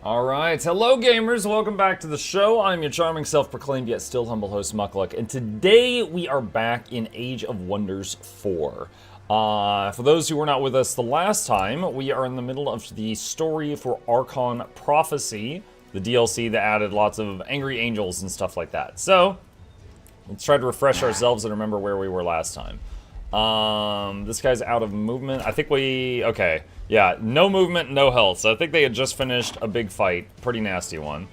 Alright, hello gamers, welcome back to the show. I'm your charming, self-proclaimed, yet still humble host, Mukluk, and today we are back in Age of Wonders 4. For those who were not with us the last time, we are in the middle of the story for Archon Prophecy, the DLC that added lots of angry angels and stuff like that. So, let's try to refresh ourselves and remember where we were last time. This guy's out of movement. I think okay. Yeah, no movement, no health. So I think they had just finished a big fight. Pretty nasty one.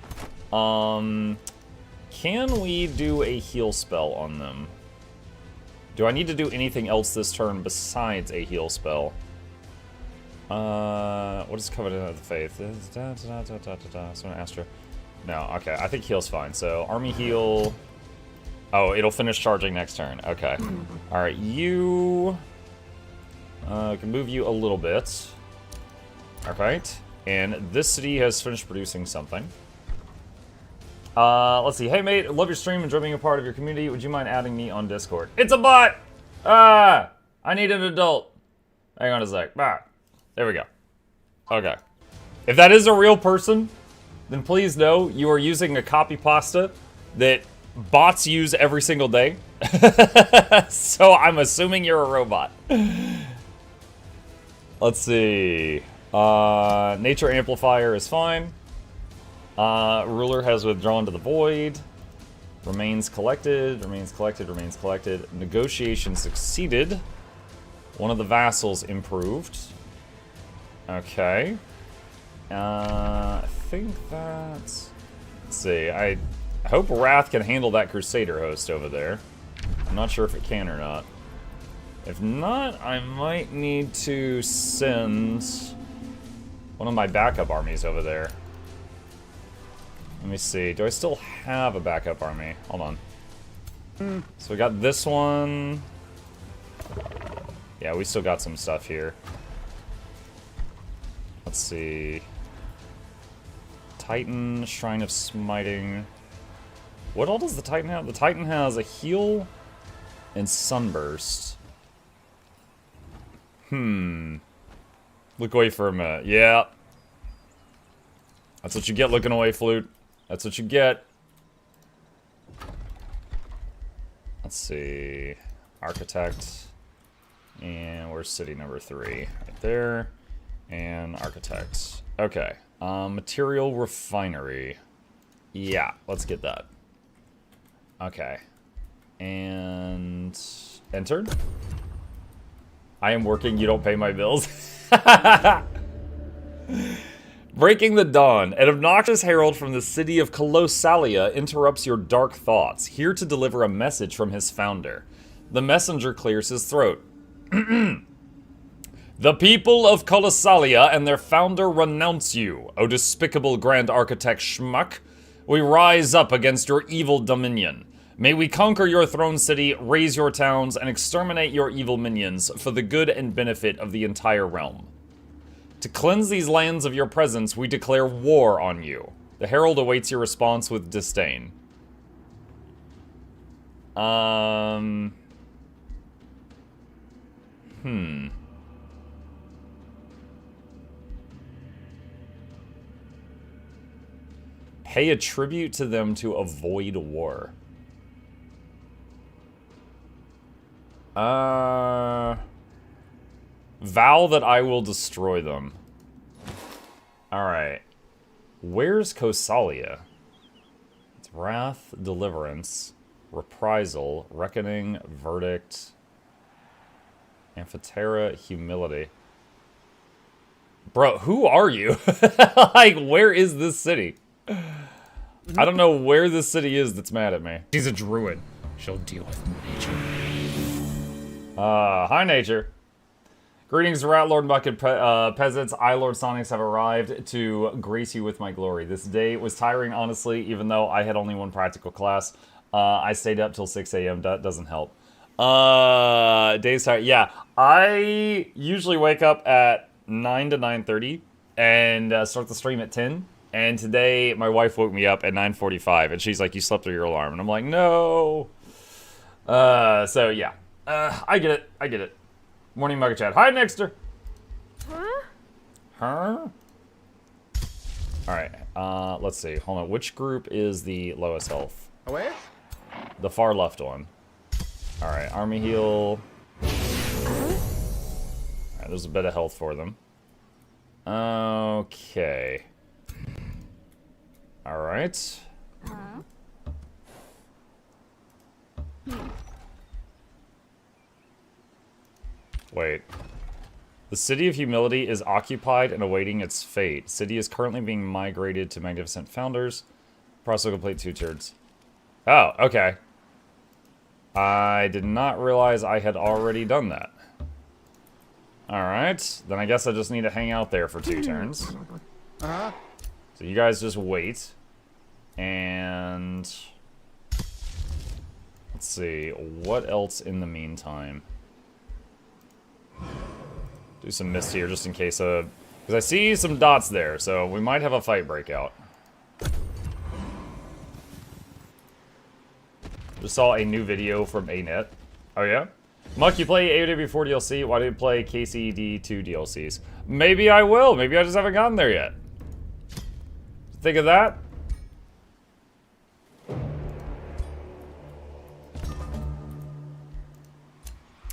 Can we do a heal spell on them? Do I need to do anything else this turn besides a heal spell? What is Covenant of the Faith? Someone asked her. No, okay. I think heal's fine. So, army heal. Oh, it'll finish charging next turn. Okay. Alright, you... can move you a little bit. Alright. And this city has finished producing something. Let's see. Hey, mate. Love your stream. Enjoy being a part of your community. Would you mind adding me on Discord? It's a bot! I need an adult. Hang on a sec. There we go. Okay. If that is a real person, then please know you are using a copy pasta that bots use every single day. So I'm assuming you're a robot. Let's see. Nature amplifier is fine. Ruler has withdrawn to the void. Remains collected, remains collected, remains collected. Negotiation succeeded. One of the vassals improved. Okay. I think that's... Let's see. I hope Wrath can handle that Crusader host over there. I'm not sure if it can or not. If not, I might need to send one of my backup armies over there. Let me see. Do I still have a backup army? Hold on. So we got this one. Yeah, we still got some stuff here. Let's see. Titan, Shrine of Smiting. What all does the Titan have? The Titan has a heal and Sunburst. Look away for a minute. Yeah. That's what you get looking away, Flute. That's what you get. Let's see. Architect. And where's city number 3? Right there. And Architect. Okay. Material Refinery. Yeah, let's get that. Okay. And... entered? I am working, you don't pay my bills. Breaking the Dawn. An obnoxious herald from the city of Colossalia interrupts your dark thoughts, here to deliver a message from his founder. The messenger clears his throat. The people of Colossalia and their founder renounce you, O despicable Grand Architect Schmuck. We rise up against your evil dominion. May we conquer your throne city, raise your towns, and exterminate your evil minions for the good and benefit of the entire realm. To cleanse these lands of your presence, we declare war on you. The herald awaits your response with disdain. Pay a tribute to them to avoid war. Vow that I will destroy them. Alright. Where's Colossalia? It's Wrath, Deliverance, Reprisal, Reckoning, Verdict, Amphitheria, Humility. Bro, who are you? Like, where is this city? I don't know where this city is that's mad at me. She's a druid. She'll deal with nature. Hi, Nature. Greetings, Rat Lord Bucket peasants. I, Lord Sonics, have arrived to grace you with my glory. This day was tiring, honestly, even though I had only one practical class. I stayed up till 6 a.m. That doesn't help. Day's tired. Yeah, I usually wake up at 9 to 9:30 and start the stream at 10. And today, my wife woke me up at 9:45, and she's like, "You slept through your alarm." And I'm like, "No." So yeah. I get it. I get it. Morning, Mugga Chat. Hi, Nexter. Huh? Huh? Alright, let's see. Hold on. Which group is the lowest health? Away? The far left one. Alright, army heal. Alright, there's a bit of health for them. Okay. Alright. Wait. The City of Humility is occupied and awaiting its fate. City is currently being migrated to Magnificent Founders. Process will complete 2 turns. Oh, okay. I did not realize I had already done that. Alright. Then I guess I just need to hang out there for 2 turns. Uh-huh. So you guys just wait. And... let's see. What else in the meantime? Do some mist here just in case of... because I see some dots there, so we might have a fight break out. Just saw a new video from ANET. Oh yeah? Muck, you play AoW4 DLC, why do you play KCD2 DLCs? Maybe I will, maybe I just haven't gotten there yet. Think of that?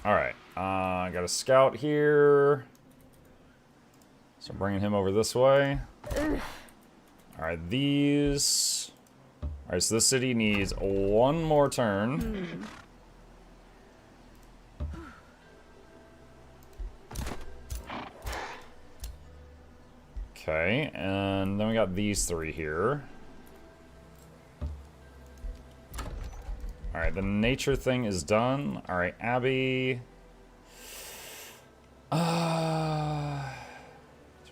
Alright, I got a scout here. So I'm bringing him over this way. Alright, these... alright, so this city needs 1 more turn. Okay, and then we got these 3 here. Alright, the nature thing is done. Alright, Abby. 3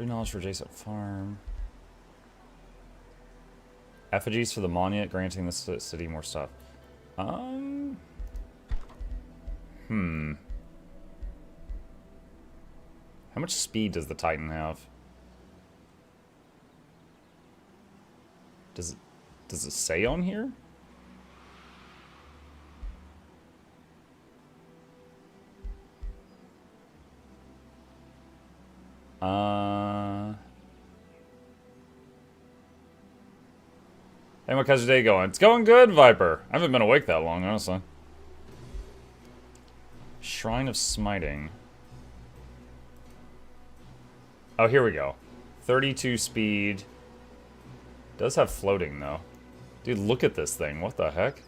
knowledge for adjacent farm. Effigies for the monument, granting the city more stuff. How much speed does the Titan have? Does it say on here? Hey, how's your day going? It's going good, Viper. I haven't been awake that long, honestly. Shrine of Smiting. Oh, here we go. 32 speed. Does have floating, though. Dude, look at this thing. What the heck?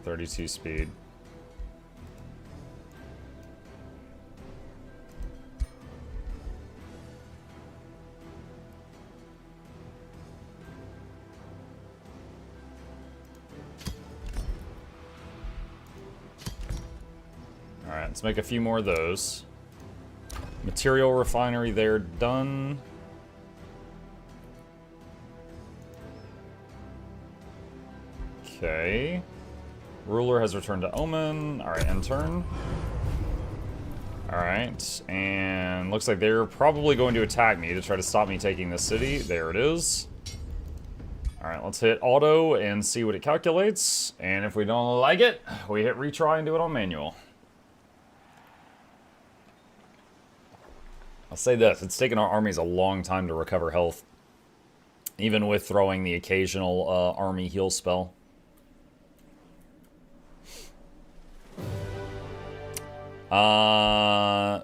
.32 speed. Alright, let's make a few more of those. Material refinery there, done. Okay. Ruler has returned to Omen. Alright, end turn. Alright, and looks like they're probably going to attack me to try to stop me taking this city. There it is. Alright, let's hit auto and see what it calculates. And if we don't like it, we hit retry and do it on manual. I'll say this, it's taken our armies a long time to recover health. Even with throwing the occasional army heal spell.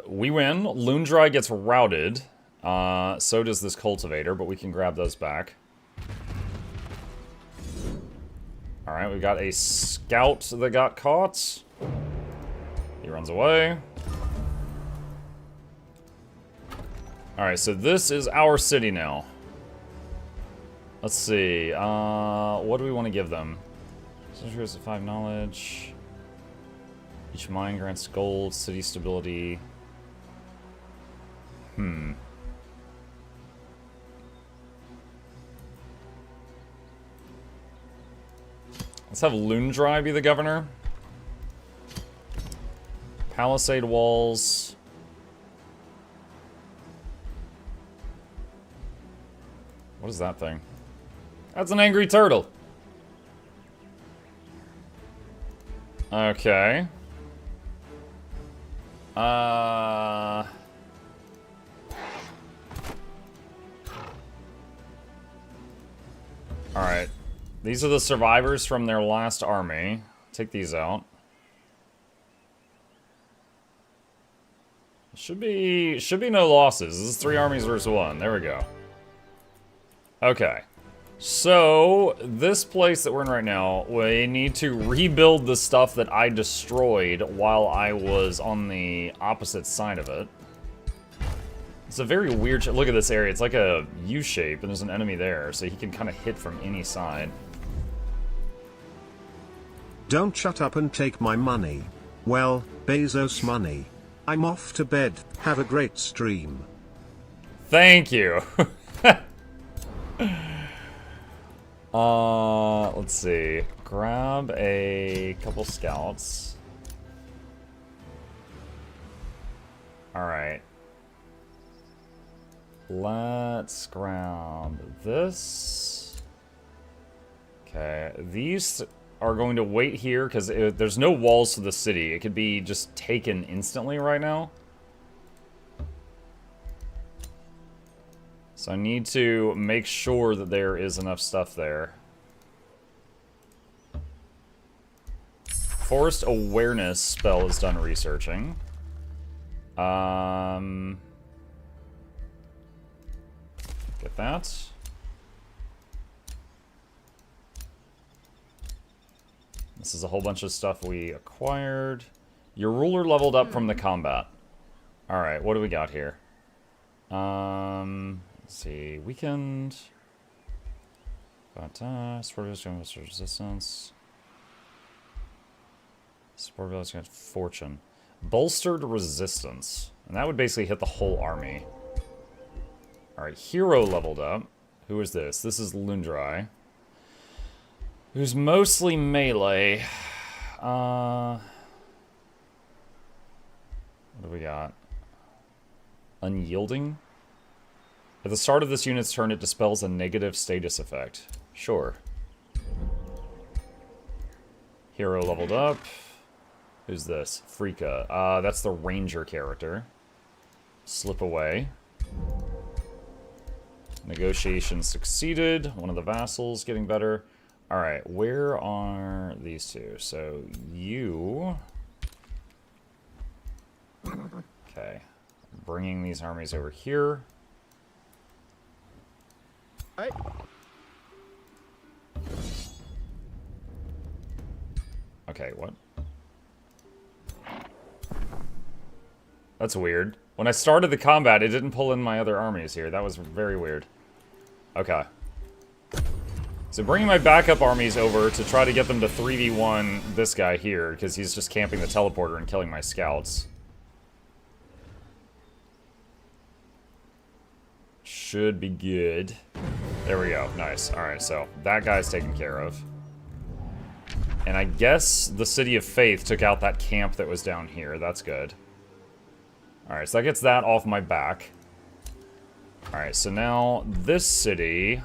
We win. Lundry gets routed. So does this cultivator, but we can grab those back. Alright, we got a scout that got caught. He runs away. Alright, so this is our city now. Let's see. What do we want to give them? Century has 5 knowledge. Each mine grants gold, city stability. Let's have Lundry be the governor. Palisade walls. What is that thing? That's an angry turtle. Okay. Alright. These are the survivors from their last army. Take these out. Should be no losses. This is 3 armies versus 1. There we go. Okay. So, this place that we're in right now, we need to rebuild the stuff that I destroyed while I was on the opposite side of it. It's a very weird... Look at this area. It's like a U-shape, and there's an enemy there, so he can kind of hit from any side. Don't shut up and take my money. Well, Bezos money. I'm off to bed. Have a great stream. Thank you. Let's see. Grab a couple scouts. Alright. Let's grab this. Okay, these are going to wait here because there's no walls to the city. It could be just taken instantly right now. So I need to make sure that there is enough stuff there. Forest awareness spell is done researching. Get that. This is a whole bunch of stuff we acquired. Your ruler leveled up from the combat. Alright, what do we got here? Let's see. Weakened. Support resistance. Support against fortune. Bolstered resistance. And that would basically hit the whole army. Alright, hero leveled up. Who is this? This is Lundrai. Who's mostly melee. What do we got? Unyielding? At the start of this unit's turn, it dispels a negative status effect. Sure. Hero leveled up. Who's this? Frika. That's the ranger character. Slip away. Negotiation succeeded. One of the vassals getting better. Alright, where are these two? So, you... Okay. Bringing these armies over here. Right. Okay, what? That's weird. When I started the combat, it didn't pull in my other armies here. That was very weird. Okay. So bringing my backup armies over to try to get them to 3v1 this guy here, because he's just camping the teleporter and killing my scouts. Should be good. There we go. Nice. Alright, so that guy's taken care of. And I guess the City of Faith took out that camp that was down here. That's good. Alright, so that gets that off my back. Alright, so now this city...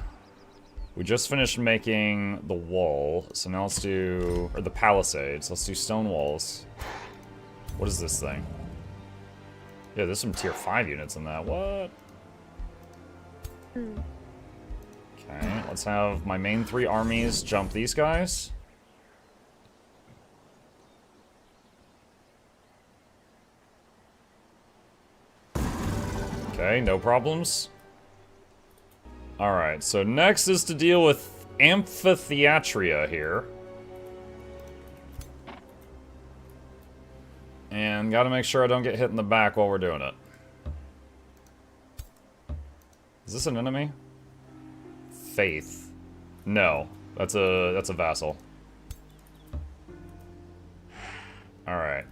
We just finished making the wall, so now let's do... Or the palisades. Let's do stone walls. What is this thing? Yeah, there's some tier 5 units in that. What? Okay, let's have my main 3 armies jump these guys. Okay, no problems. Alright, so next is to deal with Amphitheatria here. And gotta make sure I don't get hit in the back while we're doing it. Is this an enemy? Faith. No, that's a vassal. Alright.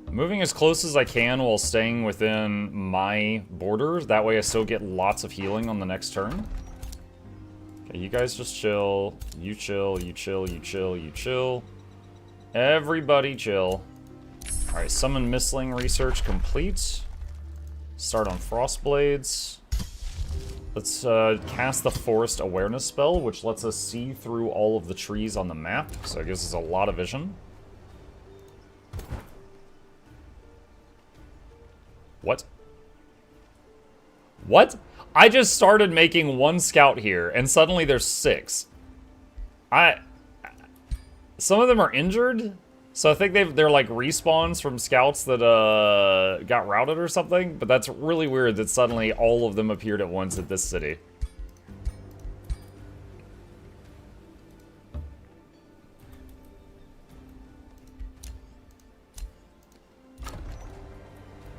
Moving as close as I can while staying within my borders. That way I still get lots of healing on the next turn. Okay, you guys just chill. You chill, you chill, you chill, you chill. Everybody chill. Alright, summon Mistling research complete. Start on Frostblades. Let's cast the Forest Awareness spell, which lets us see through all of the trees on the map, so it gives us a lot of vision. What? What? I just started making one scout here, and suddenly there's 6. Some of them are injured, so I think they're like respawns from scouts that got routed or something, but that's really weird that suddenly all of them appeared at once at this city.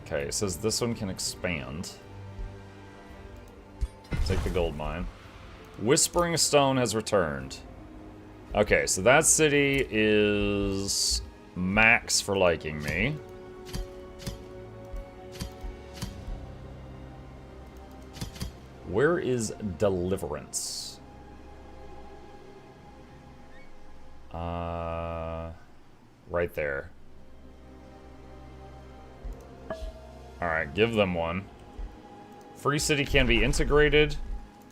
Okay, it says this one can expand. Take the gold mine. Whispering Stone has returned. Okay, so that city is max for liking me. Where is Deliverance? Right there. Alright, give them one. Free city can be integrated.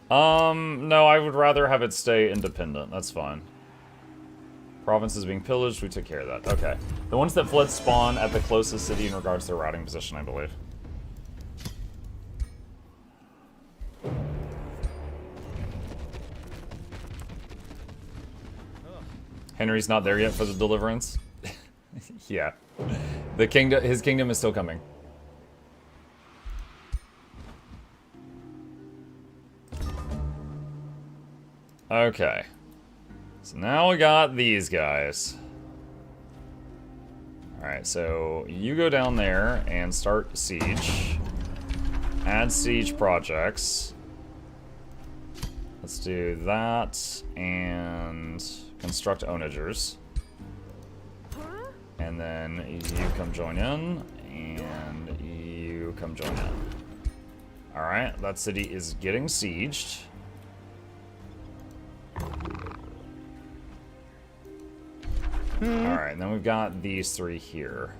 No, I would rather have it stay independent. That's fine. Province is being pillaged. We took care of that. Okay. The ones that fled spawn at the closest city in regards to their routing position, I believe. Henry's not there yet for the Deliverance. Yeah. The kingdom, his kingdom is still coming. Okay. So now we got these guys. Alright, so you go down there and start siege. Add siege projects. Let's do that and construct onagers. And then you come join in, and you come join in. Alright, that city is getting sieged. Alright, then we've got these 3 here.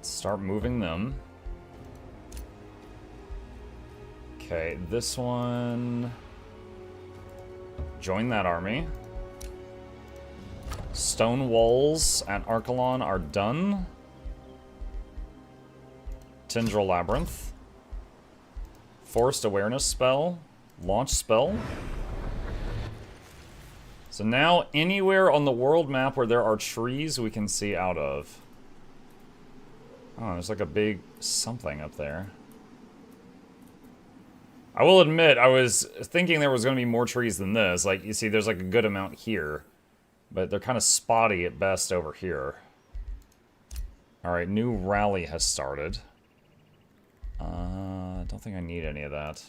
Start moving them. Okay, this one... Join that army. Stone walls at Archelon are done. Tendril Labyrinth. Forest Awareness spell. Launch spell. So now, anywhere on the world map where there are trees we can see out of. Oh, there's like a big something up there. I will admit, I was thinking there was going to be more trees than this. Like, you see, there's like a good amount here. But they're kind of spotty at best over here. Alright, new rally has started. I don't think I need any of that.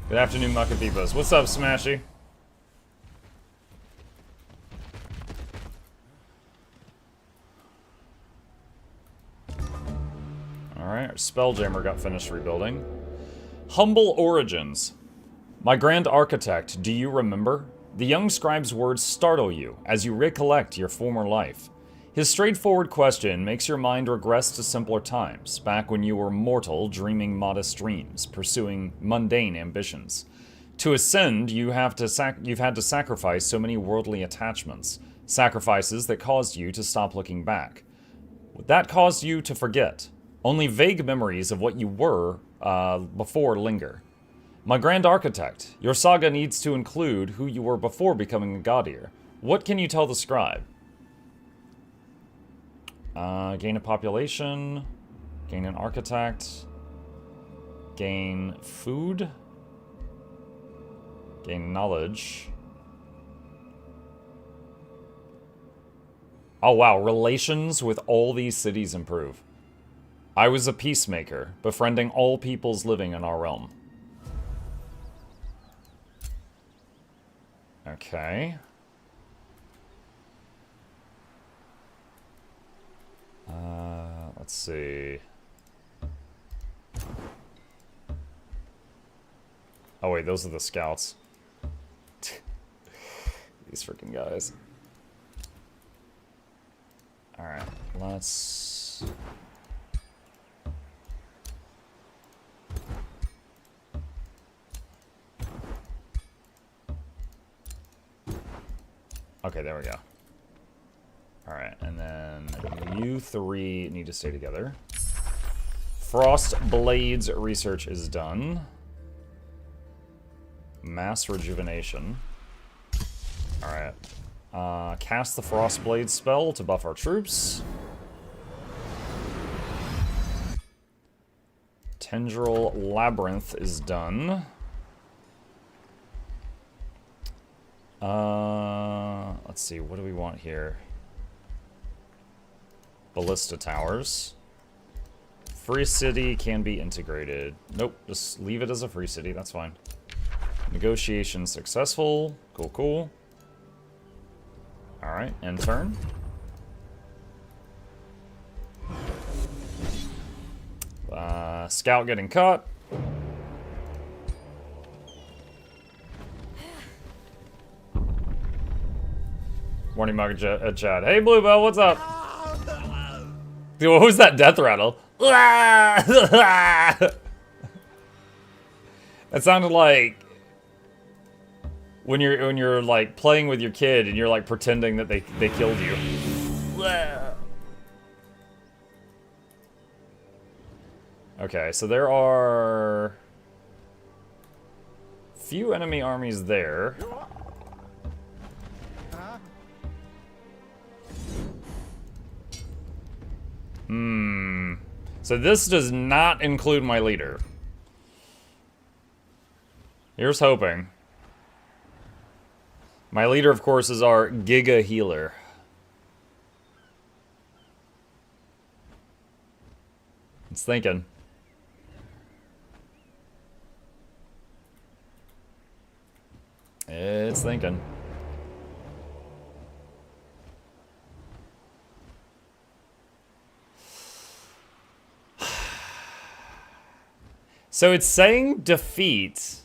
Good afternoon, Muckabibas. What's up, Smashy? Alright, our Spelljammer got finished rebuilding. Humble Origins. My Grand Architect, do you remember? The young scribe's words startle you as you recollect your former life. His straightforward question makes your mind regress to simpler times, back when you were mortal, dreaming modest dreams, pursuing mundane ambitions. To ascend, you've had to sacrifice so many worldly attachments, sacrifices that caused you to stop looking back. That caused you to forget. Only vague memories of what you were before linger. My Grand Architect, your saga needs to include who you were before becoming a god-eater. What can you tell the scribe? Gain a population, gain an architect, gain food, gain knowledge. Oh wow, relations with all these cities improve. I was a peacemaker, befriending all peoples living in our realm. Okay. Let's see. Oh wait, those are the scouts. These freaking guys. let's... Okay, there we go. Alright, and then you three need to stay together. Frost Blades research is done. Mass rejuvenation. Alright. Cast the Frost Blades spell to buff our troops. Tendril Labyrinth is done. Let's see, what do we want here? Ballista Towers. Free City can be integrated. Nope, just leave it as a free city, that's fine. Negotiation successful. Cool, cool. Alright, end turn. Scout getting caught. Morning Mug Chad. Hey Bluebell, what's up? Dude, what was that death rattle? That sounded like when you're like playing with your kid and you're like pretending that they killed you. Okay, so there are few enemy armies there. So this does not include my leader. Here's hoping. My leader, of course, is our Giga Healer. It's thinking. It's thinking. So it's saying defeat.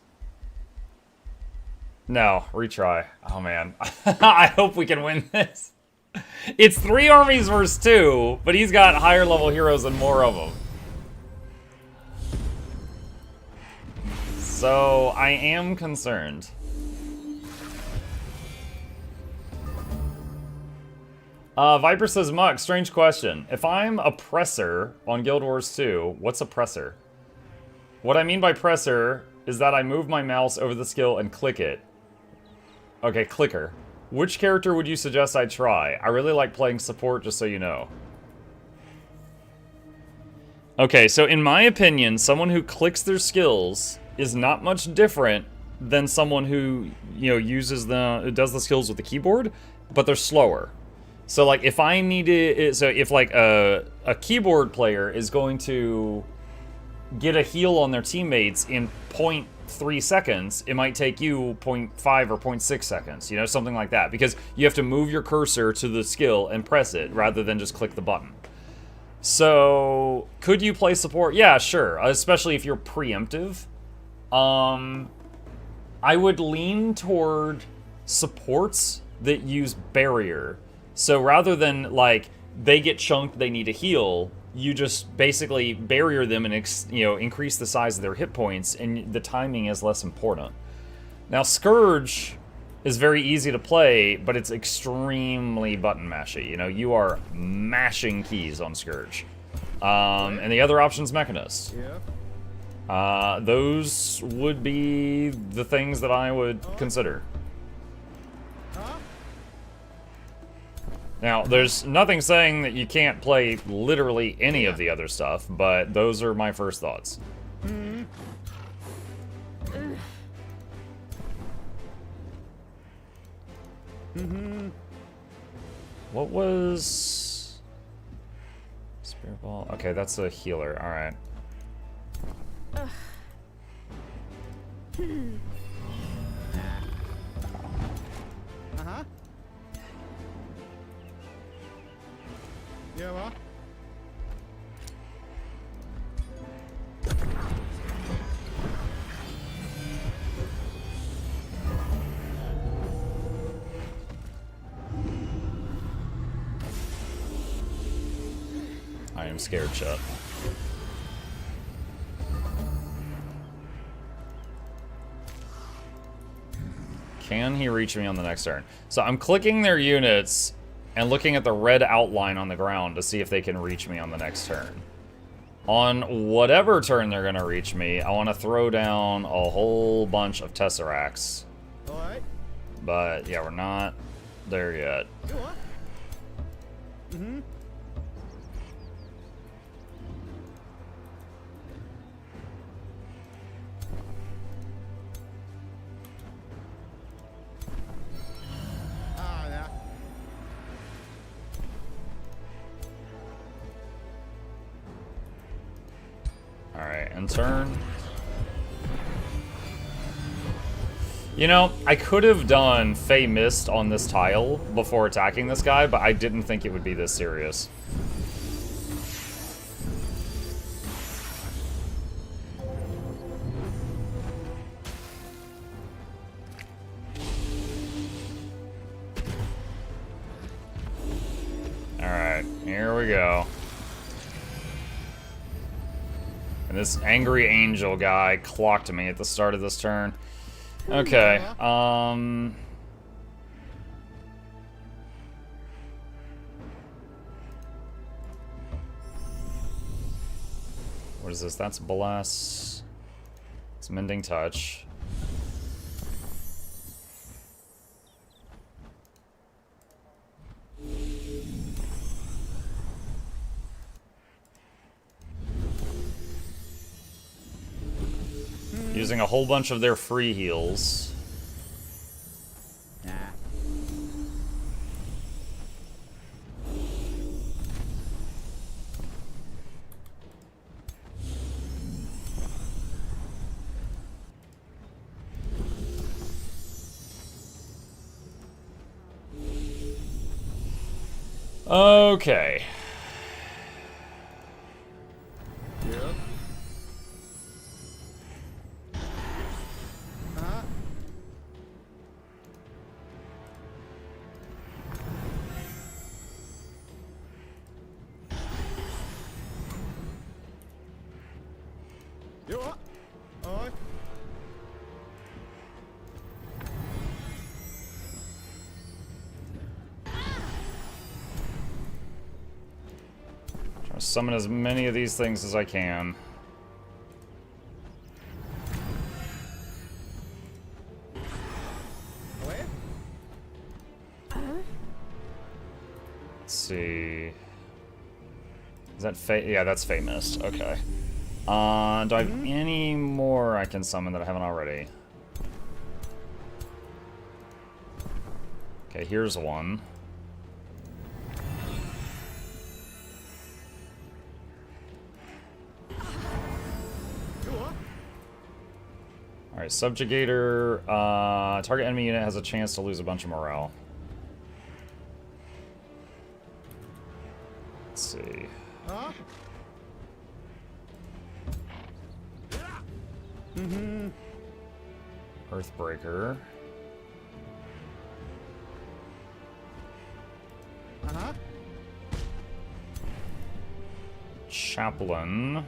No, retry. Oh man. I hope we can win this. It's 3 armies versus 2, but he's got higher level heroes and more of them. So I am concerned. Viper says, Muck, strange question. If I'm a presser on Guild Wars 2, what's a presser? What I mean by presser is that I move my mouse over the skill and click it. Okay, clicker. Which character would you suggest I try? I really like playing support, just so you know. Okay, so in my opinion, someone who clicks their skills is not much different than someone who, you know, does the skills with the keyboard, but they're slower. So like if I needed, so if like a keyboard player is going to get a heal on their teammates in 0.3 seconds, it might take you 0.5 or 0.6 seconds, you know, something like that, because you have to move your cursor to the skill and press it rather than just click the button. So could you play support? Yeah, sure, especially if you're preemptive. I would lean toward supports that use barrier. So rather than like they get chunked, they need a heal, you just basically barrier them and increase the size of their hit points, and the timing is less important. Now Scourge is very easy to play, but it's extremely button mashy. You know, you are mashing keys on Scourge. And the other option's Mechanist. Those would be the things that I would consider. Now, there's nothing saying that you can't play literally any of the other stuff, but those are my first thoughts. What was... Spirit Ball? Okay, that's a healer. Alright. Yeah, what? I am scared, shut. Can he reach me on the next turn? So I'm clicking their units and looking at the red outline on the ground to see if they can reach me on the next turn. On whatever turn they're gonna reach me, I want to throw down a whole bunch of Tesseracts. Alright. But yeah, we're not there yet. You what? Mm-hmm. Ah, yeah. Alright, end turn. You know, I could have done Fey Mist on this tile before attacking this guy, but I didn't think it would be this serious. Alright, here we go. And this angry angel guy clocked me at the start of this turn. Okay, what is this? That's Bless. It's Mending Touch. Using a whole bunch of their free heals. Nah. Okay. Yep. Uh-huh. You what? Alright. Try to summon as many of these things as I can. Where? Let's see. Is that Fey? Yeah, that's Fey Mist. Okay. Do I have any more I can summon that I haven't already? Okay, here's one. You what? Alright, Subjugator. Target enemy unit has a chance to lose a bunch of morale. Let's see. Huh? Mm-hmm. Earthbreaker. Uh-huh. Chaplain.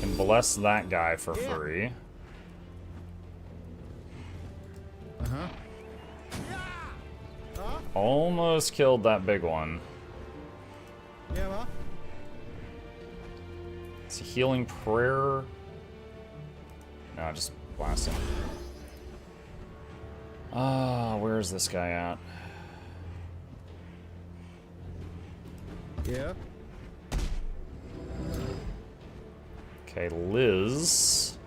Can bless that guy for free. Uh-huh. Huh? Almost killed that big one. Yeah, what? It's a healing prayer. No, just blast him. Where is this guy at? Yeah. Okay, Liz.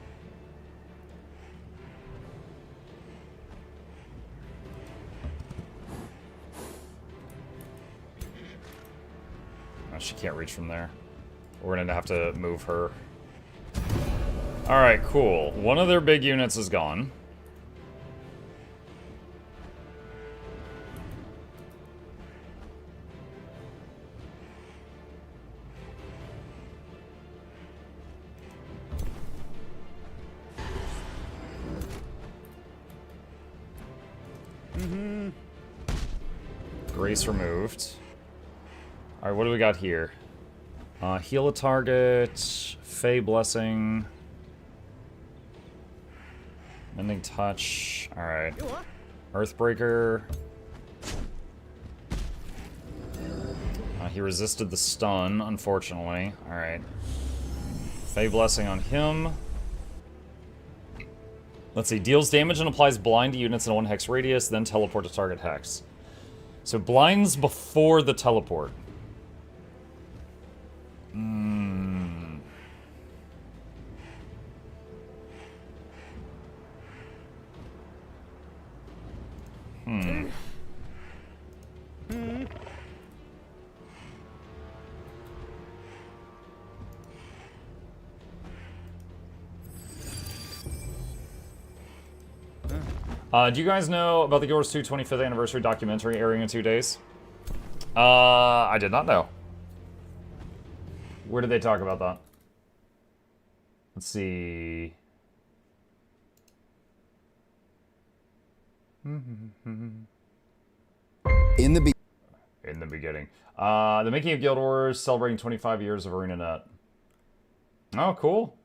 Oh, she can't reach from there. We're gonna have to move her. Alright, cool. One of their big units is gone. Grace removed. Alright, what do we got here? Heal a target. Fey Blessing. Mending Touch. Alright. Earthbreaker. He resisted the stun, unfortunately. Alright. Fey Blessing on him. Let's see. Deals damage and applies blind to units in a 1 hex radius, then teleport to target hex. So blinds before the teleport. Do you guys know about the Guild Wars 2 25th anniversary documentary airing in 2 days? I did not know. Where did they talk about that? Let's see. In the beginning. The making of Guild Wars, celebrating 25 years of ArenaNet. Oh, cool.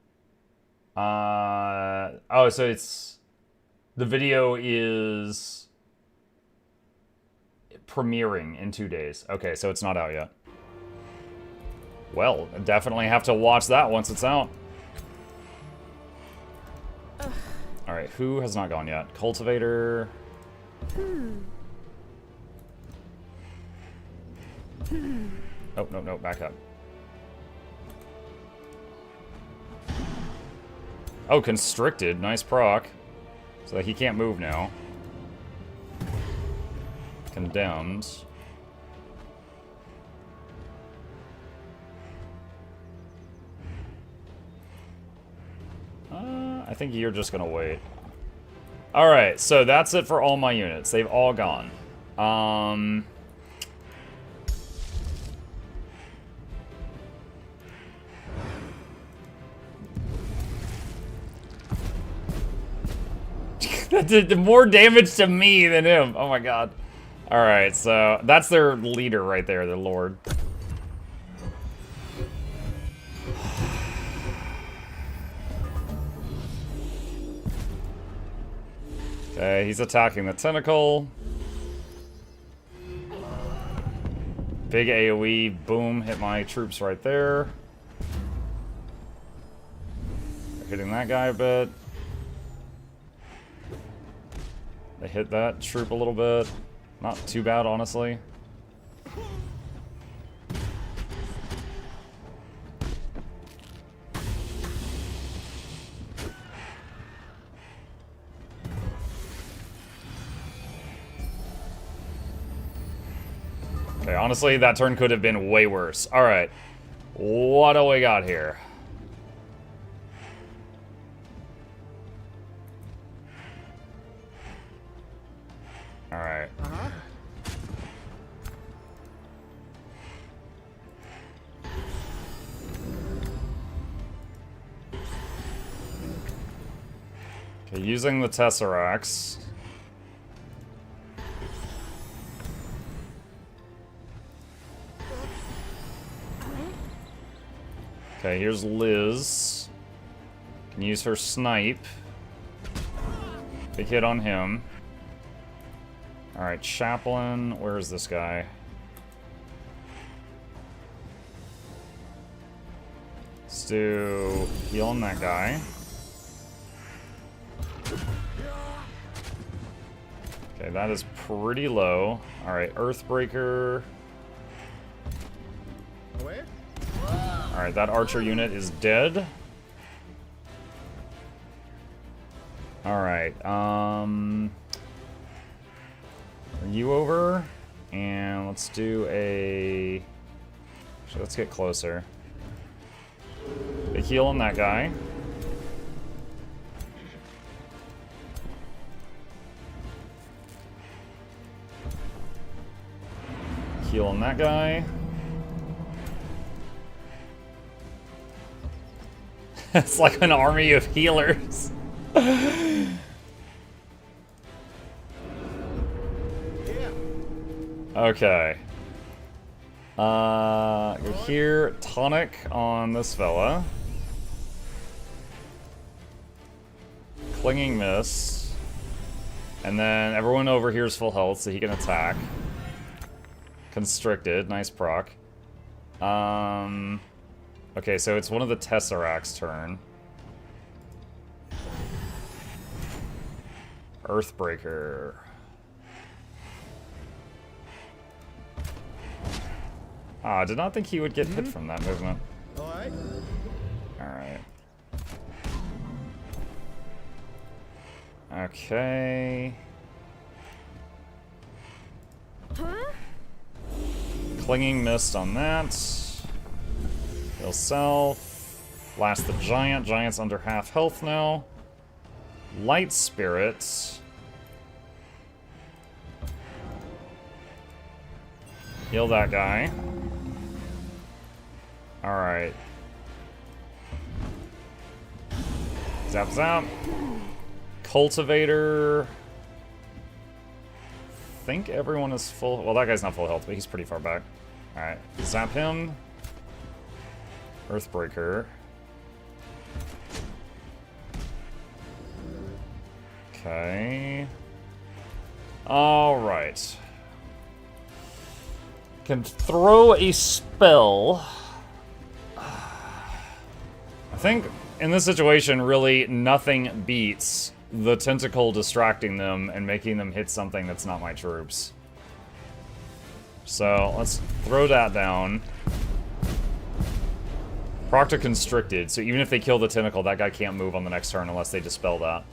Oh, so it's... The video is premiering in 2 days. Okay, so it's not out yet. Well, I definitely have to watch that once it's out. Alright, who has not gone yet? Cultivator. Oh, no, back up. Oh, Constricted. Nice proc. So that he can't move now. Condemned. I think you're just gonna wait. Alright, so that's it for all my units. They've all gone. That did more damage to me than him. Oh my god. Alright, so that's their leader right there, their lord. Okay, he's attacking the tentacle. Big AoE, boom, hit my troops right there. Hitting that guy a bit. They hit that troop a little bit. Not too bad, honestly. Okay, honestly, that turn could have been way worse. Alright. What do we got here? Alright. Okay, using the Tesseracts. Okay, here's Liz. Can use her snipe. Big hit on him. Alright, Chaplain. Where is this guy? Let's do heal on that guy. Okay, that is pretty low. Alright, Earthbreaker. Alright, that archer unit is dead. Alright, are you over? And let's do a... Actually, let's get closer. Big heal on that guy. Heal on that guy. It's like an army of healers. Okay. Go here. Tonic on this fella. Clinging Mist. And then everyone over here is full health, so he can attack. Constricted. Nice proc. Okay, so it's one of the Tesseract's turn. Earthbreaker. Ah, I did not think he would get hit from that movement. Alright. Alright. Okay. Clinging Mist on that. Heal self. Blast the Giant. Giant's under half health now. Light Spirit. Heal that guy. Alright. Zap zap. Cultivator. I think everyone is full. Well, that guy's not full health, but he's pretty far back. Alright. Zap him. Earthbreaker. Okay. Alright. Can throw a spell. I think in this situation, really, nothing beats the tentacle distracting them and making them hit something that's not my troops. So, let's throw that down. Proctor Constricted, so even if they kill the tentacle, that guy can't move on the next turn unless they dispel that.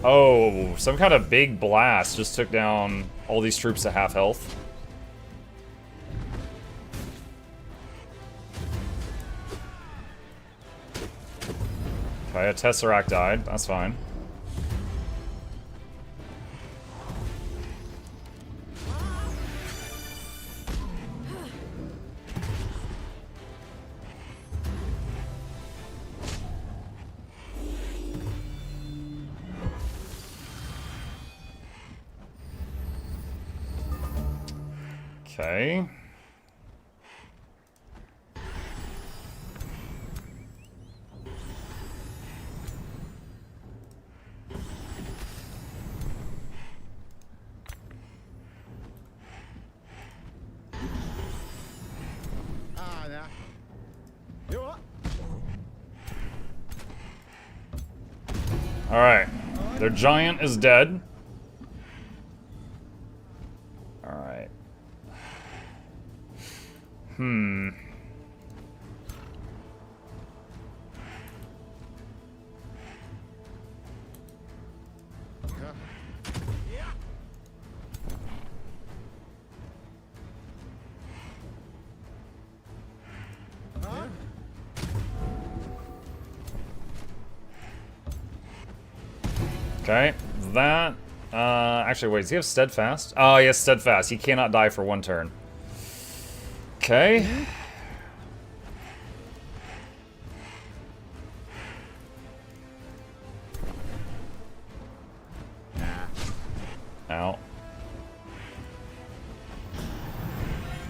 Oh, some kind of big blast just took down all these troops to half health. Okay, a Tesseract died. That's fine. Okay. Ah, nah. You what? Alright. Their giant is dead. Alright. Okay, that, actually, wait, does he have Steadfast? Oh, he has Steadfast. He cannot die for one turn. Okay. Ow.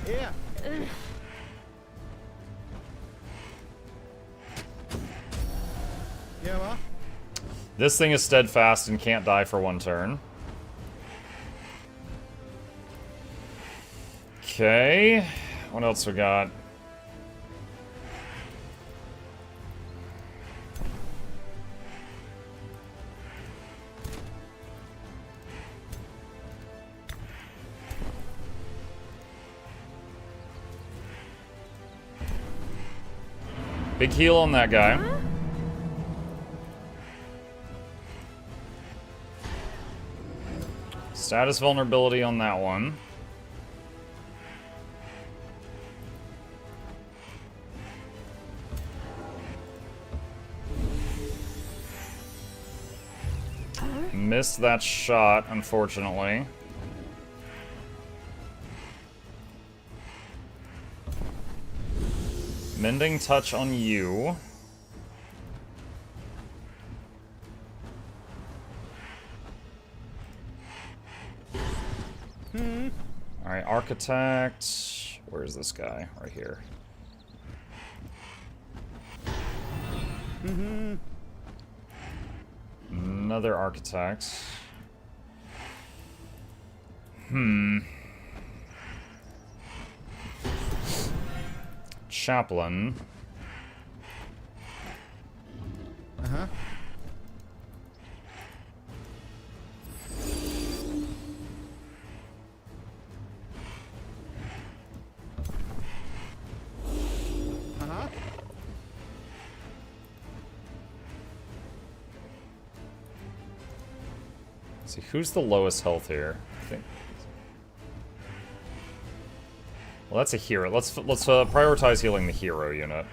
Yeah. Yeah, what? This thing is Steadfast and can't die for one turn. Okay. What else we got? Big heal on that guy. Status vulnerability on that one. Missed that shot, unfortunately. Mending touch on you. Alright, Architect. Where's this guy? Right here. Another Architect. Chaplain. Uh-huh. Uh-huh. See, who's the lowest health here? I think. Well, that's a hero. Let's prioritize healing the hero unit.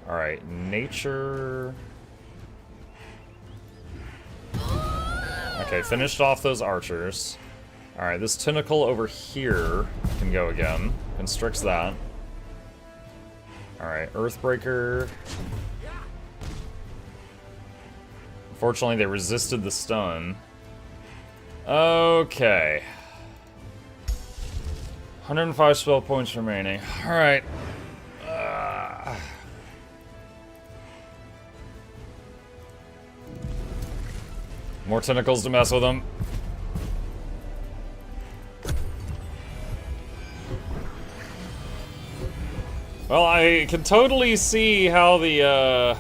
All right, nature. Okay, finished off those archers. All right, this tentacle over here can go again. Constricts that. All right, Earthbreaker. Unfortunately, they resisted the stun. Okay. 105 spell points remaining. Alright. More tentacles to mess with them. Well, I can totally see how the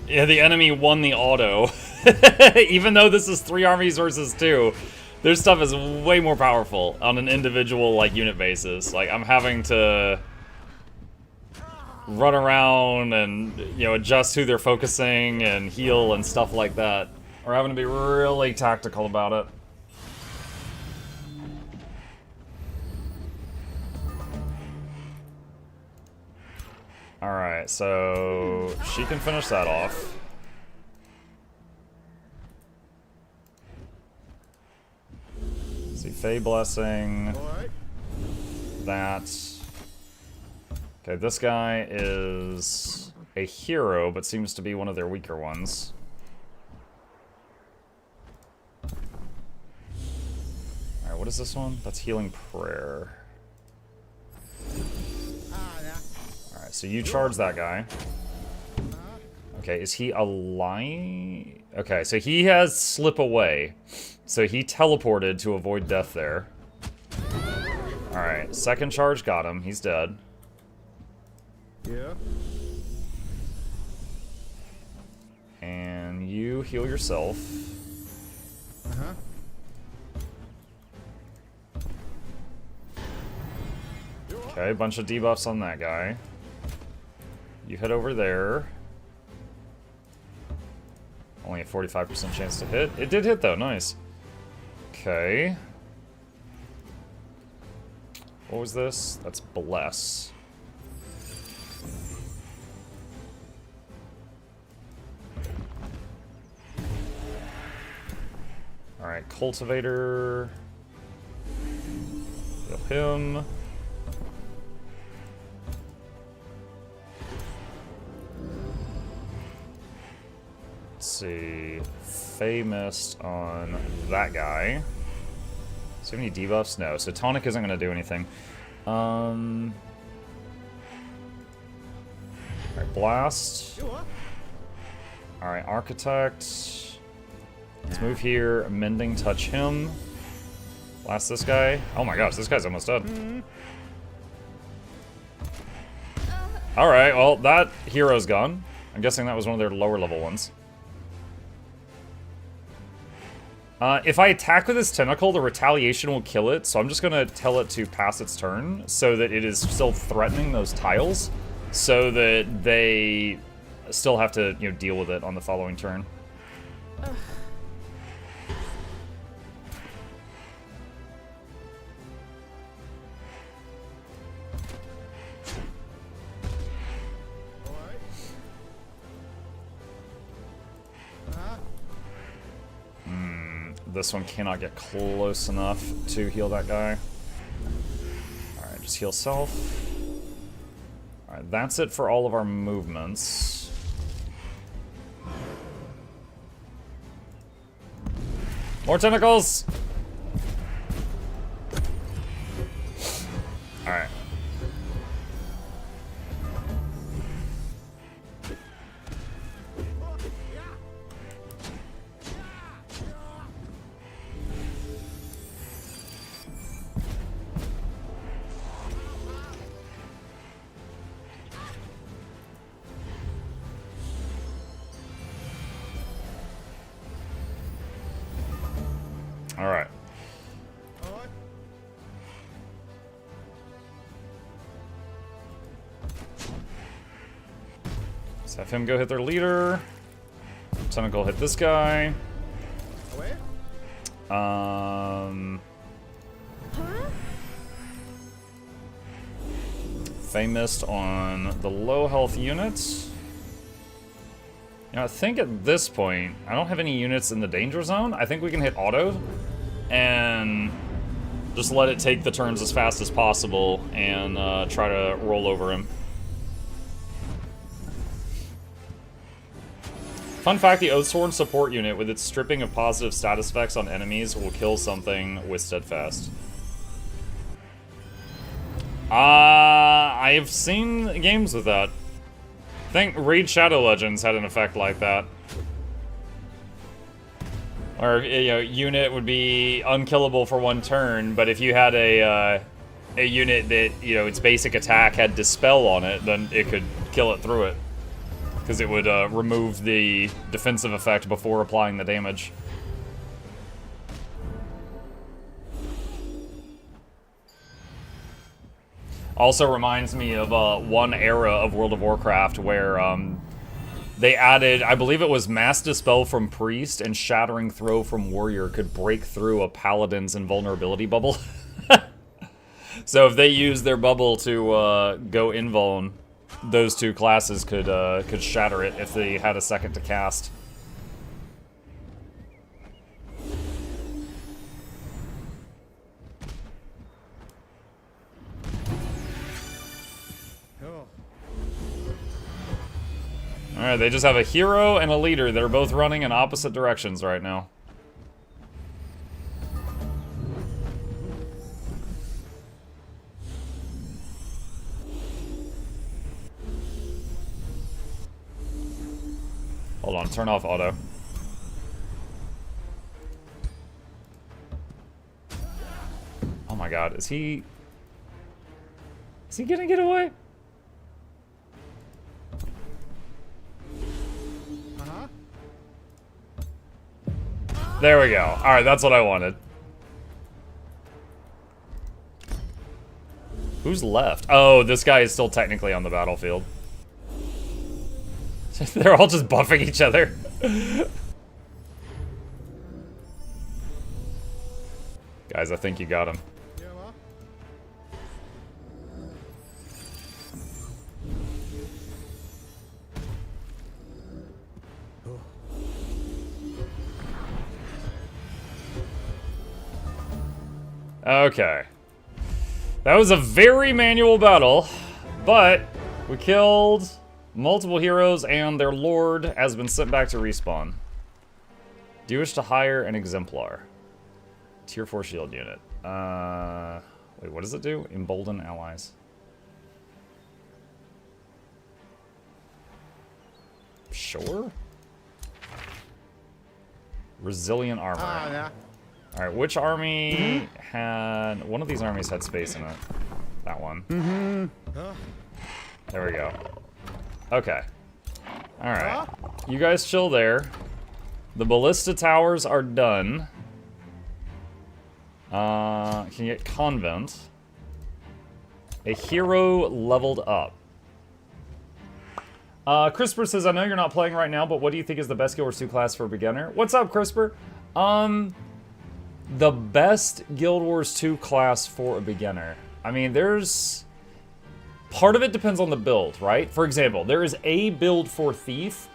enemy won the auto. Even though this is 3 armies versus 2, their stuff is way more powerful on an individual, like, unit basis. Like, I'm having to run around and, you know, adjust who they're focusing and heal and stuff like that. We're having to be really tactical about it. Alright, so she can finish that off. See, Fey Blessing. That. Okay, this guy is a hero, but seems to be one of their weaker ones. Alright, what is this one? That's Healing Prayer. Alright, so you charge that guy. Okay, is he alive? Okay, so he has Slip Away. So he teleported to avoid death there. Alright, second charge got him. He's dead. Yeah. And you heal yourself. Uh-huh. Okay, bunch of debuffs on that guy. You head over there. Only a 45% chance to hit. It did hit though, nice. Okay. What was this? That's Bless. Alright, Cultivator. Heal him. Let's see. Fey Mist on that guy. Does he have any debuffs? No. So Tonic isn't going to do anything. Alright, Blast. Alright, Architect. Let's move here. Mending Touch him. Blast this guy. Oh my gosh, this guy's almost dead. Alright, well, that hero's gone. I'm guessing that was one of their lower level ones. If I attack with this tentacle, the retaliation will kill it, so I'm just gonna tell it to pass its turn so that it is still threatening those tiles, so that they still have to, you know, deal with it on the following turn. This one cannot get close enough to heal that guy. Alright, just heal self. Alright, that's it for all of our movements. More tentacles! Alright. Alright. Let's have him go hit their leader. Tentacle hit this guy. Away. Famous on the low health units. You know, I think at this point, I don't have any units in the danger zone. I think we can hit auto and just let it take the turns as fast as possible and try to roll over him. Fun fact, the Oathsworn support unit with its stripping of positive status effects on enemies will kill something with steadfast. I have seen games with that. I think Raid Shadow Legends had an effect like that. Or, you know, unit would be unkillable for one turn, but if you had a unit that, you know, its basic attack had Dispel on it, then it could kill it through it. Because it would remove the defensive effect before applying the damage. Also reminds me of one era of World of Warcraft where they added, I believe it was Mass Dispel from Priest and Shattering Throw from Warrior could break through a Paladin's invulnerability bubble. So if they used their bubble to go invuln, those two classes could shatter it if they had a second to cast. Oh. Alright, they just have a hero and a leader. They're both running in opposite directions right now. Hold on, turn off auto. Oh my god, is he gonna get away? Uh-huh. There we go. Alright, that's what I wanted. Who's left? Oh, this guy is still technically on the battlefield. They're all just buffing each other. Guys, I think you got him. Yeah, well. Okay. That was a very manual battle, but we killed multiple heroes and their lord has been sent back to respawn. Do you wish to hire an exemplar? Tier 4 shield unit. Wait, what does it do? Embolden allies. Sure. Resilient armor. Ah, yeah. Alright, which army had... One of these armies had space in it. That one. There we go. Okay. Alright. You guys chill there. The ballista towers are done. Can you get convent? A hero leveled up. CRISPR says, I know you're not playing right now, but what do you think is the best Guild Wars 2 class for a beginner? What's up, CRISPR? The best Guild Wars 2 class for a beginner. I mean, there's... Part of it depends on the build, right? For example, there is a build for Thief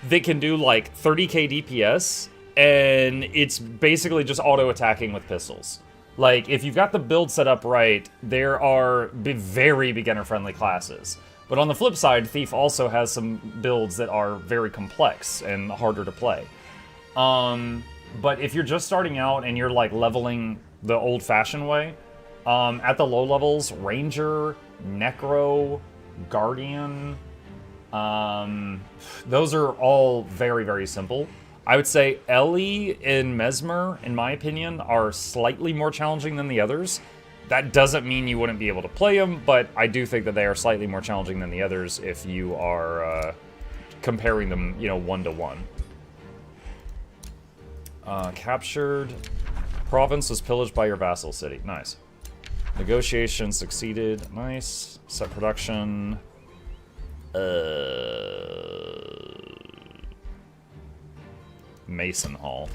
that can do like 30k DPS, and it's basically just auto-attacking with pistols. Like, if you've got the build set up right, there are very beginner-friendly classes. But on the flip side, Thief also has some builds that are very complex and harder to play. But if you're just starting out and you're like leveling the old-fashioned way, at the low levels, Ranger, Necro, Guardian, those are all very, very simple. I would say Ellie and Mesmer, in my opinion, are slightly more challenging than the others. That doesn't mean you wouldn't be able to play them, but I do think that they are slightly more challenging than the others if you are comparing them, you know, one-to-one. Captured. Province was pillaged by your vassal city. Nice. Negotiation succeeded. Nice. Set production. Mason Hall.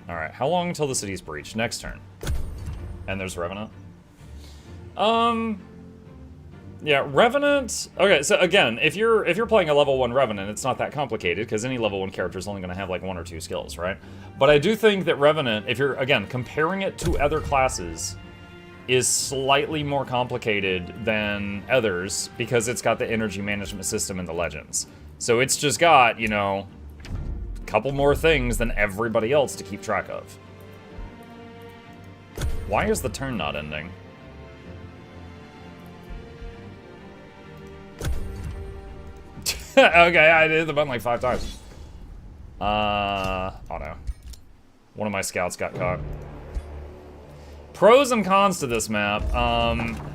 Alright, how long until the city's breached? Next turn. And there's Revenant. Yeah, Revenant. Okay, so again, if you're playing a level 1 Revenant, it's not that complicated because any level 1 character is only going to have like 1 or 2 skills, right? But I do think that Revenant, if you're again comparing it to other classes, is slightly more complicated than others because it's got the energy management system and the legends. So it's just got, you know, a couple more things than everybody else to keep track of. Why is the turn not ending? Okay, I did the button like 5 times. Oh no. One of my scouts got caught. Pros and cons to this map.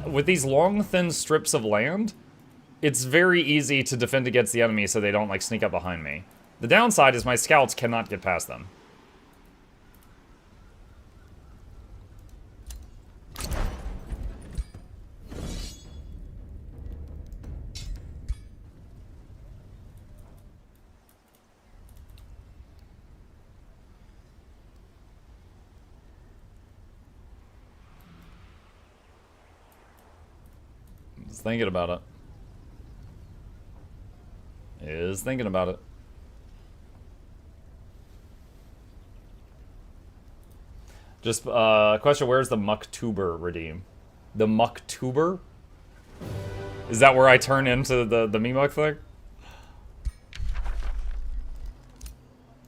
With these long, thin strips of land, it's very easy to defend against the enemy so they don't like sneak up behind me. The downside is my scouts cannot get past them. Just thinking about it. Is thinking about it. Just question, where's the Mucktuber redeem? The Mucktuber? Is that where I turn into the Memuck thing?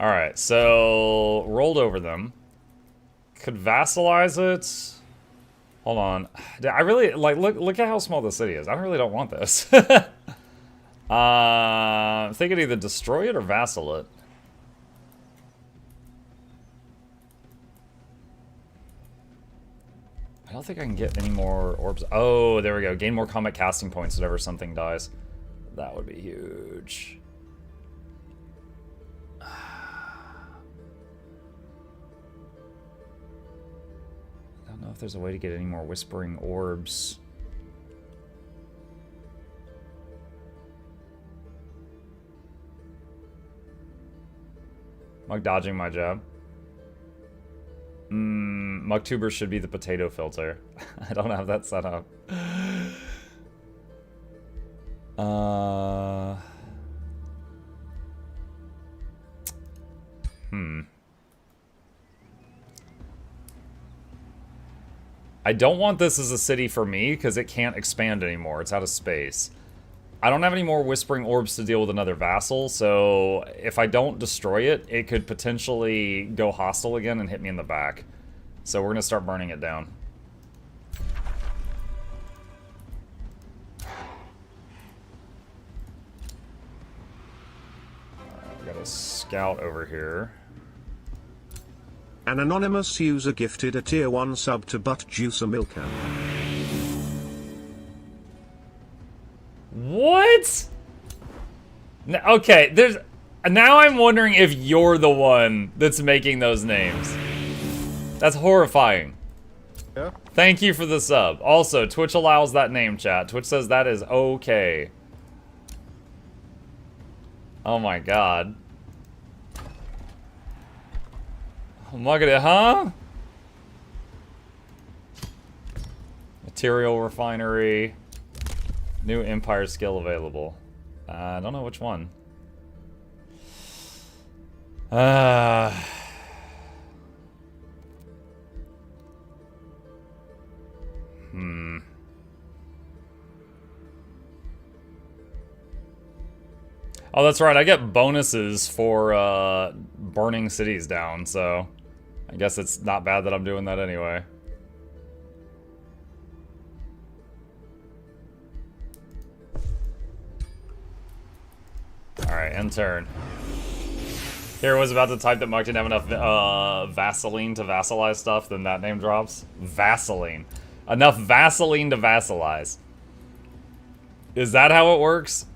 Alright, so rolled over them. Could vassalize it. Hold on. I really like look at how small the city is. I really don't want this. I'm thinking either destroy it or vassal it. I don't think I can get any more orbs. Oh, there we go. Gain more combat casting points whenever something dies. That would be huge. I don't know if there's a way to get any more whispering orbs. Mug dodging my jab. Mucktuber should be the potato filter. I don't have that set up. I don't want this as a city for me because it can't expand anymore. It's out of space. I don't have any more Whispering Orbs to deal with another vassal, so if I don't destroy it, it could potentially go hostile again and hit me in the back. So we're going to start burning it down. We got a scout over here. An anonymous user gifted a tier 1 sub to Butt Juicer Milker. What? Okay, there's... Now I'm wondering if you're the one that's making those names. That's horrifying. Yeah. Thank you for the sub. Also, Twitch allows that name, chat. Twitch says that is okay. Oh my god. Look at it, huh? Material refinery. New Empire skill available. I don't know which one. Oh, that's right. I get bonuses for burning cities down, so I guess it's not bad that I'm doing that anyway. Alright, end turn. Here was about to type that Mark didn't have enough Vaseline to vassalize stuff, then that name drops. Vaseline. Enough Vaseline to vassalize. Is that how it works?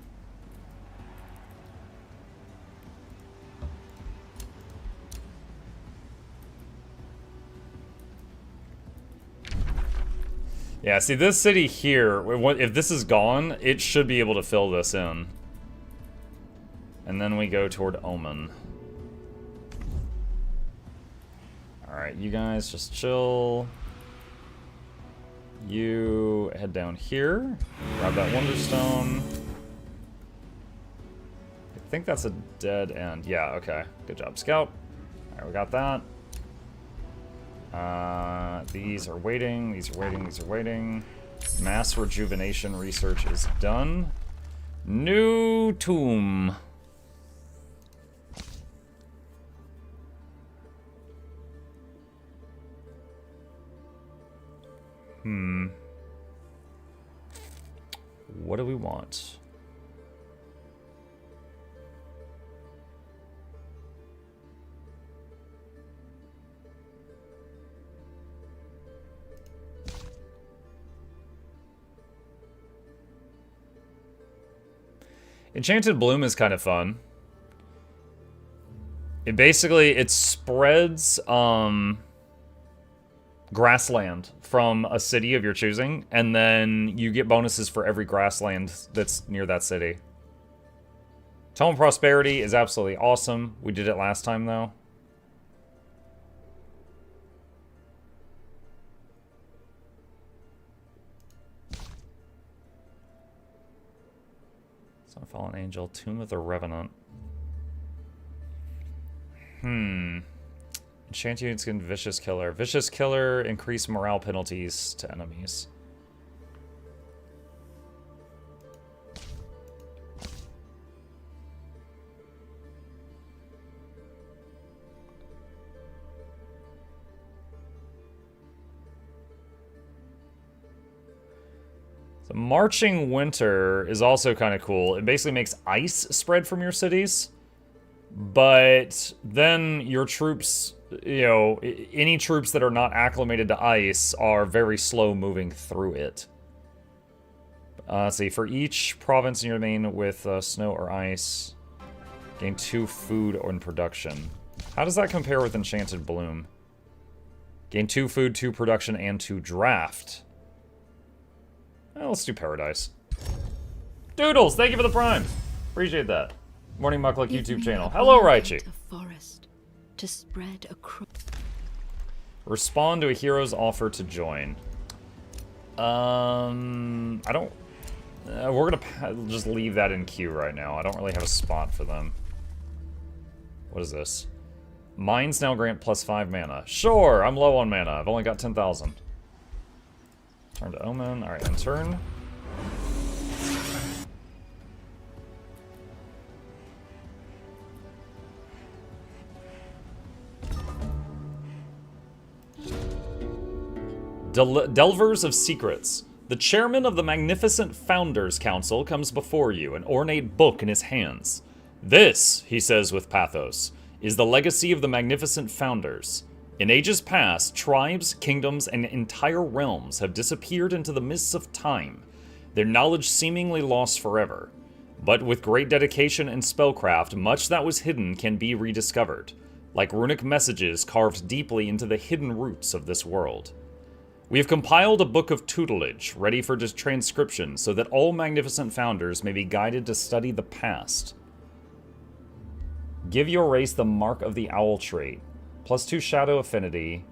Yeah, see, this city here, if this is gone, it should be able to fill this in. And then we go toward Omen. Alright, you guys just chill. You head down here. Grab that Wonderstone. I think that's a dead end. Yeah, okay. Good job, Scout. Alright, we got that. These are waiting, these are waiting, these are waiting. Mass rejuvenation research is done. New tomb. What do we want? Enchanted Bloom is kind of fun. It spreads grassland from a city of your choosing, and then you get bonuses for every grassland that's near that city. Tome Prosperity is absolutely awesome. We did it last time, though. Son of Fallen Angel, Tomb of the Revenant. Enchant units can Vicious Killer. Vicious Killer, increase morale penalties to enemies. So Marching Winter is also kind of cool. It basically makes ice spread from your cities. But then your troops, you know, any troops that are not acclimated to ice are very slow moving through it. Let's see, for each province in your domain with snow or ice, gain 2 food in production. How does that compare with Enchanted Bloom? Gain 2 food, 2 production, and 2 draft. Well, let's do Paradise. Doodles, thank you for the prime. Appreciate that. Morning Mukluk YouTube channel. Hello, Raichi. Forest to spread across. Respond to a hero's offer to join. I don't. We're gonna just leave that in queue right now. I don't really have a spot for them. What is this? Mines now grant +5 mana. Sure, I'm low on mana. I've only got 10,000. Turn to Omen. All right, end turn. Delvers of Secrets. The chairman of the magnificent Founders Council comes before you, an ornate book in his hands. This, he says with pathos, is the legacy of the magnificent Founders. In ages past, tribes, kingdoms, and entire realms have disappeared into the mists of time, their knowledge seemingly lost forever. But with great dedication and spellcraft, much that was hidden can be rediscovered, like runic messages carved deeply into the hidden roots of this world. We have compiled a book of tutelage, ready for transcription, so that all magnificent founders may be guided to study the past. Give your race the mark of the owl trait. +2 shadow affinity,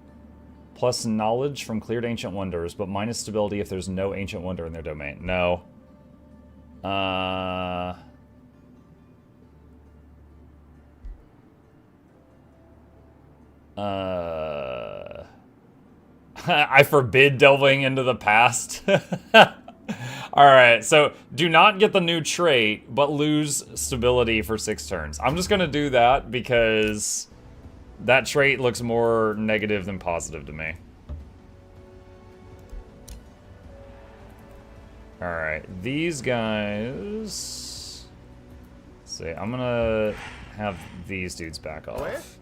plus knowledge from cleared ancient wonders, but minus stability if there's no ancient wonder in their domain. No. I forbid delving into the past. Alright, so do not get the new trait, but lose stability for 6 turns. I'm just gonna do that because that trait looks more negative than positive to me. Alright, these guys... Let's see, I'm gonna have these dudes back off.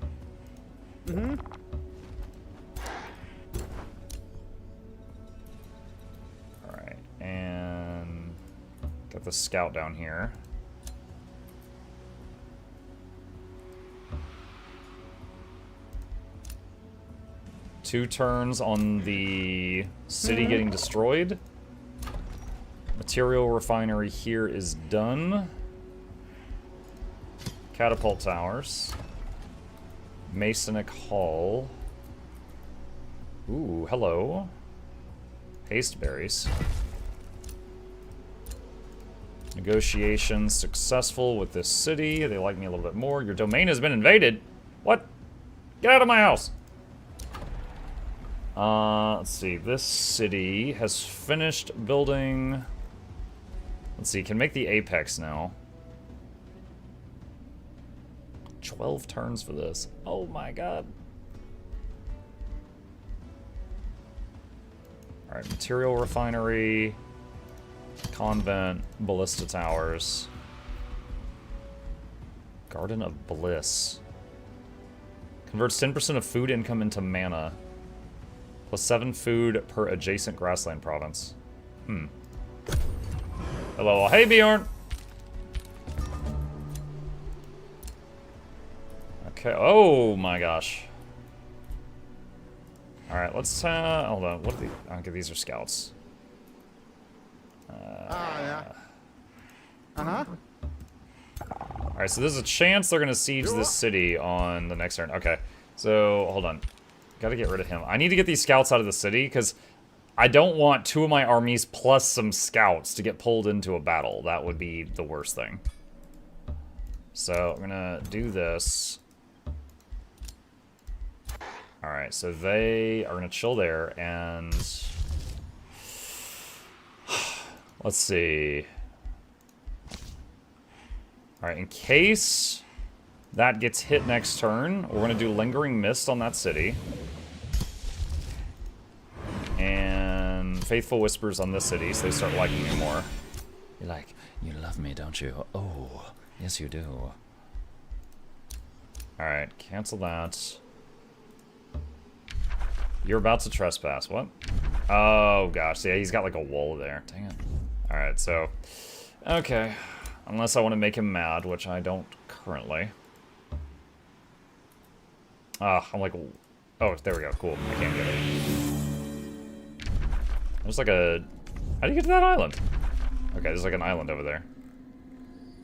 Alright, and got the scout down here. 2 turns on the city getting destroyed. Material refinery here is done. Catapult towers. Masonic Hall. Ooh, hello. Haste berries. Negotiations successful with this city. They like me a little bit more. Your domain has been invaded. What? Get out of my house. Let's see. This city has finished building. Let's see. Can make the apex now. 12 turns for this. Oh my god. Alright, material refinery. Convent, ballista towers. Garden of Bliss. Converts 10% of food income into mana. Plus 7 food per adjacent grassland province. Hello, hey Bjorn! Okay, oh my gosh. Alright, let's, hold on, what are these? Okay, these are scouts. Yeah. Uh-huh. Alright, so there's a chance they're gonna siege this city on the next turn. Okay, so, hold on. Gotta get rid of him. I need to get these scouts out of the city, because I don't want 2 of my armies plus some scouts to get pulled into a battle. That would be the worst thing. So, I'm gonna do this. Alright, so they are gonna chill there, and... let's see. Alright, in case that gets hit next turn, we're gonna do Lingering Mist on that city. And Faithful Whispers on this city, so they start liking me more. You're like, you love me, don't you? Oh, yes you do. Alright, cancel that. You're about to trespass. What? Oh, gosh. Yeah, he's got like a wall there. Dang it. Alright, so... okay. Unless I want to make him mad, which I don't currently. Ah, I'm like... oh, there we go. Cool. I can't get it. There's like a... how do you get to that island? Okay, there's like an island over there.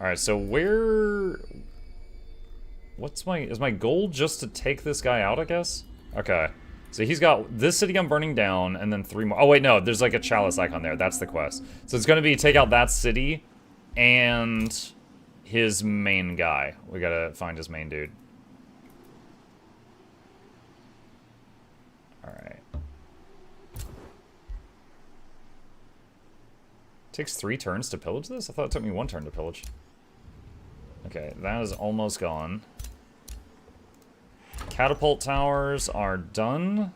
Alright, so where... what's my... is my goal just to take this guy out, I guess? Okay. So he's got this city I'm burning down, and then 3 more. Oh, wait, no. There's like a chalice icon there. That's the quest. So it's going to be take out that city and his main guy. We got to find his main dude. Alright. Takes 3 turns to pillage this? I thought it took me 1 turn to pillage. Okay, that is almost gone. Catapult towers are done.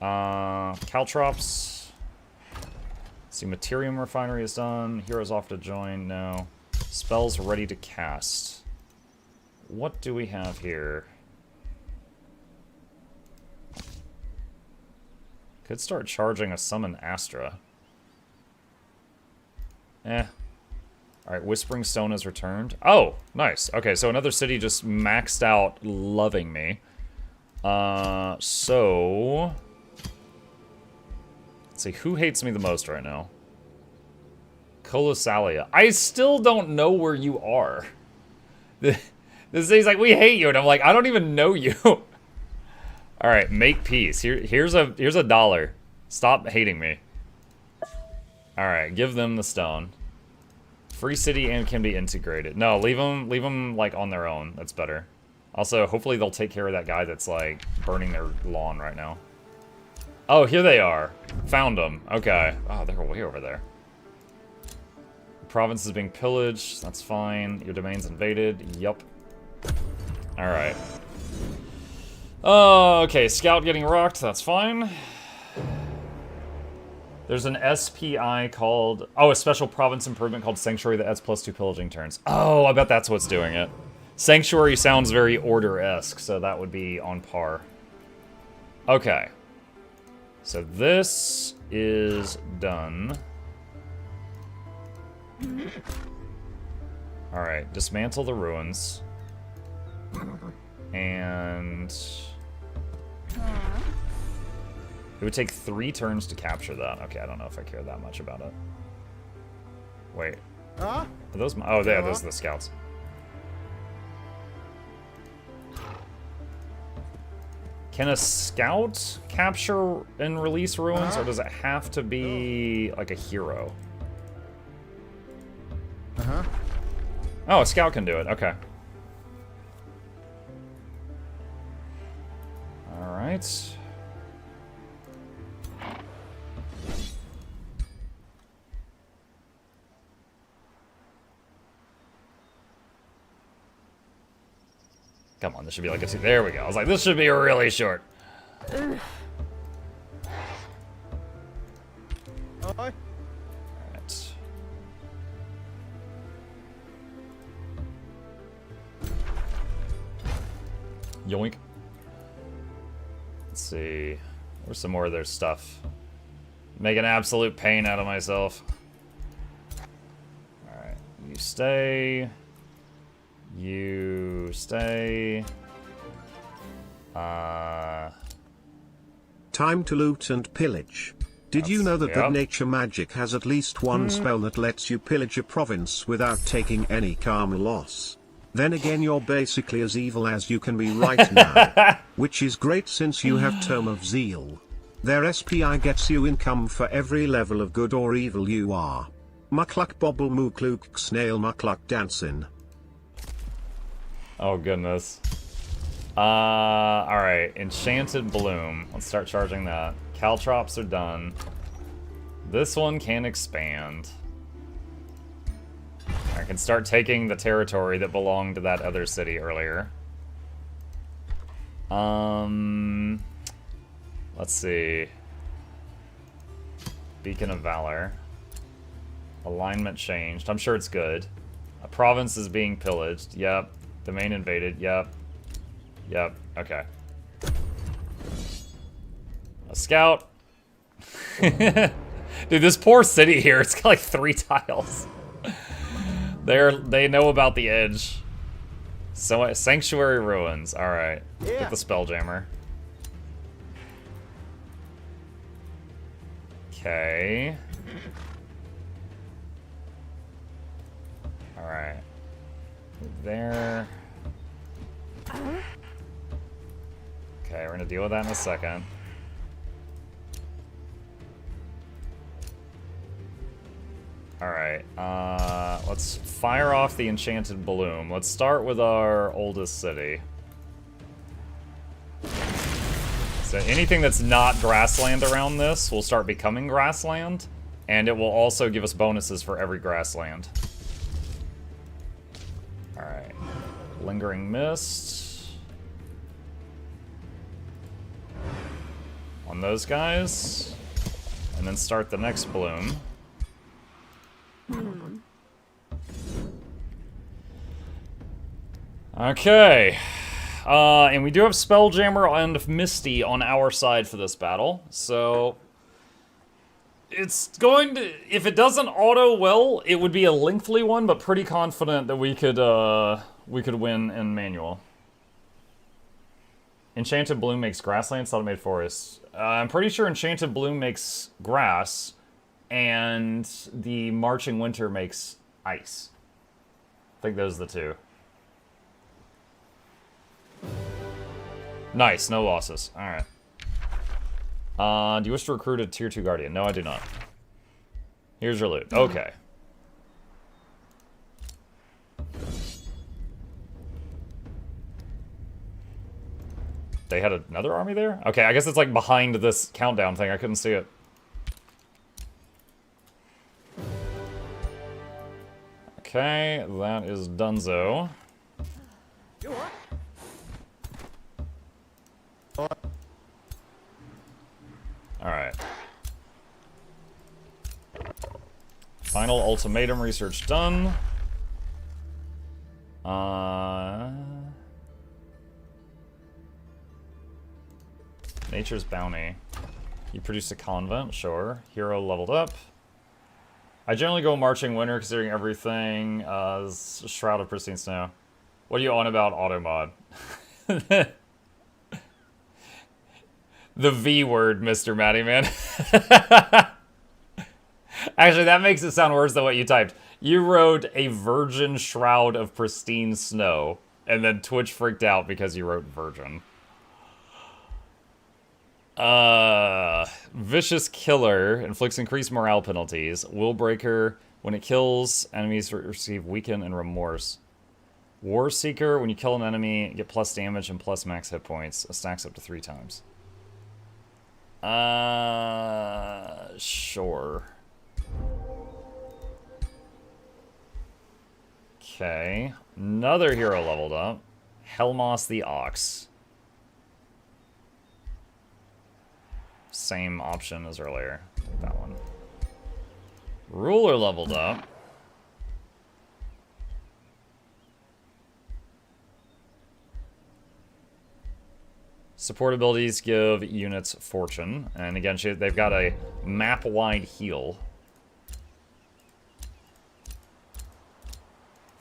Caltrops. See, Materium Refinery is done. Heroes off to join. No. Spells ready to cast. What do we have here? Could start charging a Summon Astra. Eh. Alright, Whispering Stone has returned. Oh, nice. Okay, so another city just maxed out loving me. So... let's see, who hates me the most right now? Colossalia. I still don't know where you are. This city's like, we hate you, and I'm like, I don't even know you. Alright, make peace. Here's a $1. Stop hating me. Alright, give them the stone. Free city and can be integrated. No, leave them like on their own. That's better. Also, hopefully they'll take care of that guy that's like burning their lawn right now. Oh, here they are. Found them. Okay. Oh, they're way over there. The province is being pillaged. That's fine. Your domain's invaded. Yup. Alright. Oh, okay. Scout getting rocked. That's fine. There's an SPI called... oh, a special province improvement called Sanctuary that adds +2 pillaging turns. Oh, I bet that's what's doing it. Sanctuary sounds very Order-esque, so that would be on par. Okay. So this is done. Alright, dismantle the ruins. And... It would take 3 turns to capture that. Okay, I don't know if I care that much about it. Wait. Huh? Are those my... Oh, yeah, those are the scouts. Can a scout capture and release ruins, or does it have to be like a hero? Uh-huh. Oh, a scout can do it. Okay. All right. Come on, this should be like a 2. There we go. I was like, this should be really short. Oi. Alright. Yoink. Let's see. Where's some more of their stuff? Make an absolute pain out of myself. Alright. You stay. You stay. Time to loot and pillage. Did you know that yep. nature magic has at least one spell that lets you pillage a province without taking any karma loss? Then again, you're basically as evil as you can be right now, which is great since you have Tome of Zeal. Their SPI gets you income for every level of good or evil you are. Mukluk bobble mukluk snail mukluk dancing. Oh goodness. Alright, Enchanted Bloom. Let's start charging that. Caltrops are done. This one can expand. I can start taking the territory that belonged to that other city earlier. Let's see. Beacon of Valor. Alignment changed. I'm sure it's good. A province is being pillaged. Yep. Domain invaded. Yep. Yep. Okay. A scout. Dude, this poor city here, it's got like 3 tiles. They know about the edge. So Sanctuary Ruins. Alright. Yeah. Get the Spelljammer. Okay. Alright. There. Okay, we're gonna deal with that in a second. Alright, let's fire off the Enchanted Bloom. Let's start with our oldest city. So anything that's not grassland around this will start becoming grassland, and it will also give us bonuses for every grassland. Alright. Lingering Mist. On those guys. And then start the next bloom. Okay. And we do have Spelljammer and Misty on our side for this battle, so it's going to, if it doesn't auto well, it would be a lengthy one, but pretty confident that we could win in manual. Enchanted Bloom makes grasslands, thought it made forests. I'm pretty sure Enchanted Bloom makes grass, and the Marching Winter makes ice. I think those are the 2. Nice, no losses. Alright. Do you wish to recruit a tier 2 guardian? No, I do not. Here's your loot. Okay. They had another army there? Okay, I guess it's like behind this countdown thing. I couldn't see it. Okay, that is donezo. Alright. Final ultimatum research done. Nature's Bounty. You produced a convent, sure. Hero leveled up. I generally go Marching Winter considering everything. Shroud of Pristine Snow. What are you on about auto mod? The V word, Mr. Matty Man. Actually, that makes it sound worse than what you typed. You wrote a virgin shroud of pristine snow, and then Twitch freaked out because you wrote virgin. Vicious Killer inflicts increased morale penalties. Will Breaker, when it kills, enemies receive weaken and remorse. War Seeker, when you kill an enemy, get plus damage and plus max hit points. It stacks up to 3 times. Sure. Okay. Another hero leveled up. Helmos the Ox. Same option as earlier. Take that one. Ruler leveled up. Support abilities give units fortune. And again, they've got a map-wide heal.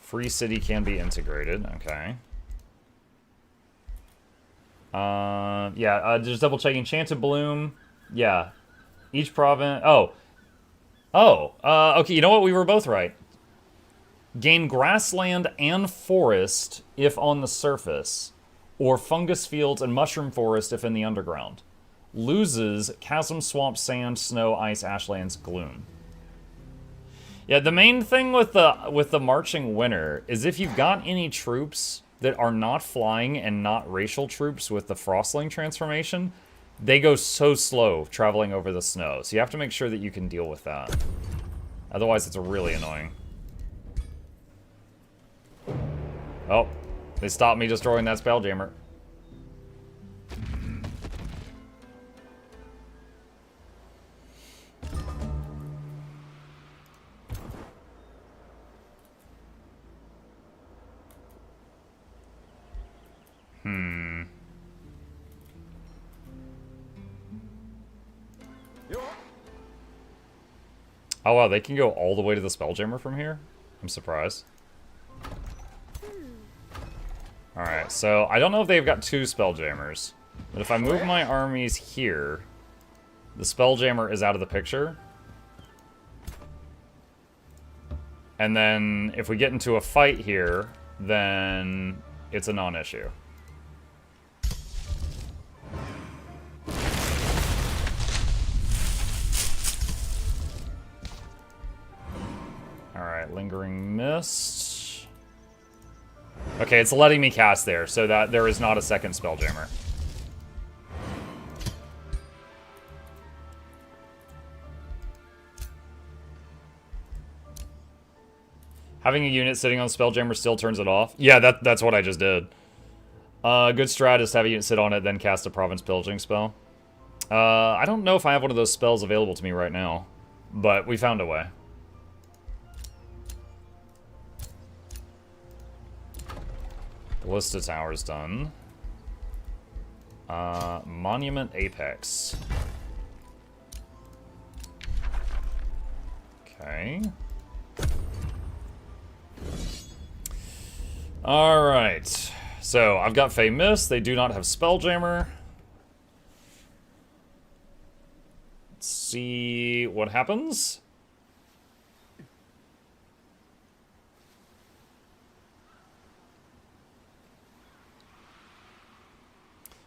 Free city can be integrated. Okay. Yeah, just double checking. Enchanted Bloom. Yeah. Each province. Okay, you know what? We were both right. Gain grassland and forest if on the surface, or fungus fields and mushroom forest if in the underground. Loses chasm, swamp, sand, snow, ice, ashlands, gloom. Yeah, the main thing with the marching winter is if you've got any troops that are not flying and not racial troops with the Frostling transformation, they go so slow traveling over the snow. So you have to make sure that you can deal with that. Otherwise, it's really annoying. Oh, they stopped me destroying that Spelljammer. Oh wow, they can go all the way to the Spelljammer from here? I'm surprised. Alright, so I don't know if they've got 2 Spelljammers, but if I move my armies here, the Spelljammer is out of the picture. And then if we get into a fight here, then it's a non-issue. Alright, Lingering Mist. Okay, it's letting me cast there, so that there is not a second Spelljammer. Having a unit sitting on Spelljammer still turns it off? Yeah, that's what I just did. Good strat is to have a unit sit on it, then cast a Province Pillaging spell. I don't know if I have one of those spells available to me right now, but we found a way. Ballista Tower's done. Monument Apex. Okay. Alright. So, I've got Fey Mist. They do not have Spelljammer. Let's see what happens.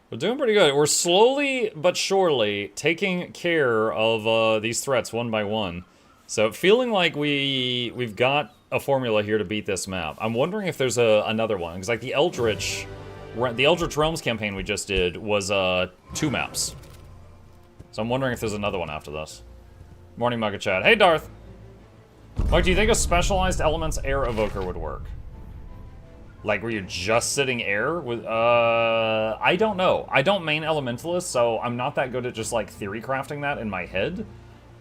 We're doing pretty good. We're slowly but surely taking care of these threats one by one. So feeling like we've got a formula here to beat this map. I'm wondering if there's another one, because like the Eldritch Realms campaign we just did was 2 maps. So I'm wondering if there's another one after this. Morning, Mugga Chad. Hey, Darth. Mike, do you think a specialized elements air evoker would work? Like, were you just sitting air with, I don't know. I don't main Elementalist, so I'm not that good at just, like, theory crafting that in my head.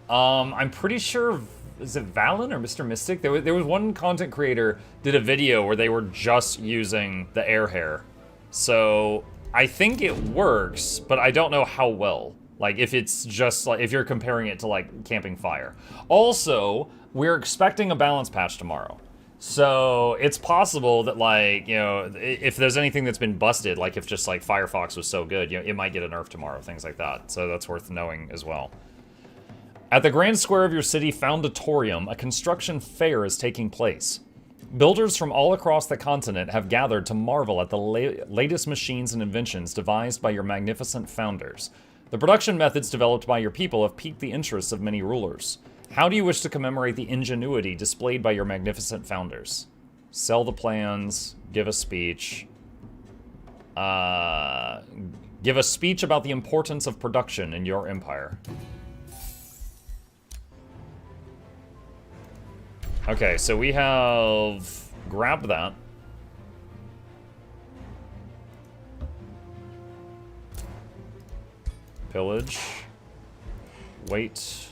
I'm pretty sure, is it Valen or Mr. Mystic? There was one content creator did a video where they were just using the air hair. So, I think it works, but I don't know how well. Like, if it's just, like, if you're comparing it to, like, Camping Fire. Also, we're expecting a balance patch tomorrow. So it's possible that, like, you know, if there's anything that's been busted, like if just like Firefox was so good, you know, it might get a nerf tomorrow, things like that. So that's worth knowing as well. At the grand square of your city foundatorium, a construction fair is taking place. Builders from all across the continent have gathered to marvel at the latest machines and inventions devised by your magnificent founders. The production methods developed by your people have piqued the interests of many rulers. How do you wish to commemorate the ingenuity displayed by your magnificent founders? Sell the plans, give a speech. Give a speech about the importance of production in your empire. Okay, so we have grabbed that. Pillage. Wait.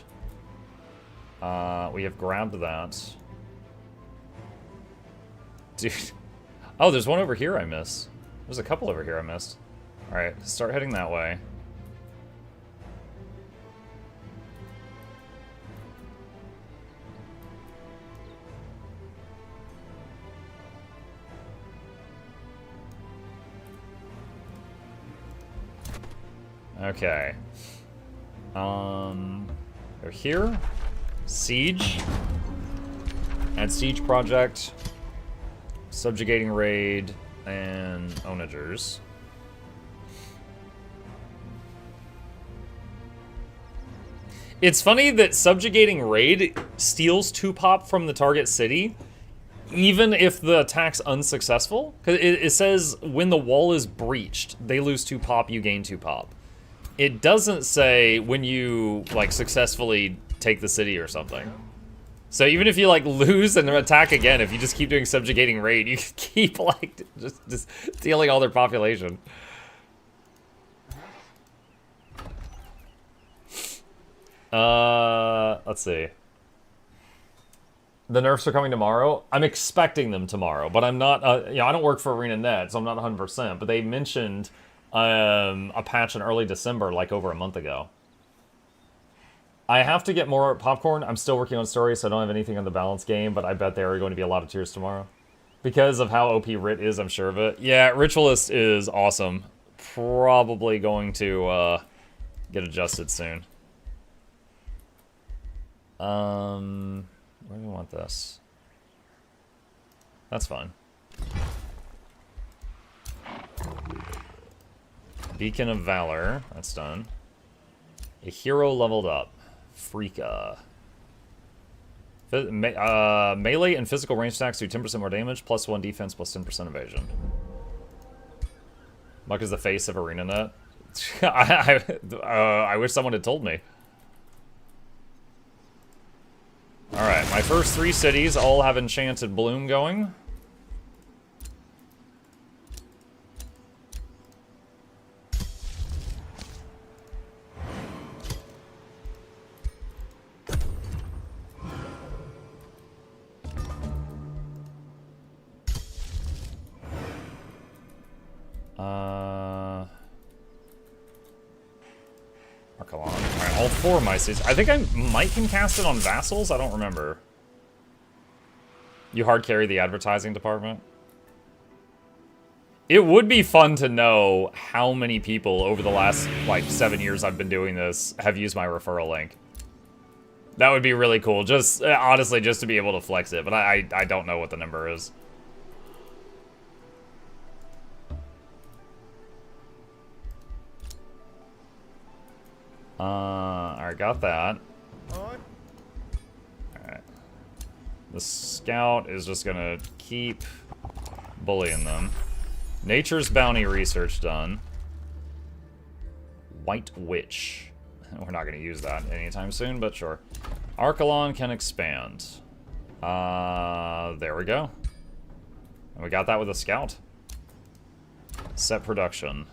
We have grabbed that. Dude. Oh, there's one over here I missed. There's a couple over here I missed. Alright, start heading that way. Okay. They're here. Siege. Add siege project. Subjugating raid. And onagers. It's funny that subjugating raid steals 2 pop from the target city, even if the attack's unsuccessful. Because it says when the wall is breached, they lose 2 pop, you gain 2 pop. It doesn't say when you, like, successfully take the city or something. So even if you, like, lose and attack again, if you just keep doing subjugating raid, you can keep, like, just stealing all their population. Let's see. The nerfs are coming tomorrow. I'm expecting them tomorrow, but I'm not, you know, I don't work for ArenaNet, so I'm not 100%, but they mentioned a patch in early December, like over a month ago. I have to get more popcorn. I'm still working on stories, so I don't have anything on the balance game, but I bet there are going to be a lot of tears tomorrow. Because of how OP Rit is, I'm sure of it. Yeah, Ritualist is awesome. Probably going to get adjusted soon. Where do we want this? That's fine. Beacon of Valor, that's done. A hero leveled up. Freaka. Melee and physical range attacks do 10% more damage, plus 1 defense, plus 10% evasion. Muck is the face of ArenaNet. I wish someone had told me. Alright, my first 3 cities all have Enchanted Bloom going. Archelon. Alright, all 4 of my cities. I think I might can cast it on vassals? I don't remember. You hard carry the advertising department? It would be fun to know how many people over the last, like, 7 years I've been doing this have used my referral link. That would be really cool. Just, honestly, just to be able to flex it. But I don't know what the number is. Alright, got that. Alright. The scout is just gonna keep bullying them. Nature's Bounty research done. White Witch. We're not gonna use that anytime soon, but sure. Archelon can expand. There we go. And we got that with a scout. Set production.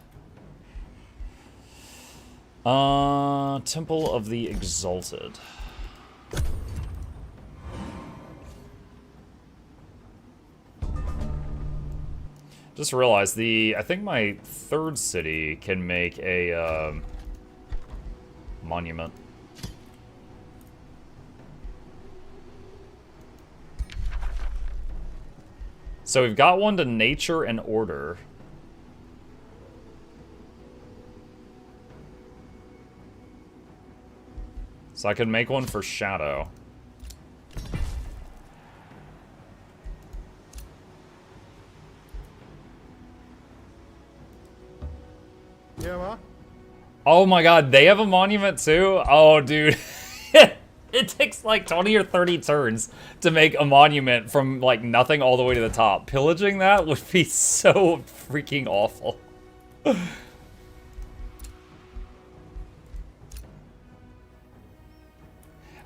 Temple of the Exalted. Just realized I think my 3rd city can make a, monument. So we've got one to nature and order. So I could make one for shadow. Yeah, what? Oh my god, they have a monument too? Oh, dude. It takes like 20 or 30 turns to make a monument from like nothing all the way to the top. Pillaging that would be so freaking awful.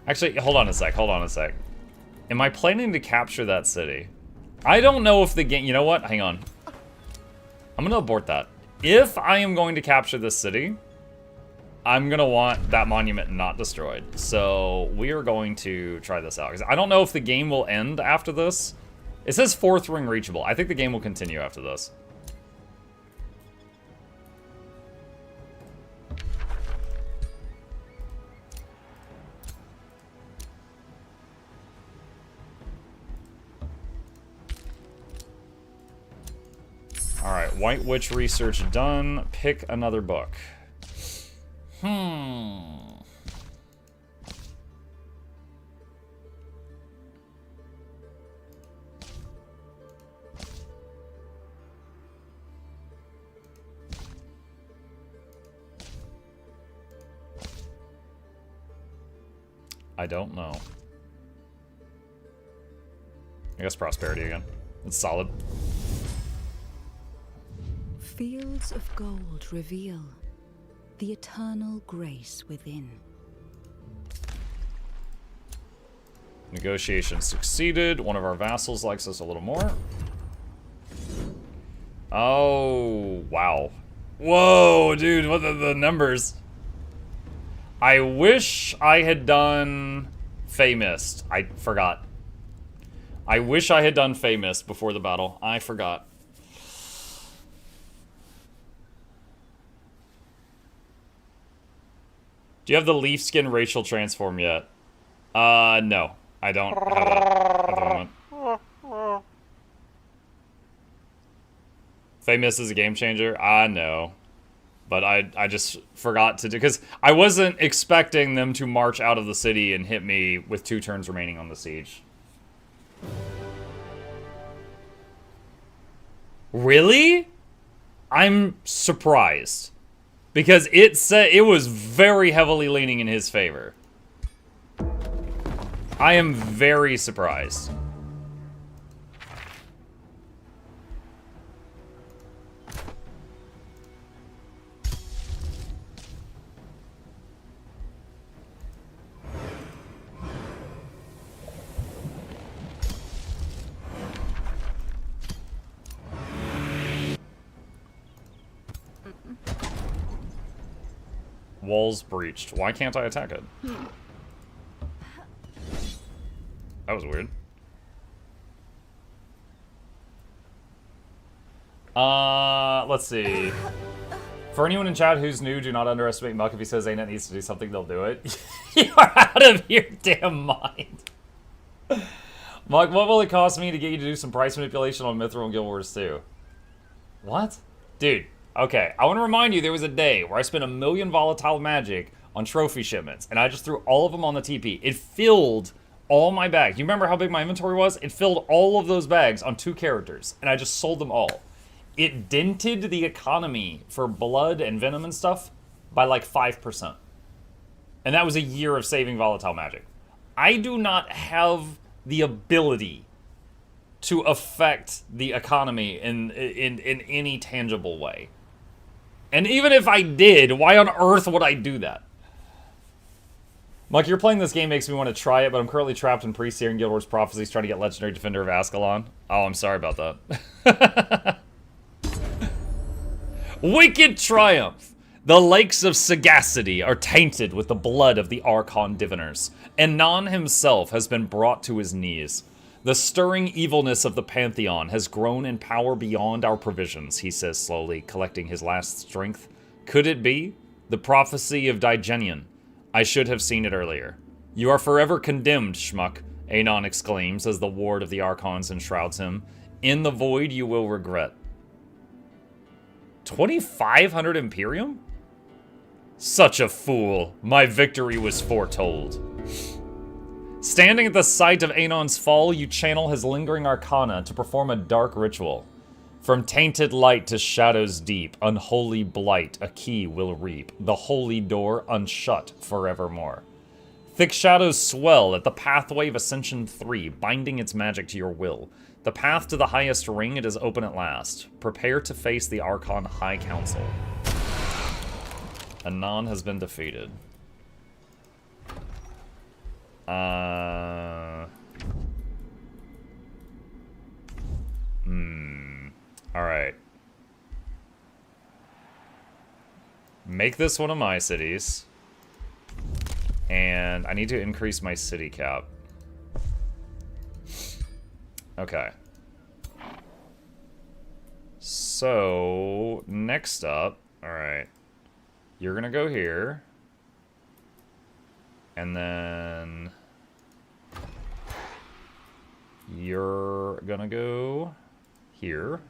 Actually, hold on a sec, hold on a sec. Am I planning to capture that city? I don't know if the game... You know what? Hang on. I'm gonna abort that. If I am going to capture this city, I'm gonna want that monument not destroyed. So we are going to try this out. Because I don't know if the game will end after this. It says 4th ring reachable. I think the game will continue after this. Alright, White Witch research done. Pick another book. I don't know. I guess Prosperity again. It's solid. Fields of gold reveal the eternal grace within. Negotiation succeeded. One of our vassals likes us a little more. Oh, wow. Whoa, dude, what are the numbers? I wish I had done Famist. I forgot. I wish I had done Famist before the battle. I forgot. Do you have the leaf skin racial transform yet? No. I don't have that at the moment. Famous is a game changer? No. But I just forgot to do... Because I wasn't expecting them to march out of the city and hit me with 2 turns remaining on the siege. Really? I'm surprised. Because it said it was very heavily leaning in his favor. I am very surprised. Walls breached. Why can't I attack it? That was weird. Let's see. For anyone in chat who's new, do not underestimate Muck. If he says ANET needs to do something, they'll do it. You're out of your damn mind. Muck, what will it cost me to get you to do some price manipulation on Mithril and Guild Wars 2? What? Dude. Okay, I want to remind you there was a day where I spent 1 million volatile magic on trophy shipments, and I just threw all of them on the TP. It filled all my bags. You remember how big my inventory was? It filled all of those bags on 2 characters, and I just sold them all. It dented the economy for blood and venom and stuff by like 5%. And that was a year of saving volatile magic. I do not have the ability to affect the economy in any tangible way. And even if I did, why on earth would I do that? Mike, you're playing this game makes me want to try it, but I'm currently trapped in Priest here in Guild Wars Prophecies trying to get Legendary Defender of Ascalon. Oh, I'm sorry about that. Wicked triumph! The lakes of sagacity are tainted with the blood of the Archon diviners, and Non himself has been brought to his knees. The stirring evilness of the Pantheon has grown in power beyond our provisions, he says slowly, collecting his last strength. Could it be? The prophecy of Digenian. I should have seen it earlier. You are forever condemned, Schmuck, Anon exclaims as the ward of the Archons enshrouds him. In the void you will regret. 2,500 Imperium? Such a fool. My victory was foretold. Standing at the site of Anon's fall, you channel his lingering arcana to perform a dark ritual. From tainted light to shadows deep, unholy blight a key will reap, the holy door unshut forevermore. Thick shadows swell at the pathway of Ascension 3, binding its magic to your will. The path to the highest ring, it is open at last. Prepare to face the Archon High Council. Anon has been defeated. Alright. Make this one of my cities. And I need to increase my city cap. Okay. So, next up, alright. You're gonna go here. And then you're gonna go here.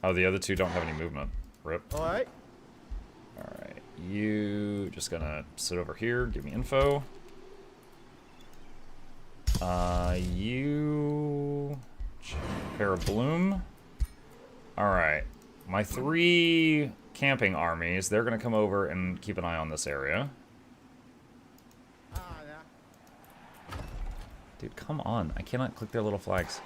Oh, the other two don't have any movement. Rip. Alright. Alright, you just gonna sit over here, give me info. You pair of bloom. Alright. My 3 camping armies, they're gonna come over and keep an eye on this area. Dude, come on. I cannot click their little flags.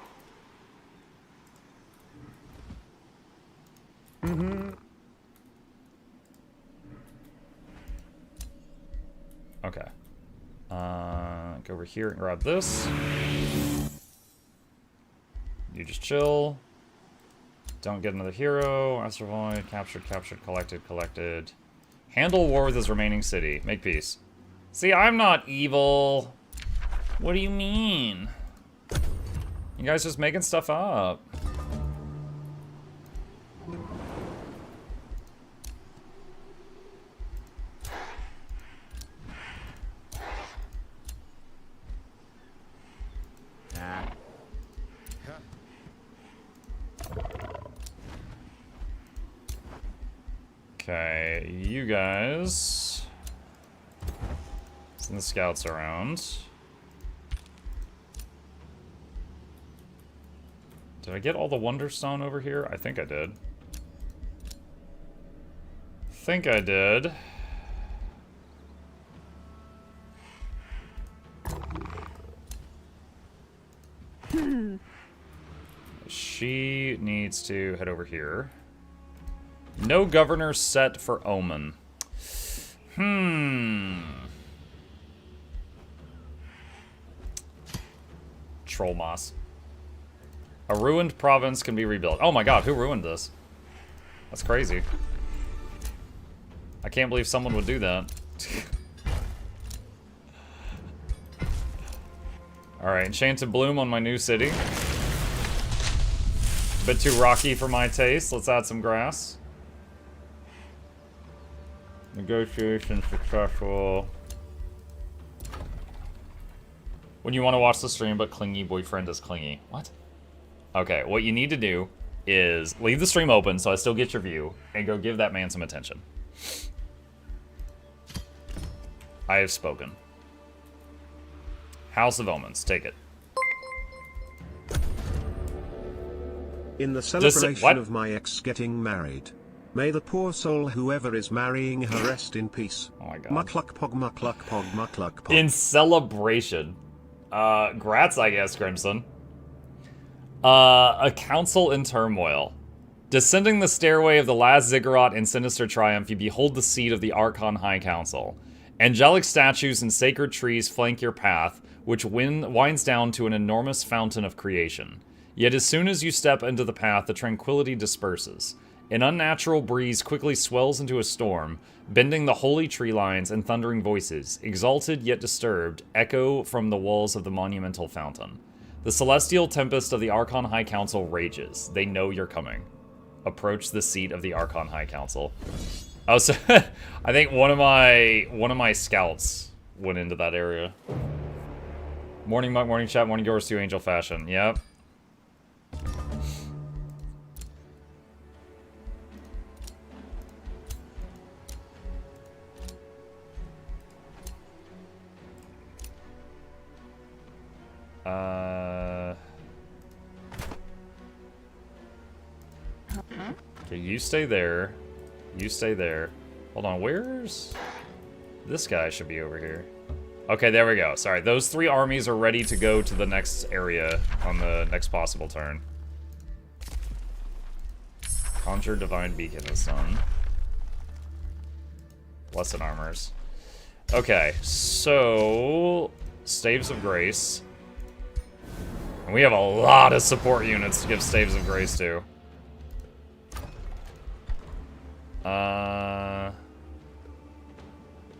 Okay. Go over here and grab this. You just chill. Don't get another hero. Astral Void. Captured, captured, collected, collected. Handle war with his remaining city. Make peace. See, I'm not evil. What do you mean? You guys just making stuff up. Okay, you guys send the scouts around. Did I get all the Wonderstone over here? I think I did. Think I did. She needs to head over here. No governor set for Omen. Troll Moss. A ruined province can be rebuilt. Oh my god, who ruined this? That's crazy. I can't believe someone would do that. Alright, Enchanted Bloom on my new city. Bit too rocky for my taste. Let's add some grass. Negotiation successful. When you want to watch the stream, but clingy boyfriend is clingy. What? Okay, what you need to do is leave the stream open so I still get your view, and go give that man some attention. I have spoken. House of Omens, take it. In the celebration of my ex getting married, may the poor soul whoever is marrying her rest in peace. Oh my god. Mukluk pog. In celebration. Grats, I guess, Crimson. A council in turmoil. Descending the stairway of the last ziggurat in sinister triumph, you behold the seat of the Archon High Council. Angelic statues and sacred trees flank your path, which winds down to an enormous fountain of creation. Yet as soon as you step into the path, the tranquility disperses. An unnatural breeze quickly swells into a storm, bending the holy tree lines and thundering voices, exalted yet disturbed, echo from the walls of the monumental fountain. The celestial tempest of the Archon High Council rages. They know you're coming. Approach the seat of the Archon High Council. Oh, so I think one of my scouts went into that area. Morning Muk, morning chat, morning yours too, Angel Fashion. Yep. Okay, you stay there. You stay there. Hold on, where's... This guy should be over here. Okay, there we go. Sorry, those 3 armies are ready to go to the next area on the next possible turn. Conjure Divine Beacon is done. Blessed Armors. Okay, so... Staves of Grace. And we have a lot of support units to give Staves of Grace to.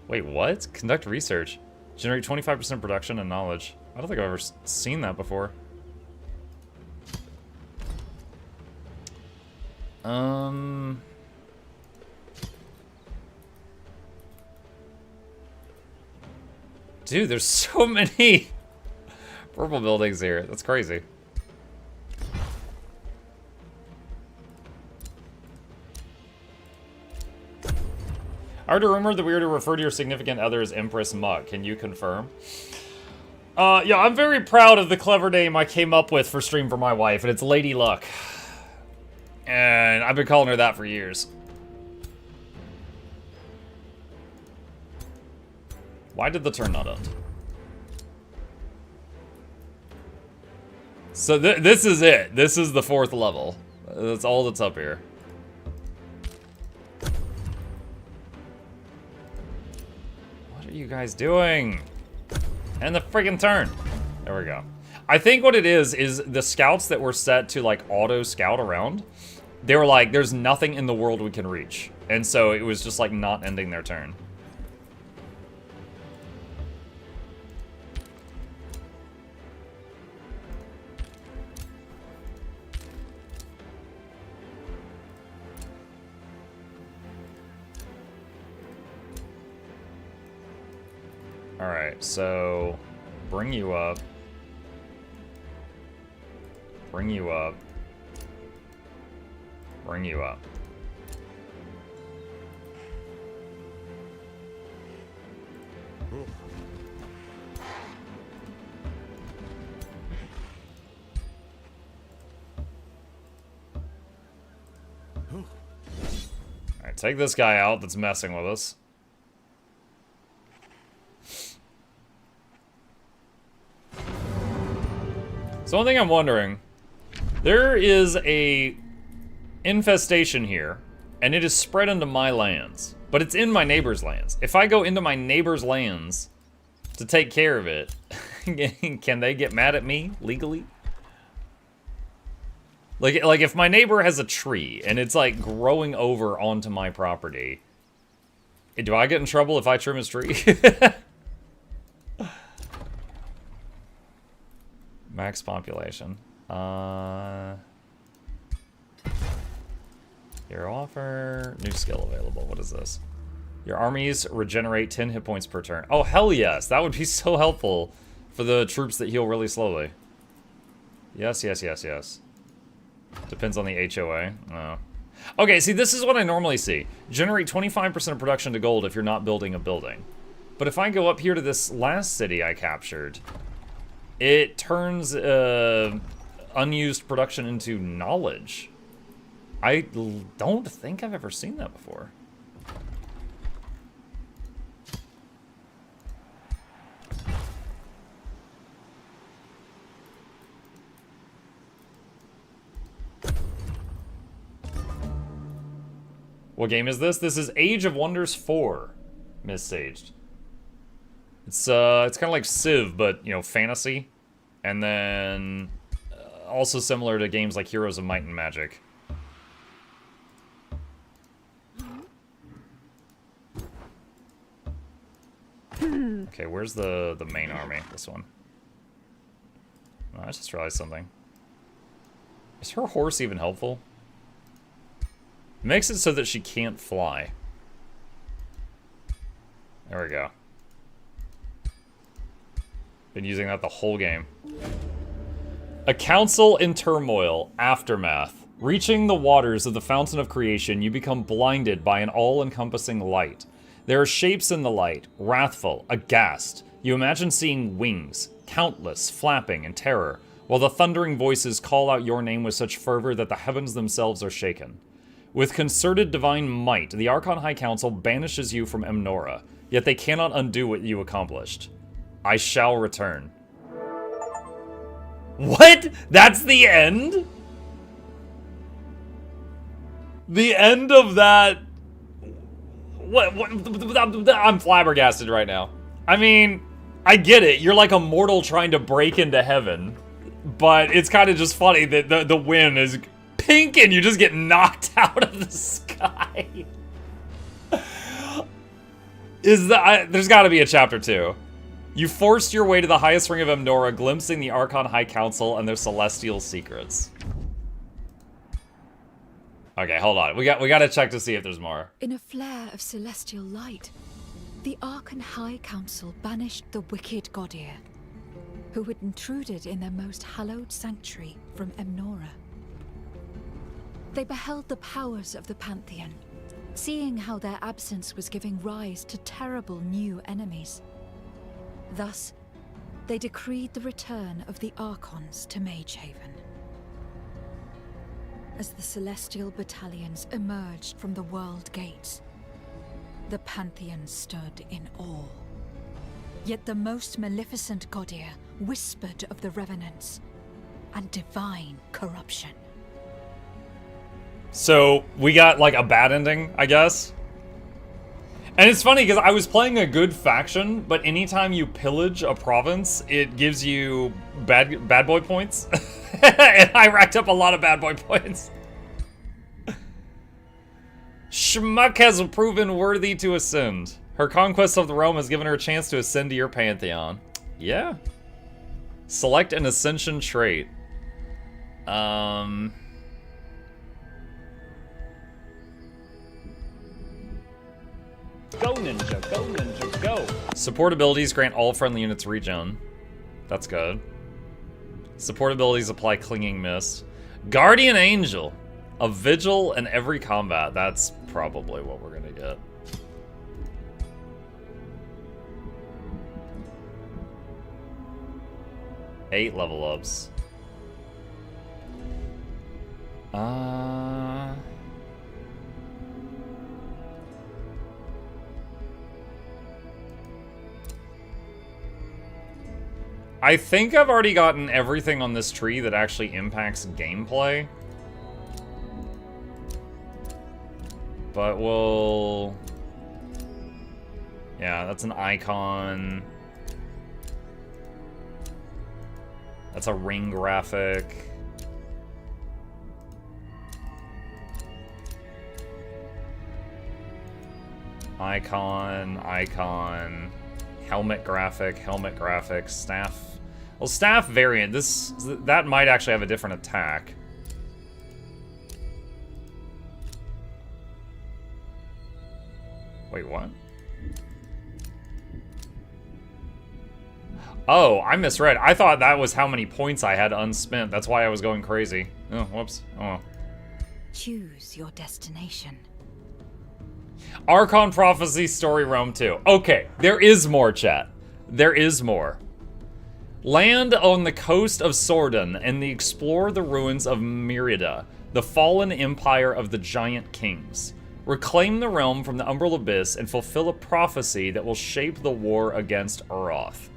Wait, what? Conduct research. Generate 25% production and knowledge. I don't think I've ever seen that before. Dude, there's so many purple buildings here. That's crazy. I heard a rumor that we were to refer to your significant other as Empress Muk. Can you confirm? Yeah, I'm very proud of the clever name I came up with for stream for my wife, and it's Lady Luck. And I've been calling her that for years. Why did the turn not end? So this is it. This is the 4th level. That's all that's up here. What are you guys doing? And the friggin' turn. There we go. I think what it is the scouts that were set to like auto scout around, they were like, there's nothing in the world we can reach. And so it was just like not ending their turn. Alright, so bring you up. Bring you up. Bring you up. Alright, take this guy out that's messing with us. So one thing I'm wondering, there is a infestation here, and it is spread into my lands, but it's in my neighbor's lands. If I go into my neighbor's lands to take care of it, can they get mad at me legally? Like if my neighbor has a tree and it's like growing over onto my property, do I get in trouble if I trim his tree? Max population. Hero offer. New skill available. What is this? Your armies regenerate 10 hit points per turn. Oh, hell yes. That would be so helpful for the troops that heal really slowly. Yes, yes, yes, yes. Depends on the HOA. Oh. Okay, see, this is what I normally see. Generate 25% of production to gold if you're not building a building. But if I go up here to this last city I captured, it turns unused production into knowledge. I don't think I've ever seen that before. What game is this? This is Age of Wonders 4, Miss Saged. It's kind of like Civ, but, you know, fantasy. And then also similar to games like Heroes of Might and Magic. Okay, where's the main army? This one. Oh, I just realized something. Is her horse even helpful? It makes it so that she can't fly. There we go. Been using that the whole game. A council in turmoil. Aftermath. Reaching the waters of the fountain of creation, you become blinded by an all-encompassing light. There are shapes in the light, wrathful, aghast. You imagine seeing wings, countless, flapping in terror, while the thundering voices call out your name with such fervor that the heavens themselves are shaken. With concerted divine might, the Archon High Council banishes you from Emnora, yet they cannot undo what you accomplished. I shall return. What? That's the end? The end of that... What? I'm flabbergasted right now. I mean, I get it. You're like a mortal trying to break into heaven. But it's kind of just funny that the wind is pink and you just get knocked out of the sky. There's got to be a chapter 2. You forced your way to the highest ring of Emnora, glimpsing the Archon High Council and their celestial secrets. Okay, hold on. We got to check to see if there's more. In a flare of celestial light, the Archon High Council banished the wicked Godir, who had intruded in their most hallowed sanctuary from Emnora. They beheld the powers of the Pantheon, seeing how their absence was giving rise to terrible new enemies. Thus, they decreed the return of the Archons to Magehaven. As the celestial battalions emerged from the world gates, the Pantheon stood in awe. Yet the most maleficent Godir whispered of the revenants and divine corruption. So, we got, like, a bad ending, I guess? And it's funny, because I was playing a good faction, but anytime you pillage a province, it gives you bad boy points. And I racked up a lot of bad boy points. Schmuck has proven worthy to ascend. Her conquest of the realm has given her a chance to ascend to your pantheon. Yeah. Select an ascension trait. Go ninja, go ninja, go! Support abilities grant all friendly units regen. That's good. Support abilities apply Clinging Mist. Guardian Angel! A vigil in every combat. That's probably what we're gonna get. Eight level ups. I think I've already gotten everything on this tree that actually impacts gameplay. But we'll... Yeah, that's an icon. That's a ring graphic. Icon, icon. Helmet graphic, staff. Well, staff variant. That might actually have a different attack. Wait, what? Oh, I misread. I thought that was how many points I had unspent. That's why I was going crazy. Oh, whoops. Oh. Choose your destination. Archon Prophecy Story Realm 2. Okay, there is more, chat. There is more. Land on the coast of Sordon and explore the ruins of Myrida, the fallen empire of the Giant Kings. Reclaim the realm from the Umbral Abyss and fulfill a prophecy that will shape the war against Uroth.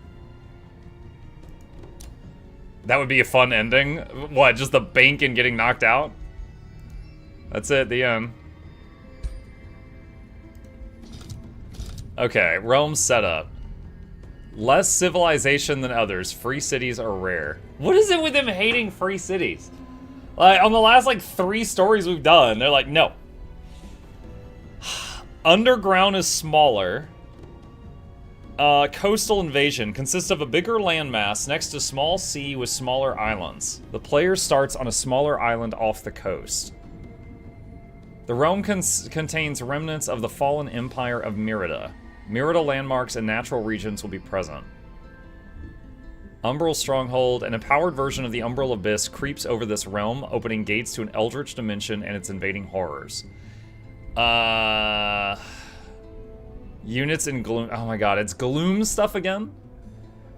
That would be a fun ending. What, just the bank and getting knocked out? That's it, the end. Okay, realm setup. Less civilization than others. Free cities are rare. What is it with them hating free cities? Like, on the last, like, 3 stories we've done, they're like, no. Underground is smaller. Coastal invasion consists of a bigger landmass next to small sea with smaller islands. The player starts on a smaller island off the coast. The realm contains remnants of the fallen empire of Myrida. Myrida landmarks and natural regions will be present. Umbral Stronghold. An empowered version of the Umbral Abyss creeps over this realm, opening gates to an eldritch dimension and its invading horrors. Units in Gloom. Oh my god, it's Gloom stuff again?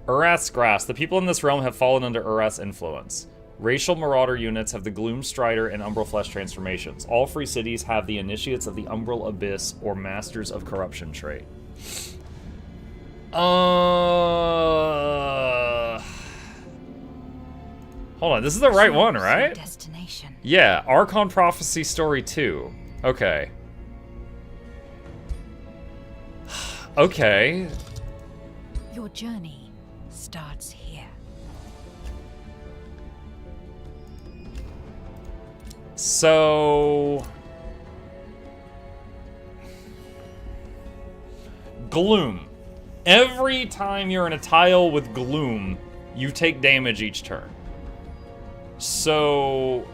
Urath's Grasp. The people in this realm have fallen under Urath's influence. Racial Marauder units have the Gloom Strider and Umbral Flesh transformations. All free cities have the Initiates of the Umbral Abyss or Masters of Corruption trait. Hold on, this is the right one, right? Destination. Yeah, Archon Prophecy Story 2. Okay. Okay. Your journey starts here. So... Gloom. Every time you're in a tile with Gloom, you take damage each turn. So...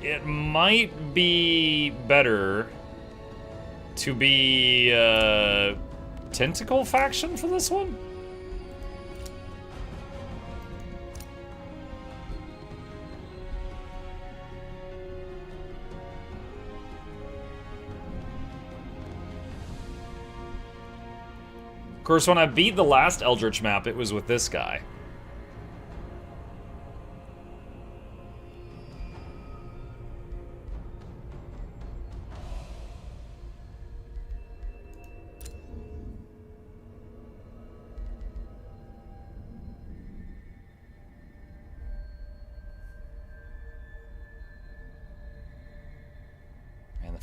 it might be better to be Tentacle faction for this one? Of course, when I beat the last Eldritch map, it was with this guy.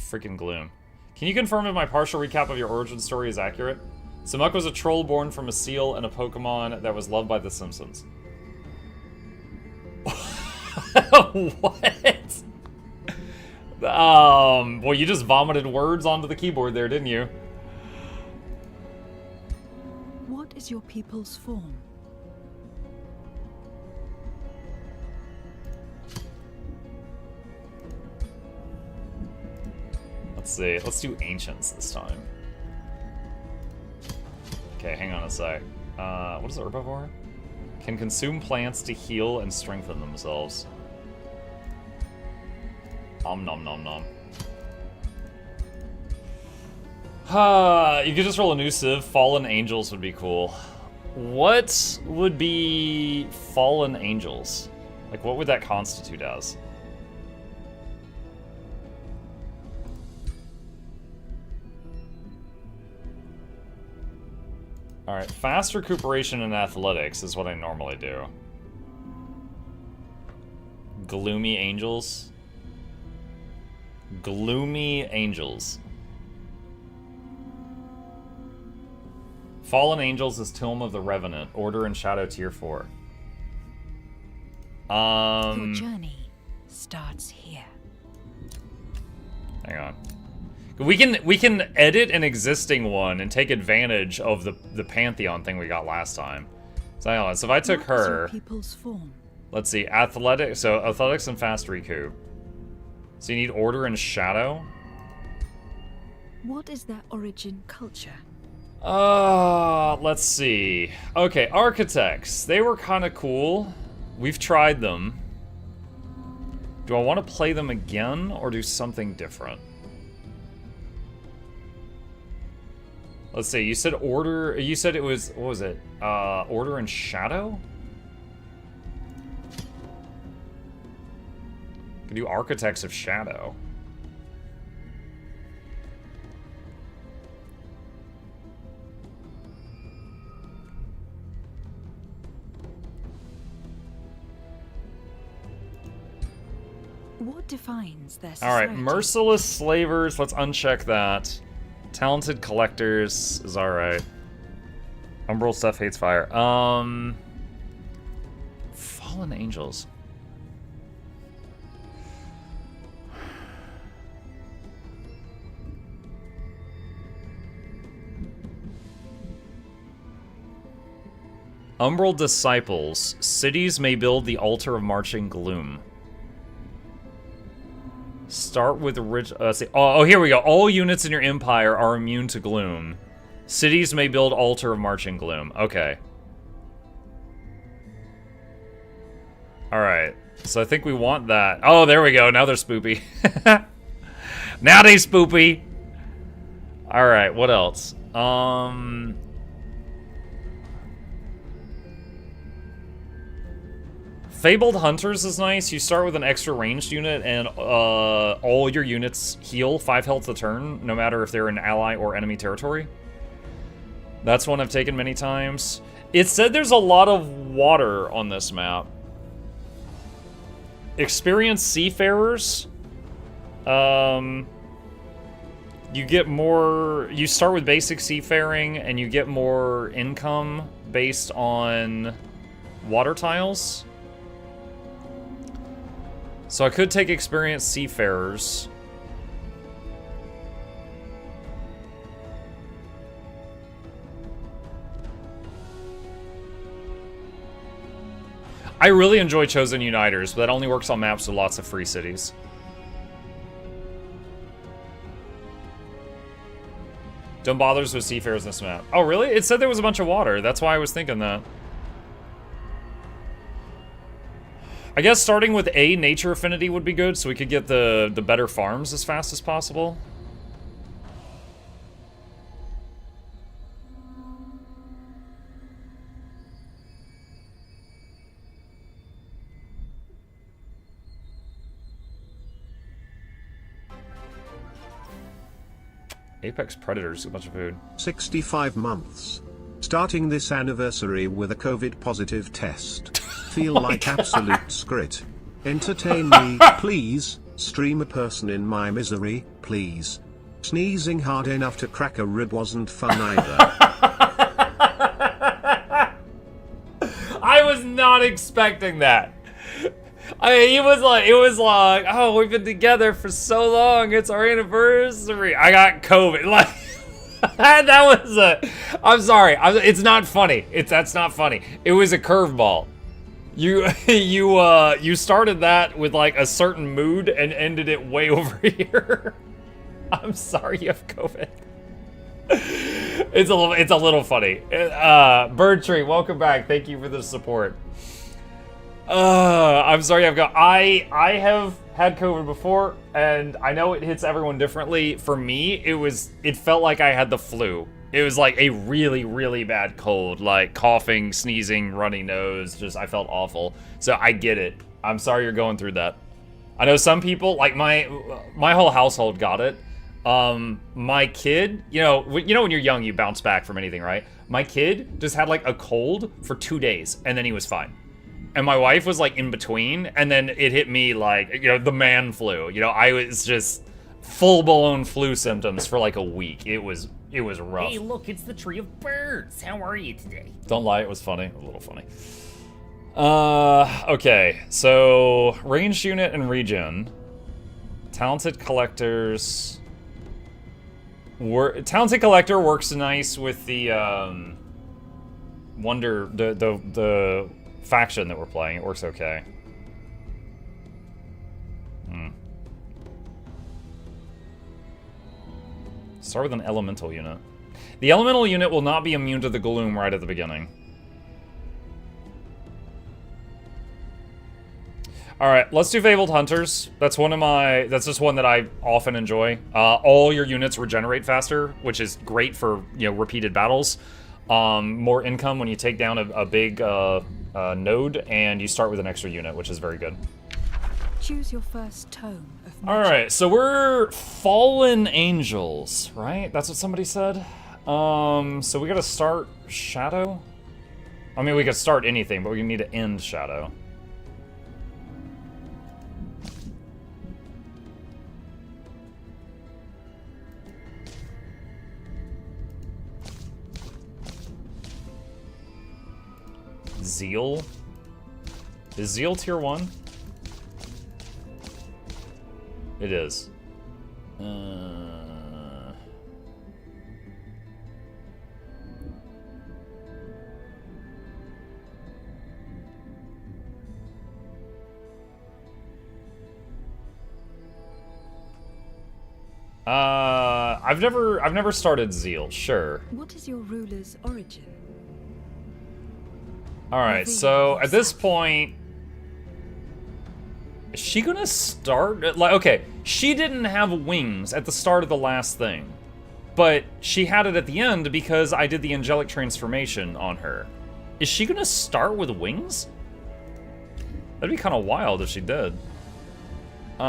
Freaking Gloom. Can you confirm if my partial recap of your origin story is accurate? Samuk was a troll born from a seal and a Pokemon that was loved by The Simpsons. What? Well, you just vomited words onto the keyboard there, didn't you? What is your people's form? Let's see. Let's do Ancients this time. Okay, hang on a sec. What is Herbivore? Can consume plants to heal and strengthen themselves. Om nom nom nom. You could just roll a new Civ. Fallen Angels would be cool. What would be Fallen Angels? Like, what would that constitute as? Alright, fast recuperation and athletics is what I normally do. Gloomy Angels. Gloomy Angels. Fallen Angels is Tomb of the Revenant, Order and Shadow Tier 4. Your journey starts here. Hang on. We can edit an existing one and take advantage of the Pantheon thing we got last time. So hang on. So if I took her, people's form? Let's see, athletics and fast recoup. So you need Order and Shadow. What is their origin culture? Let's see. Okay, Architects. They were kind of cool. We've tried them. Do I want to play them again or do something different? Let's see, you said Order, you said it was, what was it? Order and Shadow? Could do Architects of Shadow. What defines their society? Alright, Merciless Slavers, let's uncheck that. Talented Collectors is alright. Umbral stuff hates fire. Fallen Angels. Umbral Disciples. Cities may build the altar of marching gloom. Start with let's see. Oh, here we go. All units in your empire are immune to gloom. Cities may build altar of marching gloom. Okay. Alright, so I think we want that. Oh, there we go. Now they're spoopy. Now they spoopy. Alright, what else? Fabled Hunters is nice. You start with an extra ranged unit, and all your units heal 5 health a turn, no matter if they're in ally or enemy territory. That's one I've taken many times. It said there's a lot of water on this map. Experienced Seafarers. You get more... You start with basic seafaring, and you get more income based on water tiles. So I could take Experienced Seafarers. I really enjoy Chosen Uniters, but that only works on maps with lots of free cities. Don't bother with Seafarers in this map. Oh, really? It said there was a bunch of water. That's why I was thinking that. I guess starting with a nature affinity would be good, so we could get the better farms as fast as possible. Apex Predators, a bunch of food. 65 months. Starting this anniversary with a COVID-positive test. Feel like absolute scrit. Entertain me, please. Stream a person in my misery, please. Sneezing hard enough to crack a rib wasn't fun either. I was not expecting that. It was like, oh, we've been together for so long. It's our anniversary. I got COVID. Like, that was I'm sorry. It's not funny. That's not funny. It was a curveball. You started that with like a certain mood and ended it way over here. I'm sorry you have COVID. It's a little funny. Bird Tree, welcome back. Thank you for the support. I'm sorry I have had COVID before, and I know it hits everyone differently. For me, it felt like I had the flu. It was like a really, really bad cold, like coughing, sneezing, runny nose, I felt awful. So I get it. I'm sorry you're going through that. I know some people, like my whole household got it. My kid, you know when you're young, you bounce back from anything, right? My kid just had like a cold for 2 days, and then he was fine. And my wife was like in between, and then it hit me like, the man flu. I was just full-blown flu symptoms for like a week. It was rough. Hey, look, it's the Tree of Birds. How are you today? Don't lie, it was funny. A little funny. Okay. So, ranged unit and regen. Talented Collectors. Talented Collector works nice with the, the faction that we're playing. It works okay. Start with an elemental unit. The elemental unit will not be immune to the gloom right at the beginning. Alright, let's do Fabled Hunters. That's just one that I often enjoy. All your units regenerate faster, which is great for, repeated battles. More income when you take down a big node, and you start with an extra unit, which is very good. Choose your first tome of magic. Alright, so we're Fallen Angels, right? That's what somebody said? So we gotta start Shadow? I mean, we could start anything, but we need to end Shadow. Zeal? Is Zeal tier 1? It is. I've never started Zeal, sure. What is your ruler's origin? Alright, so at this point, Is she gonna start? Like, okay, she didn't have wings at the start of the last thing, but she had it at the end because I did the angelic transformation on her. Is she gonna start with wings? That'd be kind of wild if she did. Do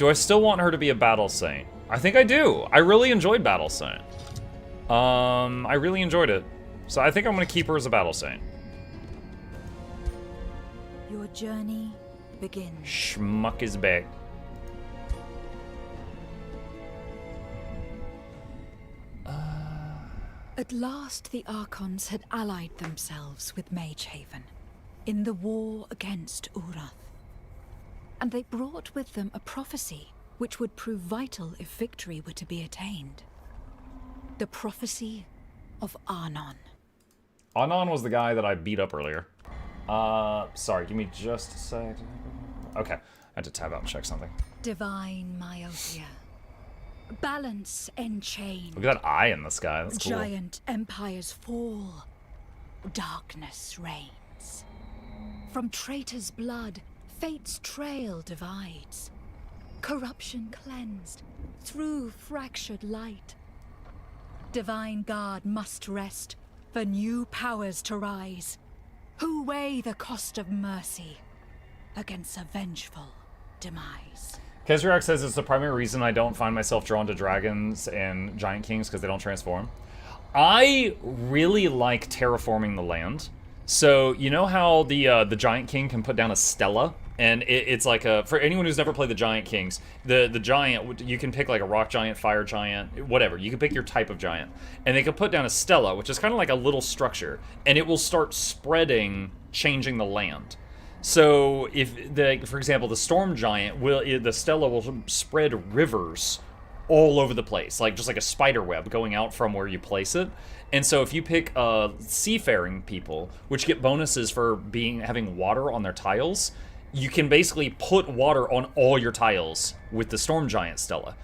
I still want her to be a battle saint? I think I do. I really enjoyed battle saint. I really enjoyed it. So I think I'm gonna keep her as a battle saint. Your journey begins. Schmuck is back. At last the Archons had allied themselves with Magehaven in the war against Urath. And they brought with them a prophecy which would prove vital if victory were to be attained. The prophecy of Arnon. Anon was the guy that I beat up earlier. Sorry, give me just a sec. Okay, I had to tab out and check something. Divine myopia. Balance enchained. Look at that eye in the sky, that's cool. Giant empires fall. Darkness reigns. From traitor's blood, fate's trail divides. Corruption cleansed through fractured light. Divine guard must rest for new powers to rise. Who weigh the cost of mercy against a vengeful demise. Kezriak says it's the primary reason I don't find myself drawn to dragons and giant kings because they don't transform. I really like terraforming the land. So you know how the giant king can put down a stela, and it's like a, for anyone who's never played the giant kings, the giant, you can pick like a rock giant, fire giant, whatever. You can pick your type of giant, and they can put down a stela, which is kind of like a little structure, and it will start spreading, changing the land. So if for example, the storm giant the stela will spread rivers all over the place, like just like a spider web going out from where you place it. And so if you pick seafaring people, which get bonuses for having water on their tiles, you can basically put water on all your tiles with the storm giant stela.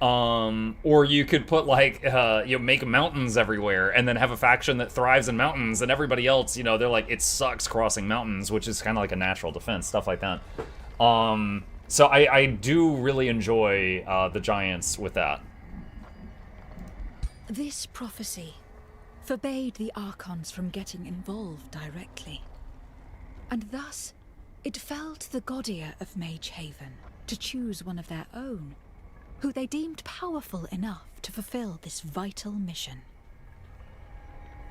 Or you could put like, make mountains everywhere and then have a faction that thrives in mountains, and everybody else, they're like, it sucks crossing mountains, which is kind of like a natural defense, stuff like that. So I do really enjoy the giants with that. This prophecy forbade the Archons from getting involved directly. And thus, it fell to the Godir of Magehaven to choose one of their own, who they deemed powerful enough to fulfill this vital mission.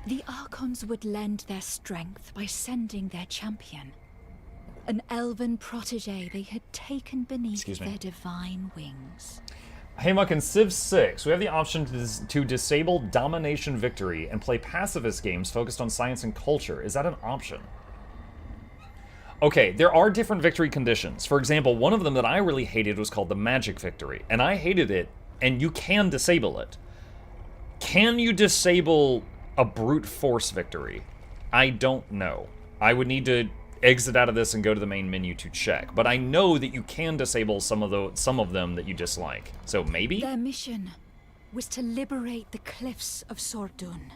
The Archons would lend their strength by sending their champion, an elven protege they had taken beneath their divine wings. Hey Muck, in Civ 6, we have the option to disable Domination Victory and play pacifist games focused on science and culture. Is that an option? Okay, there are different victory conditions. For example, one of them that I really hated was called the Magic Victory, and I hated it, and you can disable it. Can you disable a brute force victory? I don't know. I would need to exit out of this and go to the main menu to check, but I know that you can disable some of them that you dislike. So maybe? Their mission was to liberate the cliffs of Sordun,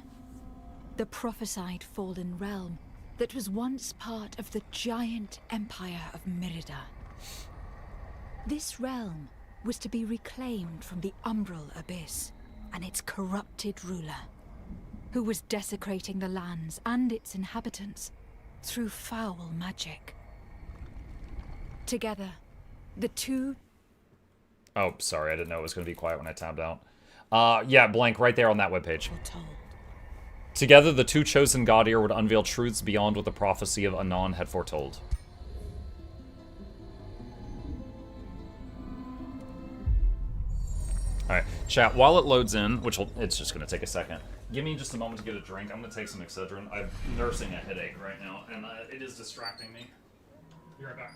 the prophesied fallen realm that was once part of the giant empire of Merida. This realm was to be reclaimed from the umbral abyss and its corrupted ruler, who was desecrating the lands and its inhabitants through foul magic. Together, the two... Oh, sorry, I didn't know it was going to be quiet when I tabbed out. Yeah, blank right there on that webpage. Told. Together, the two chosen Godir would unveil truths beyond what the prophecy of Anon had foretold. Alright, chat, while it loads in, it's just going to take a second, give me just a moment to get a drink. I'm going to take some Excedrin. I'm nursing a headache right now, and it is distracting me. Be right back.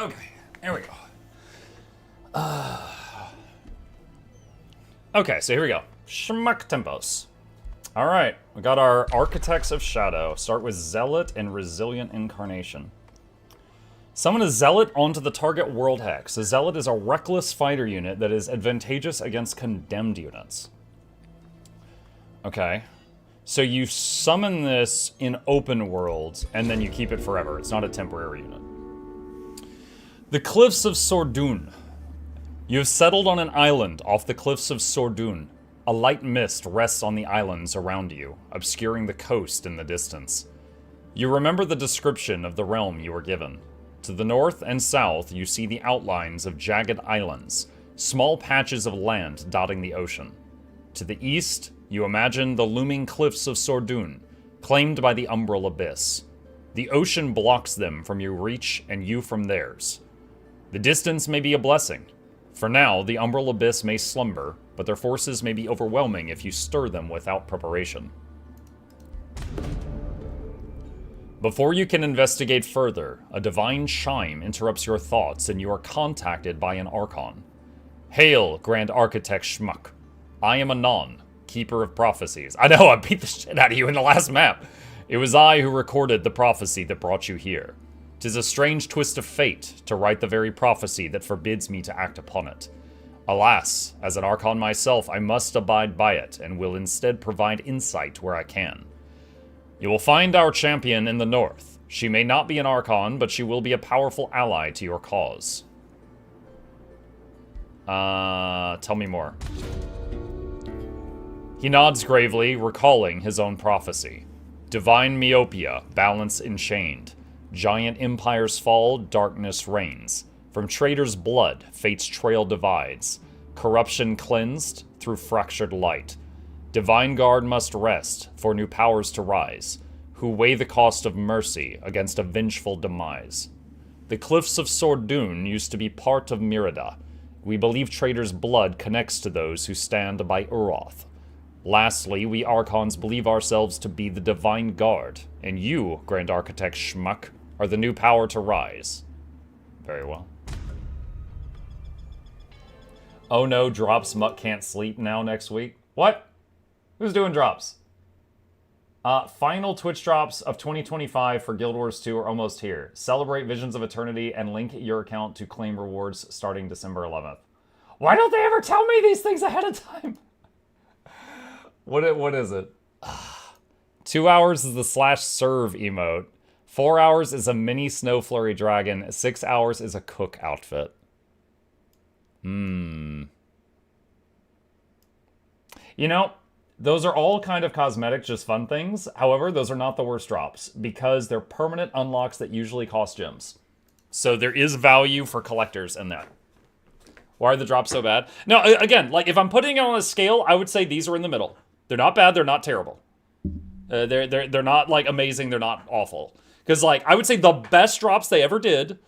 Okay, there we go. Okay, so here we go. Schmuck tempos. Alright, we got our Architects of Shadow. Start with Zealot and Resilient Incarnation. Summon a Zealot onto the target world hex. A Zealot is a reckless fighter unit that is advantageous against condemned units. Okay. So you summon this in open worlds, and then you keep it forever. It's not a temporary unit. The Cliffs of Sordun. You have settled on an island off the Cliffs of Sordun. A light mist rests on the islands around you, obscuring the coast in the distance. You remember the description of the realm you were given. To the north and south, you see the outlines of jagged islands, small patches of land dotting the ocean. To the east, you imagine the looming cliffs of Sordun, claimed by the Umbral Abyss. The ocean blocks them from your reach and you from theirs. The distance may be a blessing. For now, the Umbral Abyss may slumber, but their forces may be overwhelming if you stir them without preparation. Before you can investigate further, a divine chime interrupts your thoughts and you are contacted by an Archon. Hail, Grand Architect Schmuck. I am Anon, Keeper of Prophecies. I know, I beat the shit out of you in the last map. It was I who recorded the prophecy that brought you here. 'Tis a strange twist of fate to write the very prophecy that forbids me to act upon it. Alas, as an Archon myself, I must abide by it, and will instead provide insight where I can. You will find our champion in the north. She may not be an Archon, but she will be a powerful ally to your cause. Tell me more. He nods gravely, recalling his own prophecy. Divine myopia, balance enchained. Giant empires fall, darkness reigns. From traitors' blood, fate's trail divides. Corruption cleansed through fractured light. Divine guard must rest for new powers to rise, who weigh the cost of mercy against a vengeful demise. The cliffs of Sordun used to be part of Myrida. We believe traitors' blood connects to those who stand by Uroth. Lastly, we Archons believe ourselves to be the Divine Guard, and you, Grand Architect Schmuck, are the new power to rise. Very well. Oh no, drops Muck can't sleep now next week. What? Who's doing drops? Final Twitch drops of 2025 for Guild Wars 2 are almost here. Celebrate Visions of Eternity and link your account to claim rewards starting December 11th. Why don't they ever tell me these things ahead of time? What is it? 2 hours is the /serve emote. 4 hours is a mini Snow Flurry Dragon. 6 hours is a cook outfit. You know, those are all kind of cosmetic, just fun things. However, those are not the worst drops, because they're permanent unlocks that usually cost gems. So there is value for collectors in that. Why are the drops so bad? No, again, like, if I'm putting it on a scale, I would say these are in the middle. They're not bad, they're not terrible. They're not, like, amazing, they're not awful. Because, like, I would say the best drops they ever did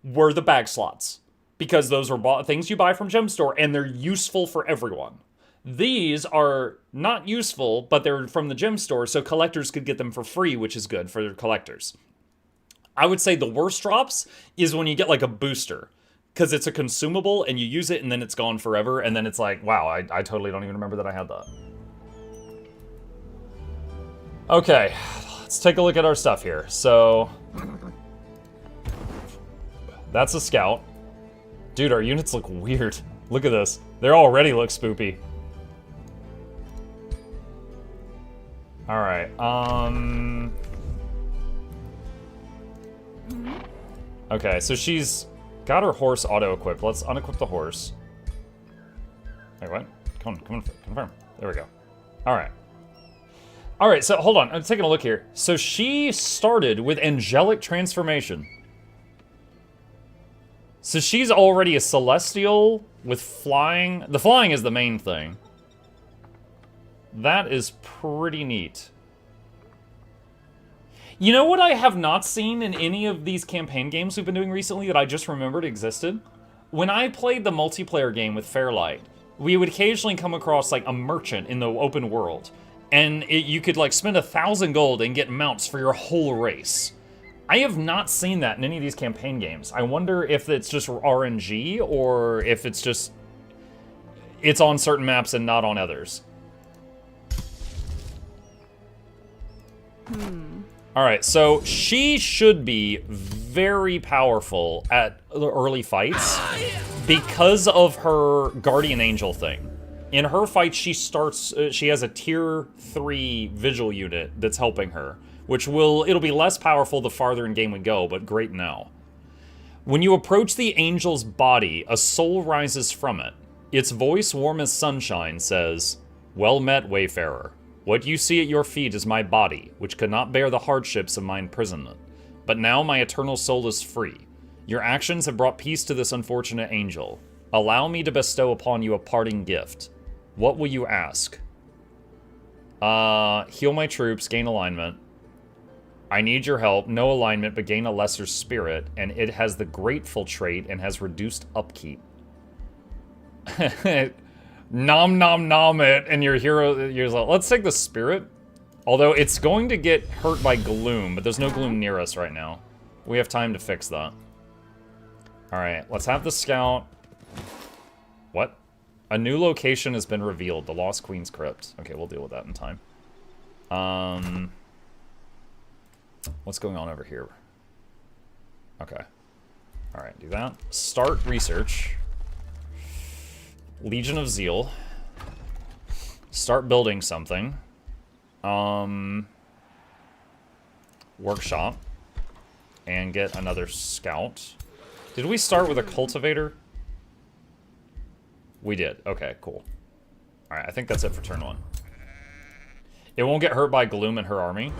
were the bag slots. Because those are things you buy from Gem Store, and they're useful for everyone. These are not useful, but they're from the Gem Store, so collectors could get them for free, which is good for collectors. I would say the worst drops is when you get, like, a booster. Because it's a consumable, and you use it, and then it's gone forever, and then it's like, wow, I totally don't even remember that I had that. Okay, let's take a look at our stuff here. So, that's a scout. Dude, our units look weird. Look at this. They already look spoopy. Alright, okay, so she's got her horse auto-equipped. Let's unequip the horse. Wait, what? Confirm. There we go. Alright. Alright, so hold on. I'm taking a look here. So she started with Angelic Transformation. So she's already a Celestial with flying. The flying is the main thing. That is pretty neat. You know what I have not seen in any of these campaign games we've been doing recently that I just remembered existed? When I played the multiplayer game with Fairlight, we would occasionally come across, like, a merchant in the open world. And you could, like, spend 1,000 gold and get mounts for your whole race. I have not seen that in any of these campaign games. I wonder if it's just RNG or if it's just... It's on certain maps and not on others. Alright, so she should be very powerful at the early fights because of her Guardian Angel thing. In her fight, she has a tier 3 vigil unit that's helping her, which it'll be less powerful the farther in game we go, but great now. When you approach the angel's body, a soul rises from it. Its voice, warm as sunshine, says, "Well met, wayfarer. What you see at your feet is my body, which could not bear the hardships of my imprisonment. But now my eternal soul is free. Your actions have brought peace to this unfortunate angel. Allow me to bestow upon you a parting gift. What will you ask?" Heal my troops, gain alignment. I need your help. No alignment, but gain a lesser spirit, and it has the grateful trait and has reduced upkeep. Nom nom nom it, and your hero, you're like, let's take the spirit. Although it's going to get hurt by gloom, but there's no gloom near us right now. We have time to fix that. Alright, let's have the scout. What? A new location has been revealed, the Lost Queen's Crypt. Okay, we'll deal with that in time. What's going on over here? Okay. Alright, do that. Start research. Legion of Zeal. Start building something. Workshop. And get another scout. Did we start with a cultivator? We did. Okay, cool. Alright, I think that's it for turn 1. It won't get hurt by gloom in her army.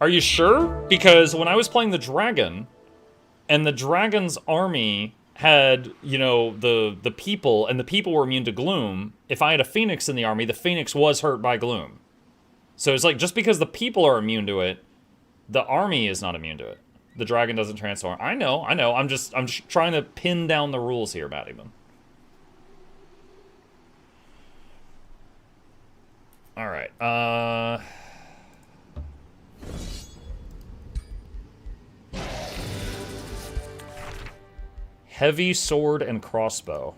Are you sure? Because when I was playing the dragon, and the dragon's army had, you know, the people, and the people were immune to gloom, if I had a phoenix in the army, the phoenix was hurt by gloom. So it's like, just because the people are immune to it, the army is not immune to it. The dragon doesn't transform. I know. I'm just trying to pin down the rules here, Mattyman. Alright, heavy sword and crossbow.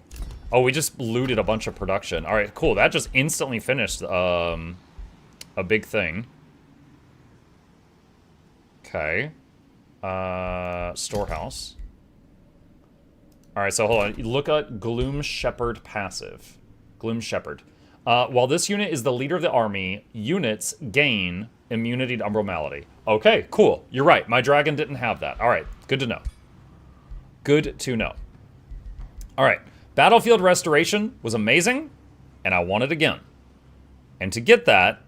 Oh, we just looted a bunch of production. Alright, cool. That just instantly finished a big thing. Okay. Storehouse. Alright, so hold on. Look at Gloom Shepherd passive. Gloom Shepherd. While this unit is the leader of the army, units gain immunity to Umbral Malady. Okay, cool. You're right. My dragon didn't have that. Alright, good to know. Good to know. Alright, Battlefield Restoration was amazing, and I want it again. And to get that,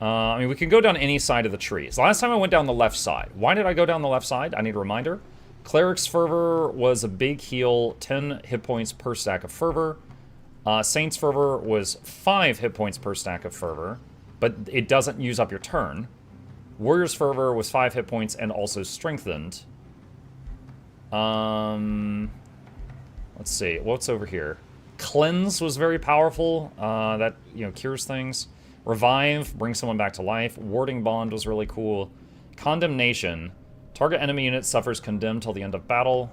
I mean, we can go down any side of the trees. Last time I went down the left side. Why did I go down the left side? I need a reminder. Cleric's Fervor was a big heal, 10 hit points per stack of Fervor. Saint's Fervor was 5 hit points per stack of Fervor, but it doesn't use up your turn. Warrior's Fervor was 5 hit points and also strengthened. Let's see, what's over here? Cleanse was very powerful. That, you know, cures things. Revive, bring someone back to life. Warding Bond was really cool. Condemnation. Target enemy unit suffers condemned till the end of battle.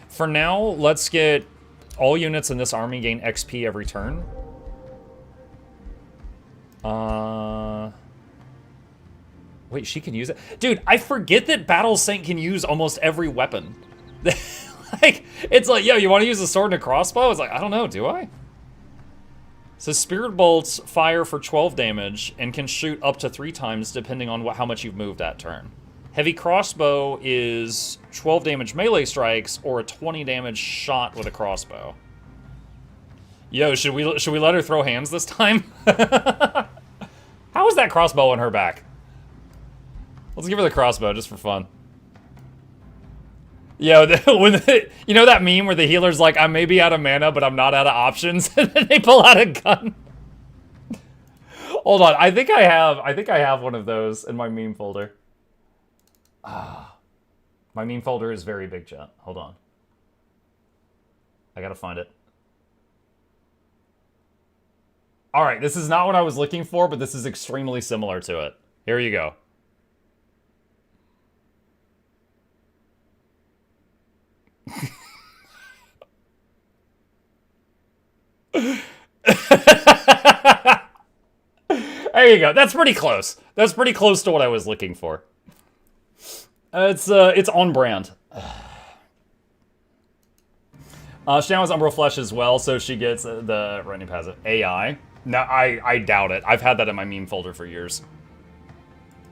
For now, let's get all units in this army gain XP every turn. Wait, she can use it? Dude, I forget that Battle Saint can use almost every weapon. Like, it's like, yo, you want to use a sword and a crossbow? It's like, I don't know, do I? So Spirit Bolts fire for 12 damage and can shoot up to 3 times depending on how much you've moved that turn. Heavy Crossbow is 12 damage melee strikes or a 20 damage shot with a crossbow. Yo, should we let her throw hands this time? How is that crossbow on her back? Let's give her the crossbow just for fun. Yo, you know that meme where the healer's like, I may be out of mana, but I'm not out of options, and then they pull out a gun. Hold on, I think I have one of those in my meme folder. My meme folder is very big, chat. Hold on. I gotta find it. Alright, this is not what I was looking for, but this is extremely similar to it. Here you go. There you go. That's pretty close. That's pretty close to what I was looking for. It's on brand. She now has Umbral Flesh as well, so she gets the Rennie has it. AI. No, I doubt it. I've had that in my meme folder for years.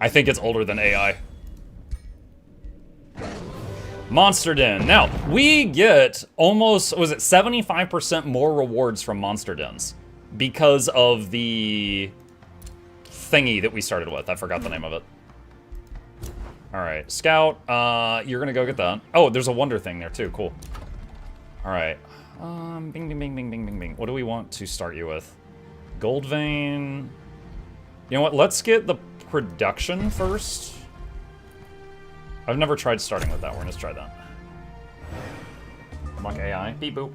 I think it's older than AI. Monster Den. Now, we get almost, was it 75% more rewards from Monster Dens because of the thingy that we started with. I forgot the name of it. Alright, Scout, you're gonna go get that. Oh, there's a Wonder thing there too, cool. Alright, bing, bing, bing, bing, bing, bing, bing. What do we want to start you with? Gold Vein. You know what, let's get the production first. I've never tried starting with that, we're gonna try that. Unlock AI, beep boop.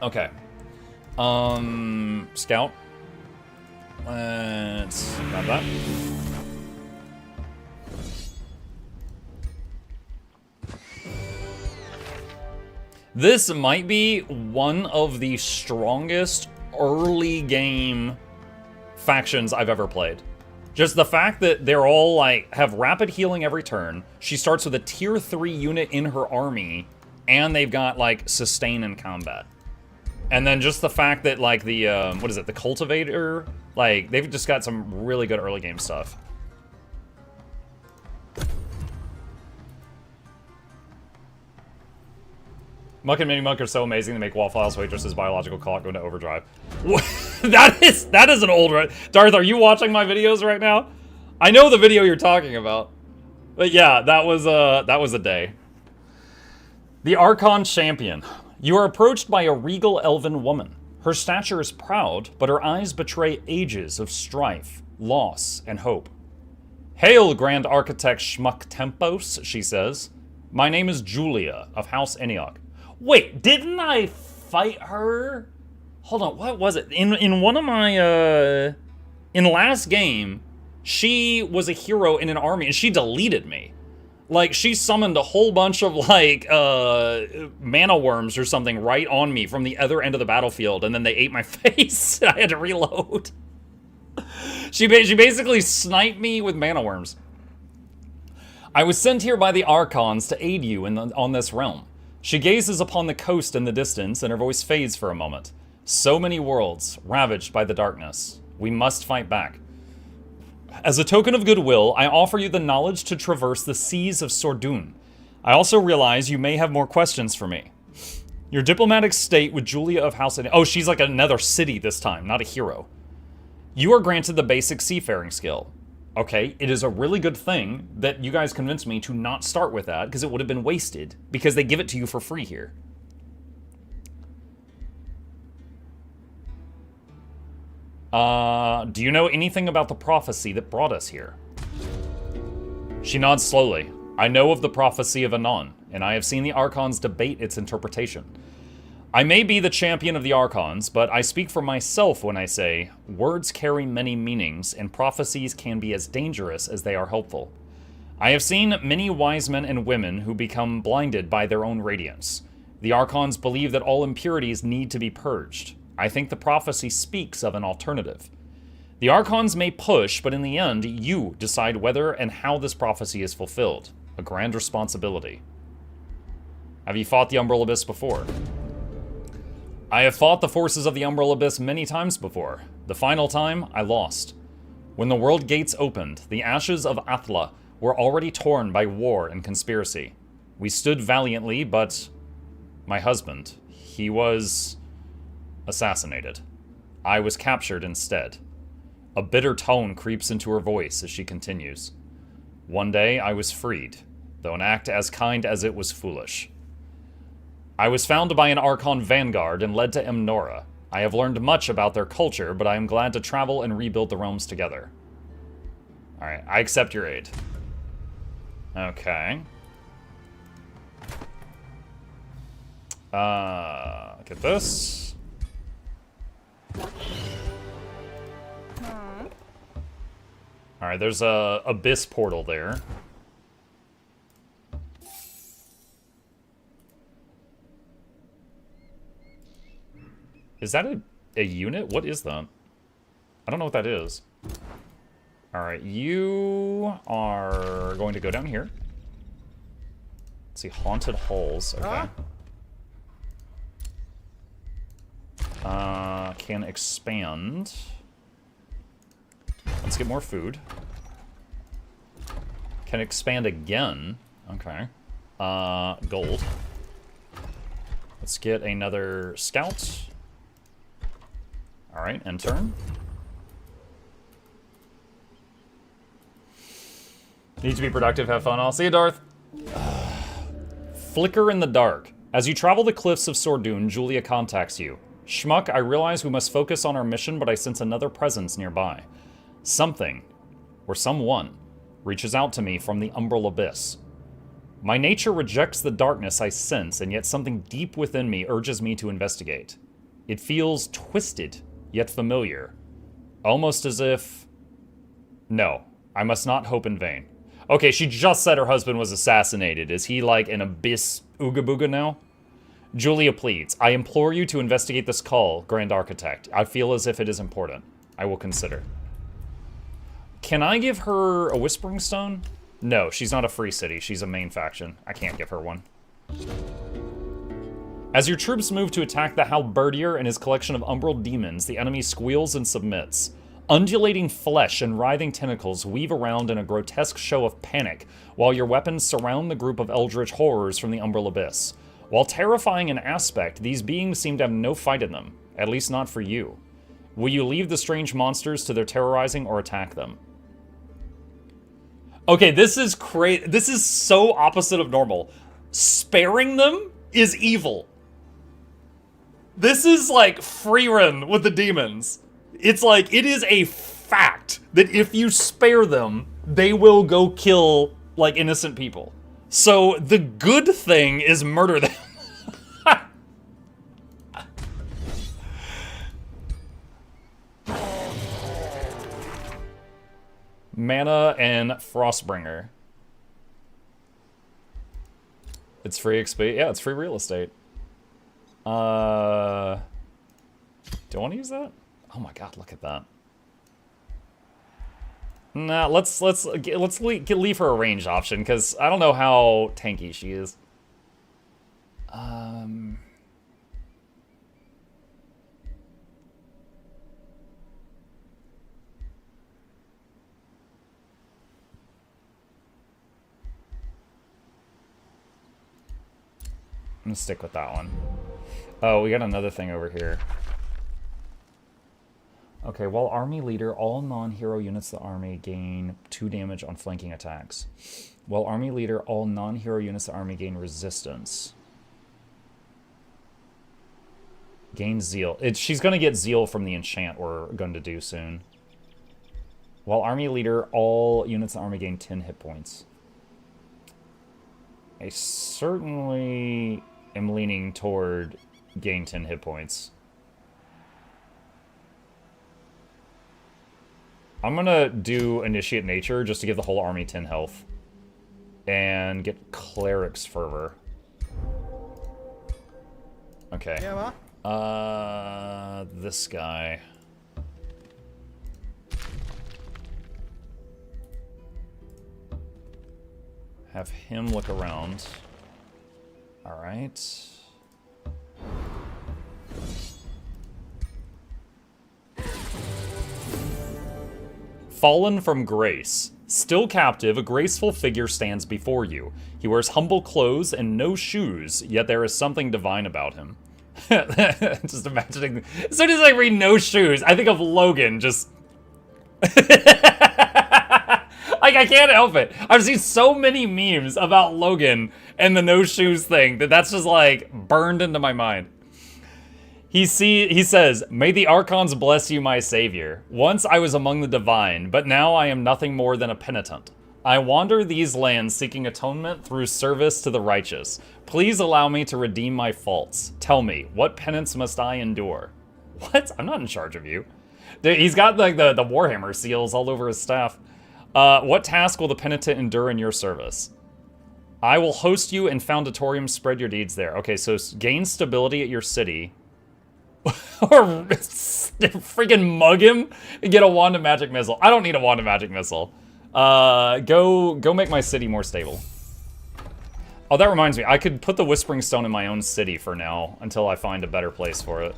Okay. Scout. Let's grab that. This might be one of the strongest early game factions I've ever played. Just the fact that they're all like have rapid healing every turn. She starts with a tier 3 unit in her army, and they've got like sustain in combat. And then just the fact that, like, the, what is it, the Cultivator? Like, they've just got some really good early game stuff. Muck and Mini Muck are so amazing, they make Wafflehouse Waitress's biological clock go into overdrive. that is an old one. Darth, are you watching my videos right now? I know the video you're talking about. But yeah, that was a day. The Archon Champion. You are approached by a regal elven woman. Her stature is proud, but her eyes betray ages of strife, loss, and hope. Hail, Grand Architect Schmuck Tempos, she says. My name is Julia, of House Eniok. Wait, didn't I fight her? Hold on, what was it? In one of my, in last game, she was a hero in an army, and she deleted me. Like, she summoned a whole bunch of, like, mana worms or something right on me from the other end of the battlefield, and then they ate my face, and I had to reload. She basically sniped me with mana worms. I was sent here by the Archons to aid you on this realm. She gazes upon the coast in the distance, and her voice fades for a moment. So many worlds, ravaged by the darkness. We must fight back. As a token of goodwill, I offer you the knowledge to traverse the seas of Sordun. I also realize you may have more questions for me. Your diplomatic state with Julia of House... Oh, she's like another city this time, not a hero. You are granted the basic seafaring skill. Okay, it is a really good thing that you guys convinced me to not start with that, because it would have been wasted, because they give it to you for free here. Do you know anything about the prophecy that brought us here? She nods slowly. I know of the prophecy of Anon, and I have seen the Archons debate its interpretation. I may be the champion of the Archons, but I speak for myself when I say, words carry many meanings, and prophecies can be as dangerous as they are helpful. I have seen many wise men and women who become blinded by their own radiance. The Archons believe that all impurities need to be purged. I think the prophecy speaks of an alternative. The Archons may push, but in the end, you decide whether and how this prophecy is fulfilled. A grand responsibility. Have you fought the Umbral Abyss before? I have fought the forces of the Umbral Abyss many times before. The final time, I lost. When the world gates opened, the ashes of Athla were already torn by war and conspiracy. We stood valiantly, but my husband, he was assassinated. I was captured instead. A bitter tone creeps into her voice as she continues. One day I was freed, though an act as kind as it was foolish. I was found by an Archon vanguard and led to Emnora. I have learned much about their culture, but I am glad to travel and rebuild the realms together. Alright, I accept your aid. Okay. Get this. Alright, there's a abyss portal there. Is that a unit? What is that? I don't know what that is. Alright, you are going to go down here. Let's see, haunted halls. Okay. Can expand. Let's get more food. Can expand again. Okay. Gold. Let's get another scout. Alright, end turn. Need to be productive, have fun. I'll see you, Darth. Flicker in the dark. As you travel the cliffs of Sordoon, Julia contacts you. Schmuck, I realize we must focus on our mission, but I sense another presence nearby. Something, or someone, reaches out to me from the umbral abyss. My nature rejects the darkness I sense, and yet something deep within me urges me to investigate. It feels twisted, yet familiar. Almost as if... No, I must not hope in vain. Okay, she just said her husband was assassinated. Is he like an abyss ooga booga now? Julia pleads, I implore you to investigate this call, Grand Architect. I feel as if it is important. I will consider. Can I give her a Whispering Stone? No, she's not a free city. She's a main faction. I can't give her one. As your troops move to attack the Halberdier and his collection of umbral demons, the enemy squeals and submits. Undulating flesh and writhing tentacles weave around in a grotesque show of panic, while your weapons surround the group of eldritch horrors from the umbral abyss. While terrifying in aspect, these beings seem to have no fight in them, at least not for you. Will you leave the strange monsters to their terrorizing or attack them? Okay, this is crazy. This is so opposite of normal. Sparing them is evil. This is like free run with the demons. It's like, it is a fact that if you spare them, they will go kill, like, innocent people. So, the good thing is murder them. Mana and Frostbringer. It's free XP. Yeah, it's free real estate. Do I want to use that? Oh my god, look at that. Nah, let's leave her a range option, because I don't know how tanky she is. I'm gonna stick with that one. Oh, we got another thing over here. Okay, while army leader, all non-hero units of the army gain 2 damage on flanking attacks. While army leader, all non-hero units of the army gain resistance. Gain zeal. She's gonna get zeal from the enchant we're going to do soon. While army leader, all units of the army gain 10 hit points. I certainly am leaning toward gain 10 hit points. I'm gonna do Initiate Nature just to give the whole army 10 health. And get Cleric's Fervor. Okay. This guy. Have him look around. Alright. Fallen from grace. Still captive, a graceful figure stands before you. He wears humble clothes and no shoes, yet there is something divine about him. Just imagining... As soon as I read no shoes, I think of Logan just... Like, I can't help it. I've seen so many memes about Logan and the no shoes thing that's just, like, burned into my mind. He says, "May the Archons bless you, my savior. Once I was among the divine, but now I am nothing more than a penitent. I wander these lands seeking atonement through service to the righteous. Please allow me to redeem my faults. Tell me, what penance must I endure? What? I'm not in charge of you. Dude, he's got like the Warhammer seals all over his staff. What task will the penitent endure in your service? I will host you in Foundatorium, spread your deeds there. Okay, so gain stability at your city. Or freaking mug him and get a Wand of Magic Missile. I don't need a Wand of Magic Missile. Go make my city more stable. Oh, that reminds me. I could put the Whispering Stone in my own city for now until I find a better place for it.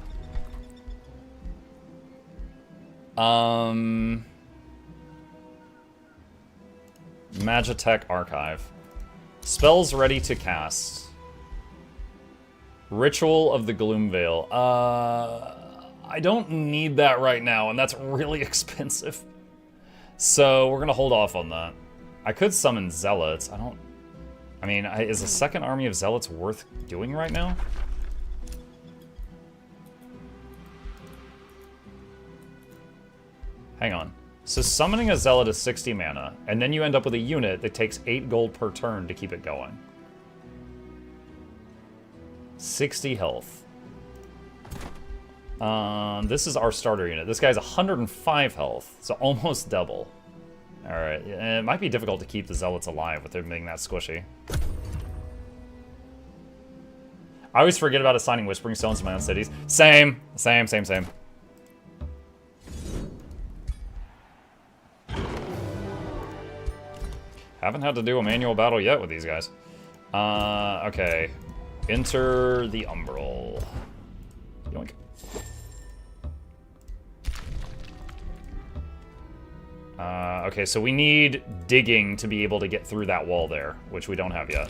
Magitech Archive. Spells ready to cast. Ritual of the Gloomveil. I don't need that right now, and that's really expensive. So we're gonna hold off on that. I could summon Zealots. I mean, is a second army of Zealots worth doing right now? Hang on. So summoning a Zealot is 60 mana, and then you end up with a unit that takes 8 gold per turn to keep it going. 60 health. This is our starter unit. This guy's 105 health, so almost double. Alright, it might be difficult to keep the Zealots alive with them being that squishy. I always forget about assigning Whispering Stones to my own cities. Same. Haven't had to do a manual battle yet with these guys. Okay. Enter the Umbral. Yoink. Okay, so we need digging to be able to get through that wall there, which we don't have yet.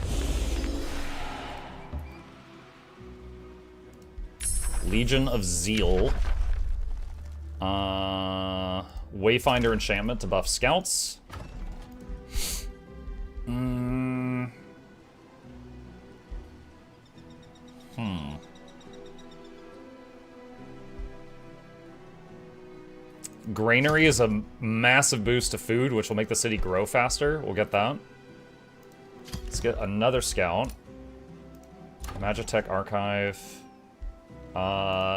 Legion of Zeal. Wayfinder enchantment to buff scouts. Granary is a massive boost to food, which will make the city grow faster. We'll get that. Let's get another scout. Magitech Archive.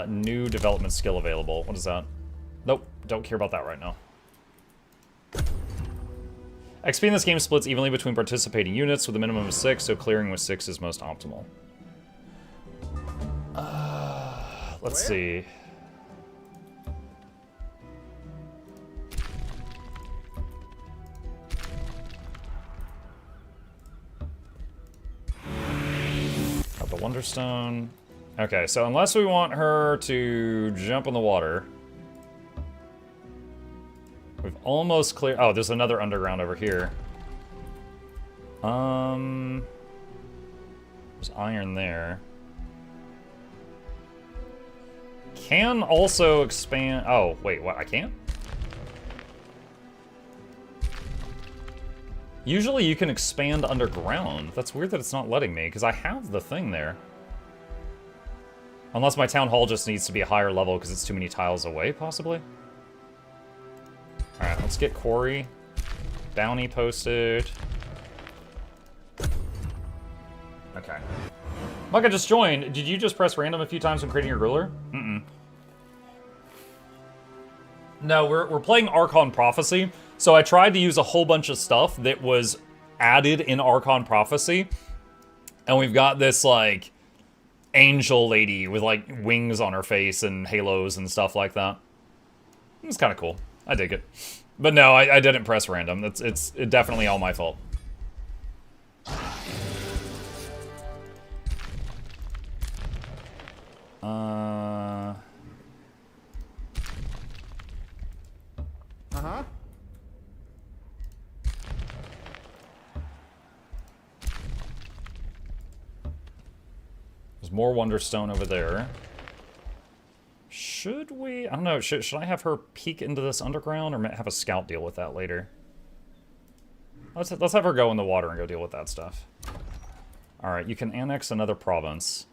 New development skill available. What is that? Nope, don't care about that right now. XP in this game splits evenly between participating units with a minimum of 6, so clearing with 6 is most optimal. Let's see. Got the Wonderstone. Okay, so unless we want her to jump in the water, we've almost cleared. Oh, there's another underground over here. There's iron there. Can also expand. Oh, wait, what? I can't? Usually you can expand underground. That's weird that it's not letting me, because I have the thing there. Unless my town hall just needs to be a higher level because it's too many tiles away, possibly. Alright, let's get Quarry. Bounty posted. Okay. Mugga just joined. Did you just press random a few times when creating your ruler? Mm-mm. No, we're playing Archon Prophecy. So I tried to use a whole bunch of stuff that was added in Archon Prophecy. And we've got this, like, angel lady with, like, wings on her face and halos and stuff like that. It's kind of cool. I dig it. But no, I didn't press random. It's definitely all my fault. Uh-huh. There's more Wonderstone over there. Should we? I don't know. Should I have her peek into this underground or have a scout deal with that later? Let's have her go in the water and go deal with that stuff. All right, you can annex another province.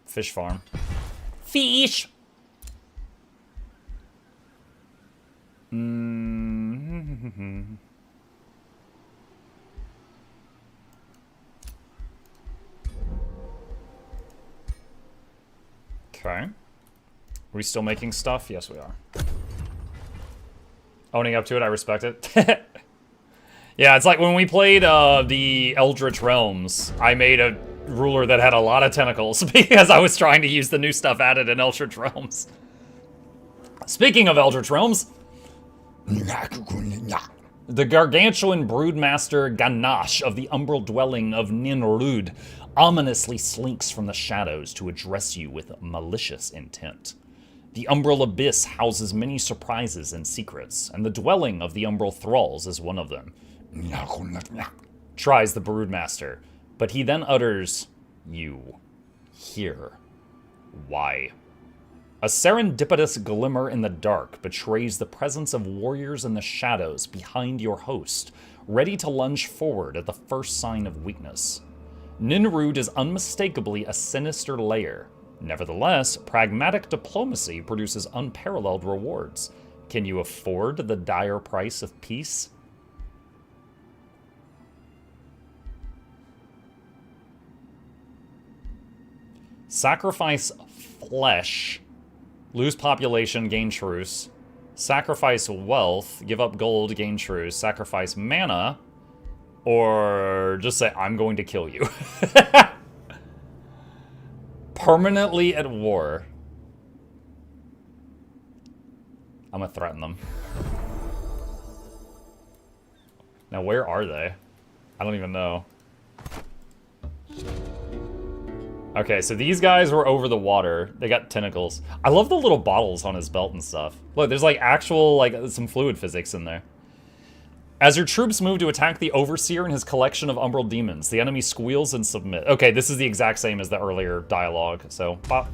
Fish farm. Fish! Okay. Are we still making stuff? Yes, we are. Owning up to it, I respect it. Yeah, it's like when we played the Eldritch Realms, I made a ruler that had a lot of tentacles because I was trying to use the new stuff added in Eldritch Realms. Speaking of Eldritch Realms, the gargantuan broodmaster Ganache of the umbral dwelling of Ninrud ominously slinks from the shadows to address you with malicious intent. The umbral abyss houses many surprises and secrets, and the dwelling of the umbral thralls is one of them. Tries the broodmaster, but he then utters, "You here. Why?" A serendipitous glimmer in the dark betrays the presence of warriors in the shadows behind your host, ready to lunge forward at the first sign of weakness. Ninrud is unmistakably a sinister lair. Nevertheless, pragmatic diplomacy produces unparalleled rewards. Can you afford the dire price of peace? Sacrifice flesh. Lose population, gain truce. Sacrifice wealth, give up gold, gain truce. Sacrifice mana, or just say, I'm going to kill you. Permanently at war. I'm gonna threaten them. Now, where are they? I don't even know. Okay, so these guys were over the water. They got tentacles. I love the little bottles on his belt and stuff. Look, there's like actual, like, some fluid physics in there. As your troops move to attack the Overseer and his collection of umbral demons, the enemy squeals and submit. Okay, this is the exact same as the earlier dialogue, so pop.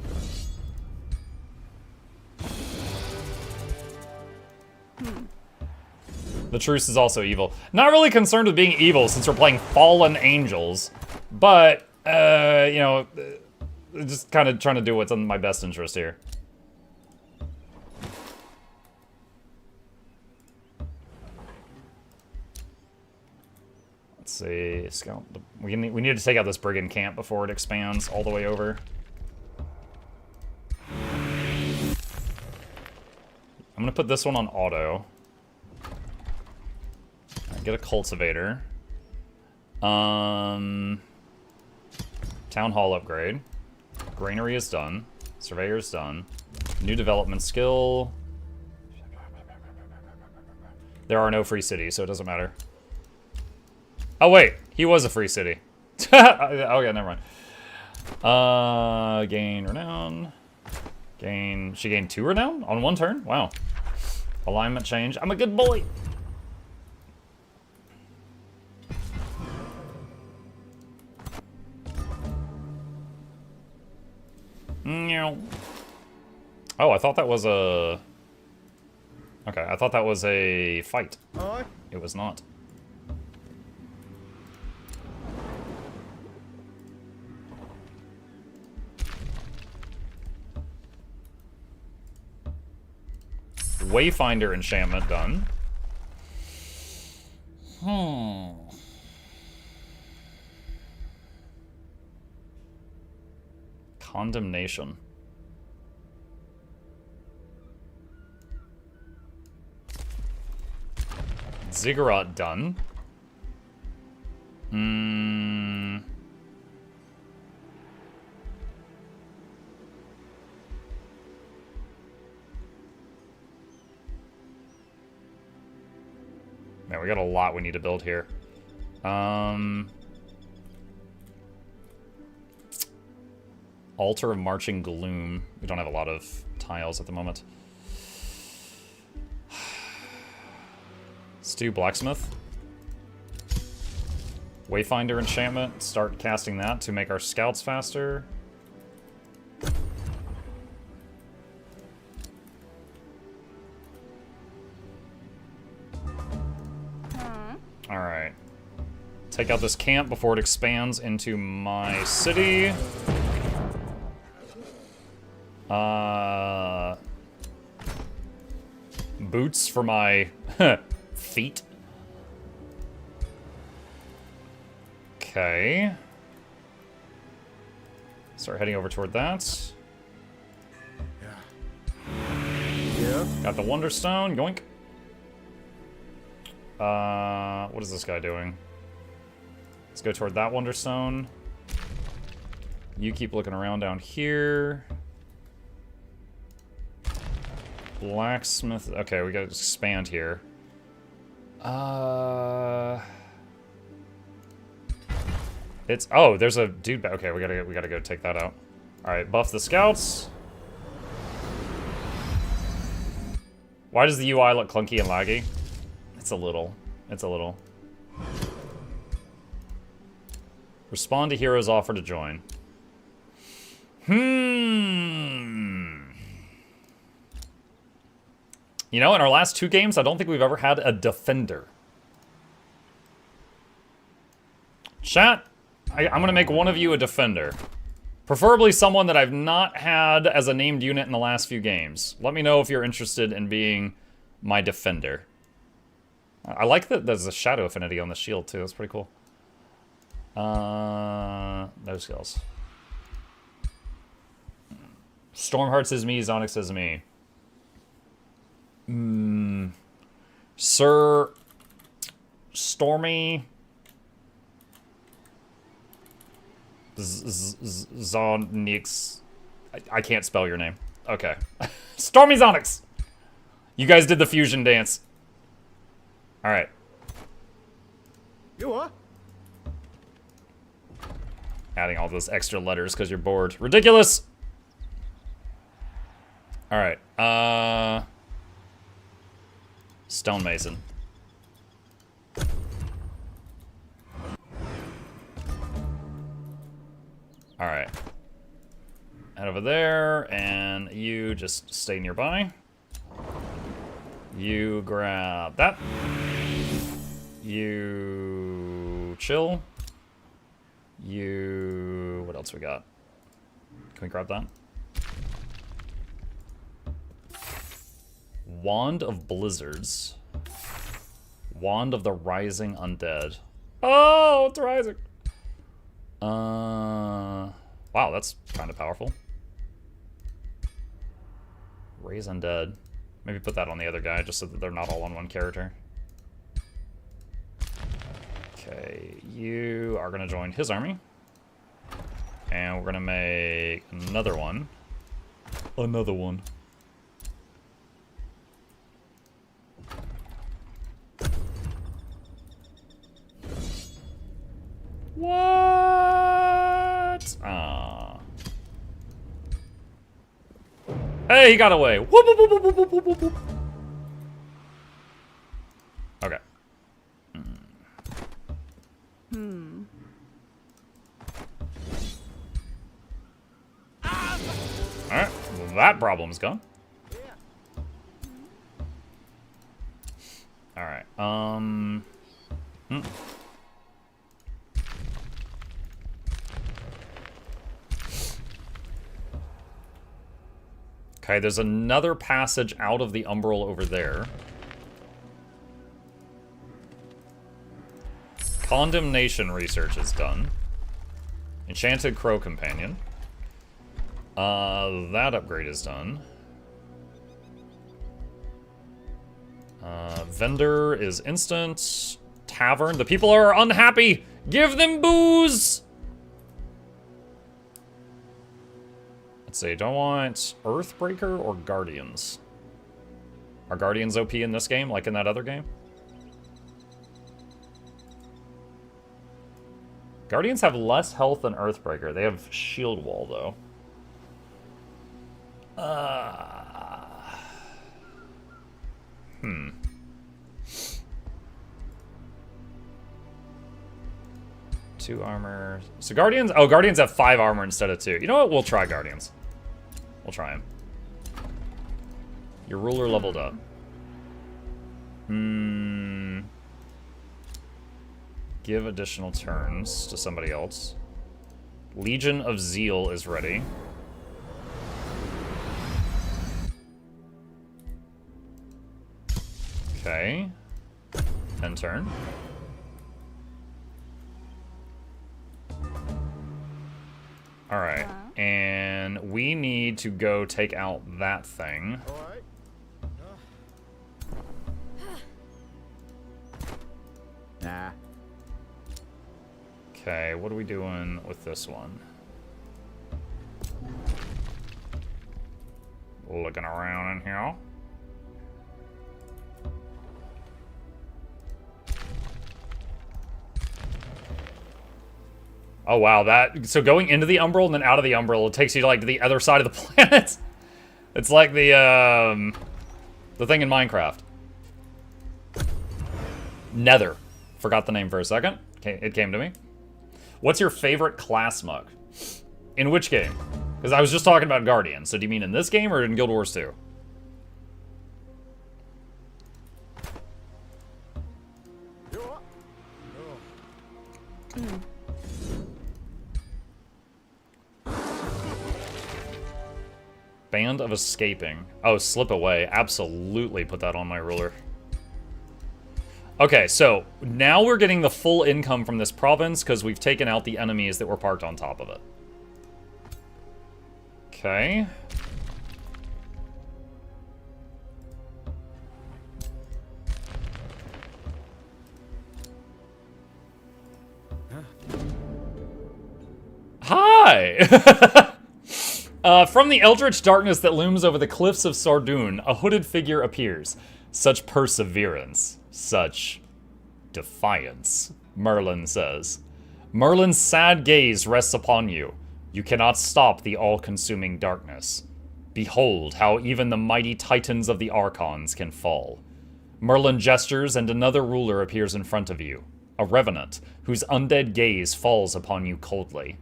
The truce is also evil. Not really concerned with being evil since we're playing fallen angels, but you know, just kind of trying to do what's in my best interest here. Let's see, scout. We need to take out this brigand camp before it expands all the way over. I'm gonna put this one on auto. Get a cultivator. Town hall upgrade. Granary is done. Surveyor is done. New development skill. There are no free cities, so it doesn't matter. Oh wait, he was a free city. Okay, never mind. Gain renown. She gained 2 renown on 1 turn? Wow. Alignment change. I'm a good boy. Oh, I thought that was a... Okay, I thought that was a fight. Aye. It was not. Wayfinder enchantment done. Condemnation. Ziggurat done. Man, we got a lot we need to build here. Altar of Marching Gloom. We don't have a lot of tiles at the moment. Let's do Blacksmith. Wayfinder enchantment. Start casting that to make our scouts faster. Alright. Take out this camp before it expands into my city. boots for my feet. Okay. Start heading over toward that. Yeah. Got the Wonderstone. Yoink. What is this guy doing? Let's go toward that Wonderstone. You keep looking around down here. Blacksmith. Okay, we gotta expand here. It's there's a dude. Okay, we gotta go take that out. All right, buff the scouts. Why does the UI look clunky and laggy? It's a little. It's a little. Respond to heroes offer to join. You know, in our last 2 games, I don't think we've ever had a defender. Chat, I'm going to make one of you a defender. Preferably someone that I've not had as a named unit in the last few games. Let me know if you're interested in being my defender. I like that there's a shadow affinity on the shield, too. That's pretty cool. No skills. Stormheart is me, Zonix is me. Sir Stormy Zonix. I can't spell your name. Okay. Stormy Zonix. You guys did the fusion dance. Alright. You are? Adding all those extra letters because you're bored. Ridiculous! Alright. Stonemason. Alright. Head over there, and you just stay nearby. You grab that. You chill. You... What else we got? Can we grab that? Wand of Blizzards. Wand of the Rising Undead. Oh, it's rising. Wow, that's kind of powerful. Raise Undead. Maybe put that on the other guy just so that they're not all on one character. Okay, you are going to join his army. And we're going to make another one. Another one. What? Ah. Hey, he got away. Whoop, whoop, whoop, whoop, whoop, whoop, whoop, whoop. Okay. Alright, well, that problem's gone. Alright, Okay, there's another passage out of the Umbral over there. Condemnation research is done. Enchanted Crow Companion. That upgrade is done. Vendor is instant. Tavern. The people are unhappy! Give them booze! Let's see, do I want Earthbreaker or Guardians? Are Guardians OP in this game, like in that other game? Guardians have less health than Earthbreaker. They have Shield Wall, though. Two armor. So Guardians... Oh, Guardians have 5 armor instead of 2. You know what? We'll try Guardians. We'll try him. Your ruler leveled up. Give additional turns to somebody else. Legion of Zeal is ready. Okay. End turn. Alright. And we need to go take out that thing. All right. Nah. Okay, what are we doing with this one? Looking around in here. Oh wow, so going into the Umbral and then out of the Umbral, it takes you to like to the other side of the planet. It's like the thing in Minecraft. Nether. Forgot the name for a second. It came to me. What's your favorite class mug? In which game? Because I was just talking about Guardian. So do you mean in this game or in Guild Wars 2? You are. Band of Escaping. Oh, Slip Away. Absolutely put that on my ruler. Okay, so now we're getting the full income from this province because we've taken out the enemies that were parked on top of it. Okay. Hi! From the eldritch darkness that looms over the cliffs of Sardoon, a hooded figure appears. Such perseverance, such defiance, Merlin says. Merlin's sad gaze rests upon you. You cannot stop the all-consuming darkness. Behold how even the mighty titans of the Archons can fall. Merlin gestures and another ruler appears in front of you. A revenant, whose undead gaze falls upon you coldly.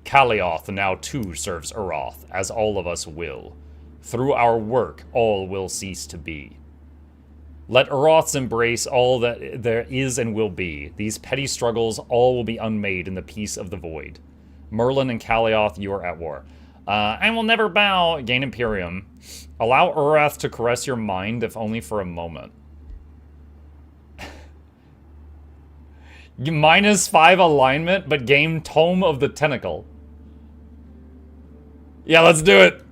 Kalioth now too serves Uroth, as all of us will. Through our work, all will cease to be. Let Uroths embrace all that there is and will be. These petty struggles, all will be unmade in the peace of the void. Merlin and Kalioth, you are at war. I will never bow. Gain Imperium. Allow Uroth to caress your mind, if only for a moment. -5 alignment, but gain Tome of the Tentacle. Yeah, let's do it.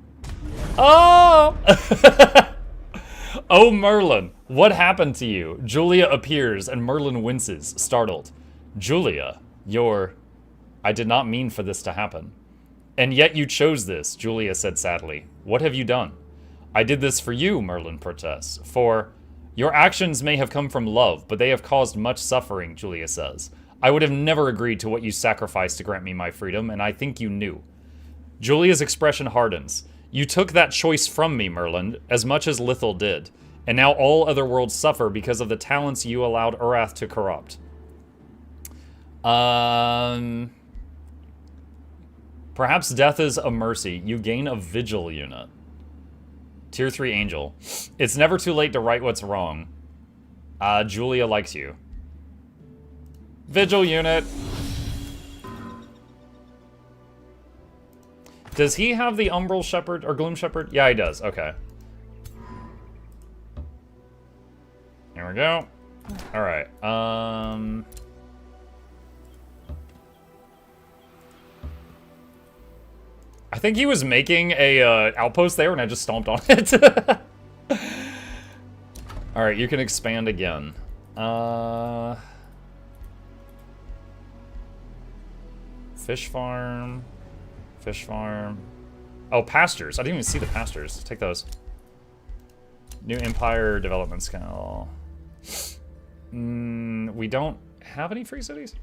Oh! Oh, Merlin, what happened to you? Julia appears, and Merlin winces, startled. Julia, I did not mean for this to happen. And yet you chose this, Julia said sadly. What have you done? I did this for you, Merlin protests. For your actions may have come from love, but they have caused much suffering, Julia says. I would have never agreed to what you sacrificed to grant me my freedom, and I think you knew. Julia's expression hardens. You took that choice from me, Merlin, as much as Lithel did. And now all other worlds suffer because of the talents you allowed Urath to corrupt. Perhaps death is a mercy. You gain a Vigil unit. Tier 3 Angel. It's never too late to right what's wrong. Julia likes you. Vigil unit. Does he have the Umbral Shepherd or Gloom Shepherd? Yeah, he does. Okay. Here we go. All right. I think he was making a outpost there, and I just stomped on it. All right, you can expand again. Fish farm. Fish farm. Oh, pastures. I didn't even see the pastures. Take those. New Empire development scale. We don't have any free cities?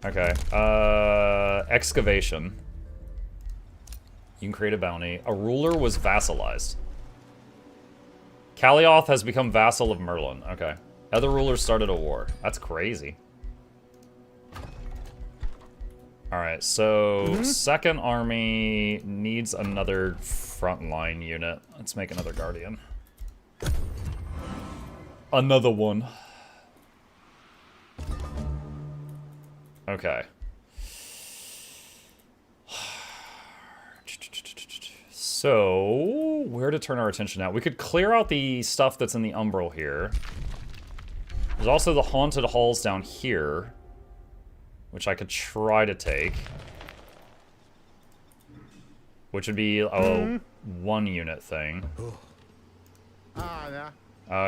Okay. Excavation. You can create a bounty. A ruler was vassalized. Kalioth has become vassal of Merlin. Okay. Other rulers started a war. That's crazy. Alright, so second army needs another frontline unit. Let's make another Guardian. Another one. Okay. So know where to turn our attention now. We could clear out the stuff that's in the umbral here. There's also the haunted halls down here, which I could try to take. Which would be a 1 unit thing.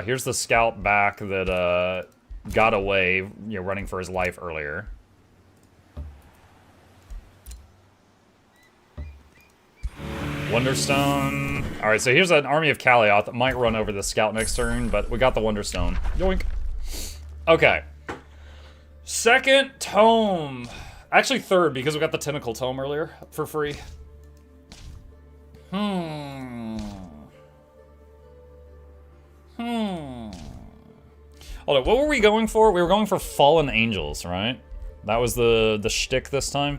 Here's the scout back that got away, you know, running for his life earlier. Wonderstone. Alright, so here's an army of Kalioth that might run over the scout next turn, but we got the Wonderstone. Yoink. Okay. Second tome. Actually, third, because we got the Tentacle Tome earlier for free. Hold on, what were we going for? We were going for Fallen Angels, right? That was the shtick this time.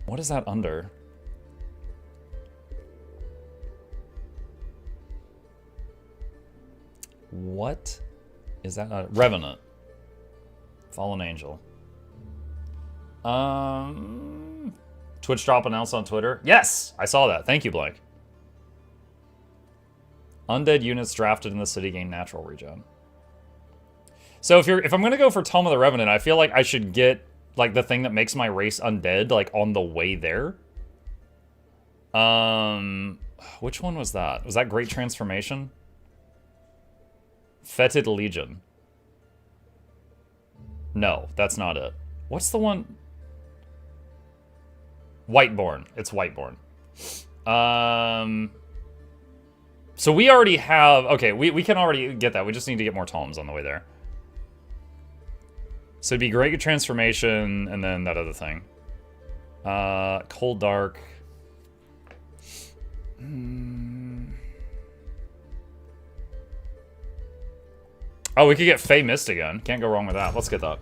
What is that under? What is that? Revenant. Fallen Angel. Twitch drop announced on Twitter. Yes, I saw that. Thank you, Blake. Undead units drafted in the city gain natural regen. So if I'm gonna go for Tome of the Revenant, I feel like I should get like the thing that makes my race undead like on the way there. Which one was that? Was that Great Transformation? Fetid Legion. No, that's not it. What's the one? Whiteborn. It's Whiteborn. So we already have... Okay, we can already get that. We just need to get more tomes on the way there. So it'd be Great Transformation, and then that other thing. Cold Dark. Oh, we could get Fey Mist again. Can't go wrong with that. Let's get that.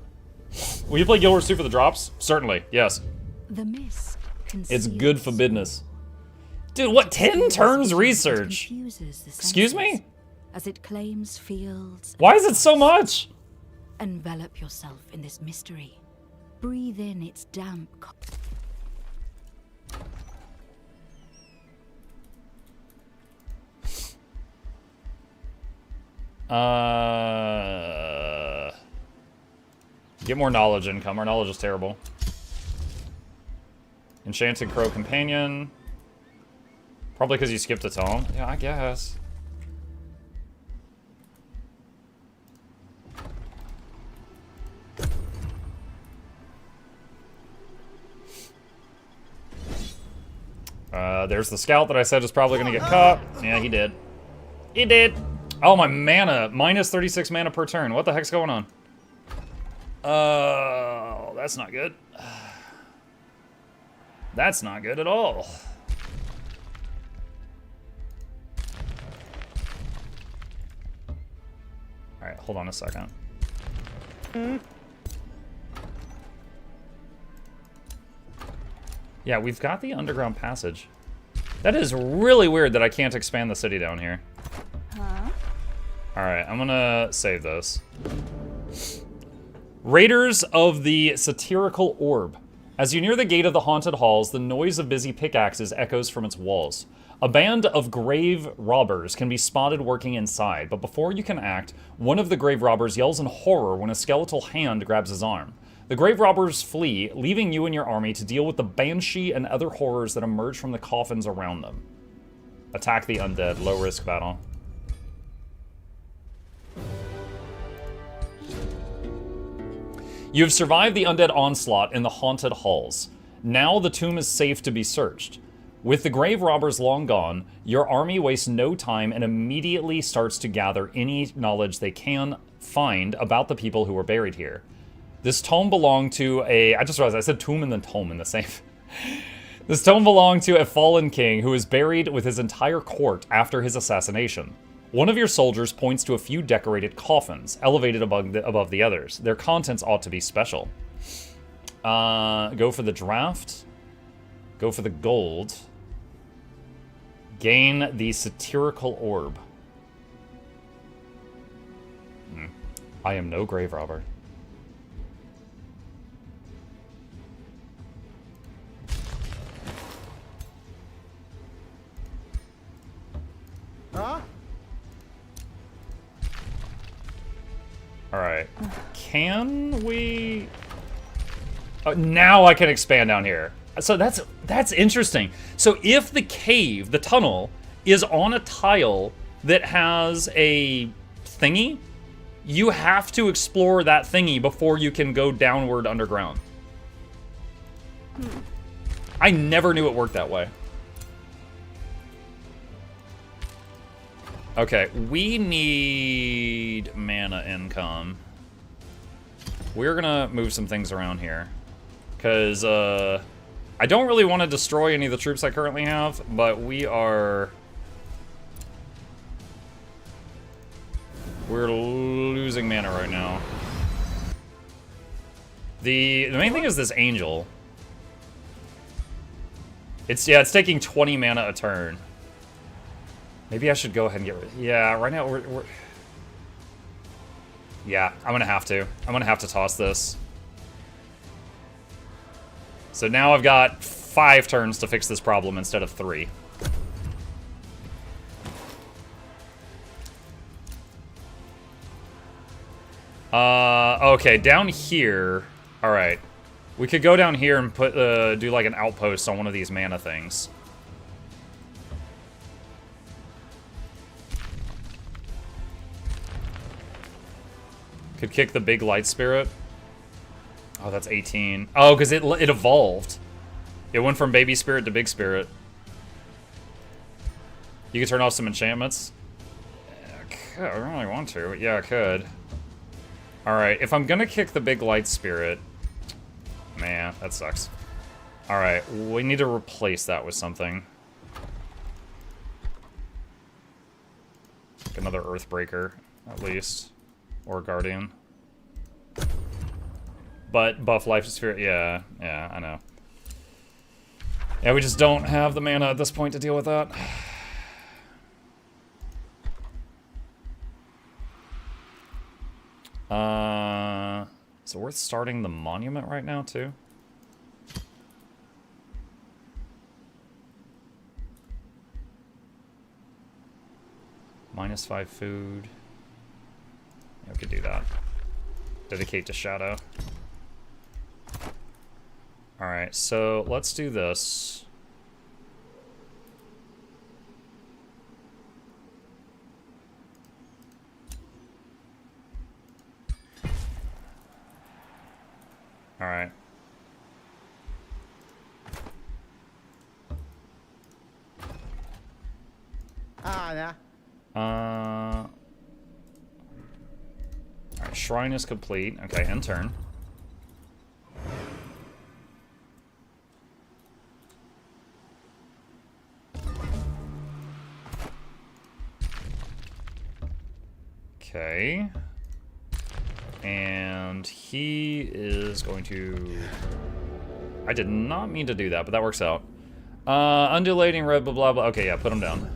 Will you play Guild Wars 2 for the drops? Certainly, yes. The mist it's good for business. Dude, what? 10 turns research? Excuse me? As it claims fields. Why is it so much? Envelop yourself in this mystery. Breathe in its damp. Get more knowledge income. Our knowledge is terrible. Enchanted Crow Companion. Probably because you skipped a tome. Yeah, I guess. There's the scout that I said is probably going to get caught. Yeah, he did. He did. Oh, my mana. Minus 36 mana per turn. What the heck's going on? Oh, that's not good. That's not good at all. Alright, hold on a second. Yeah, we've got the underground passage. That is really weird that I can't expand the city down here. Huh? Alright, I'm gonna save this. Raiders of the Satirical Orb. As you near the gate of the haunted halls, the noise of busy pickaxes echoes from its walls. A band of grave robbers can be spotted working inside, but before you can act, one of the grave robbers yells in horror when a skeletal hand grabs his arm. The grave robbers flee, leaving you and your army to deal with the banshee and other horrors that emerge from the coffins around them. Attack the undead, low risk battle. You have survived the undead onslaught in the haunted halls. Now the tomb is safe to be searched. With the grave robbers long gone, your army wastes no time and immediately starts to gather any knowledge they can find about the people who were buried here. This tome belonged to a... I just realized I said tomb and then tome in the same... This tome belonged to a fallen king who was buried with his entire court after his assassination. One of your soldiers points to a few decorated coffins, elevated above the others. Their contents ought to be special. Go for the draft. Go for the gold. Gain the Satirical Orb. I am no grave robber. can we... Oh, now I can expand down here. So that's interesting. So if the cave, the tunnel, is on a tile that has a thingy, you have to explore that thingy before you can go downward underground. I never knew it worked that way. Okay, we need mana income. We're gonna move some things around here. Because, I don't really want to destroy any of the troops I currently have, but we're losing mana right now. The main thing is this angel. It's taking 20 mana a turn. Maybe I should go ahead and get rid. Yeah, right now we're yeah, I'm gonna have to toss this. So now I've got 5 turns to fix this problem instead of 3. Okay, down here. All right, we could go down here and put do like an outpost on one of these mana things. Could kick the big light spirit. Oh, that's 18. Oh, because it evolved. It went from baby spirit to big spirit. You could turn off some enchantments. I don't really want to, but yeah, I could. Alright, if I'm gonna kick the big light spirit... Man, that sucks. Alright, we need to replace that with something. Like another Earthbreaker, at least. Or Guardian. But buff life spirit, yeah, I know. Yeah, we just don't have the mana at this point to deal with that. Is it worth starting the monument right now, too? -5 food. Yeah, we could do that. Dedicate to Shadow. Alright, so let's do this. Alright. Yeah. Alright, shrine is complete. Okay, end turn. Okay. And he is going to... I did not mean to do that, but that works out. Undulating red, blah, blah, blah. Okay, yeah, put him down.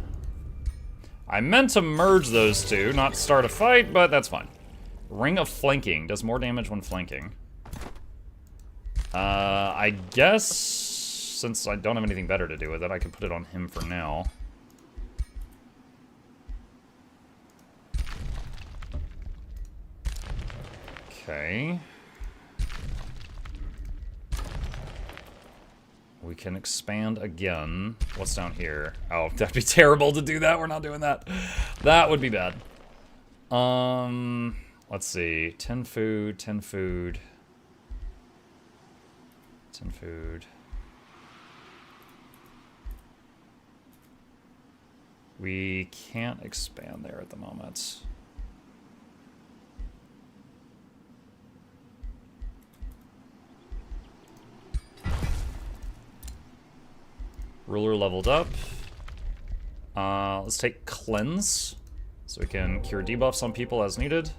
I meant to merge those two, not start a fight, but that's fine. Ring of Flanking. Does more damage when flanking. I guess, since I don't have anything better to do with it, I can put it on him for now. Okay. We can expand again. What's down here? Oh, that'd be terrible to do that. We're not doing that. That would be bad. Let's see. 10 food, 10 food. 10 food. We can't expand there at the moment. Ruler leveled up. Let's take Cleanse, so we can cure debuffs on people as needed.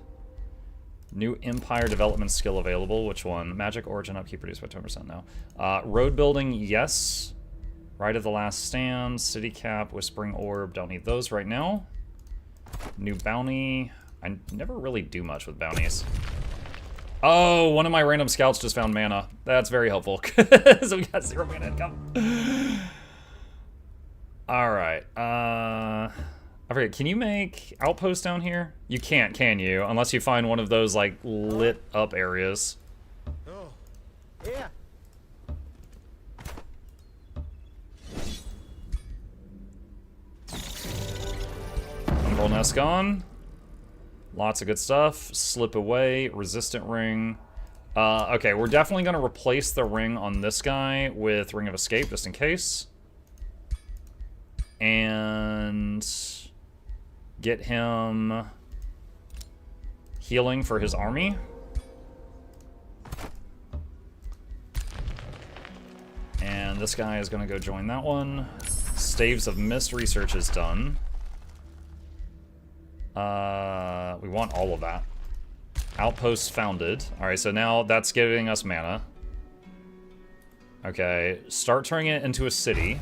New Empire development skill available. Which one? Magic Origin upkeep reduced by 10% now. Road building, yes. Rite of the Last Stand, City Cap, Whispering Orb. Don't need those right now. New bounty. I never really do much with bounties. Oh, one of my random scouts just found mana. That's very helpful. So we got 0 mana income. Alright, I forget, can you make outposts down here? You can't, can you? Unless you find one of those, like, lit up areas. Oh. Here. Umbral Nest gone. Lots of good stuff. Slip away. Resistant ring. Okay, we're definitely going to replace the ring on this guy with Ring of Escape, just in case. And get him healing for his army. And this guy is going to go join that one. Staves of Mist research is done. We want all of that. Outposts founded. Alright, so now that's giving us mana. Okay, start turning it into a city.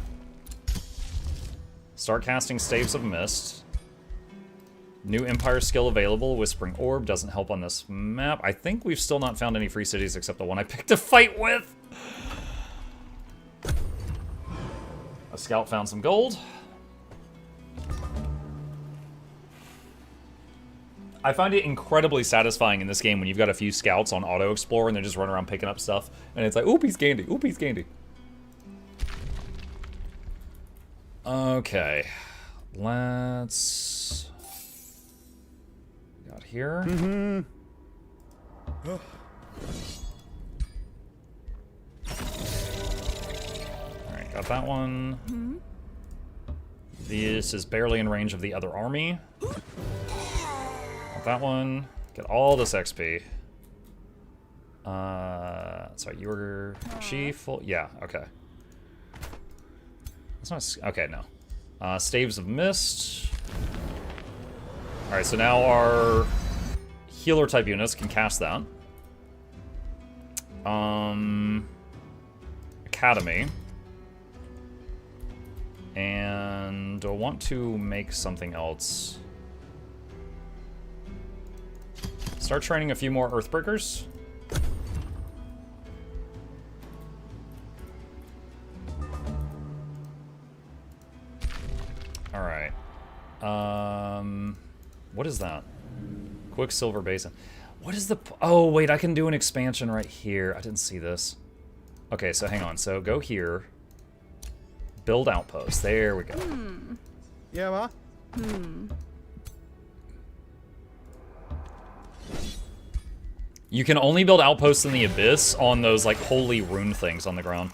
Start casting Staves of Mist. New Empire skill available. Whispering Orb doesn't help on this map. I think we've still not found any free cities except the one I picked to fight with. A scout found some gold. I find it incredibly satisfying in this game when you've got a few scouts on auto explore and they just run around picking up stuff. And it's like, ooh, piece candy, ooh, piece candy. Okay. Let's... got here. Alright, got that one. This is barely in range of the other army. Got that one. Get all this XP. Sorry, you were chief? Yeah, okay. That's not... okay, no. Staves of Mist. Alright, so now our healer type units can cast that. Academy. And I want to make something else. Start training a few more Earthbreakers. Alright. What is that? Quicksilver Basin. What is the... oh, wait, I can do an expansion right here. I didn't see this. Okay, so hang on. So go here. Build outpost. There we go. Yeah, ma? You can only build outposts in the Abyss on those, like, holy rune things on the ground.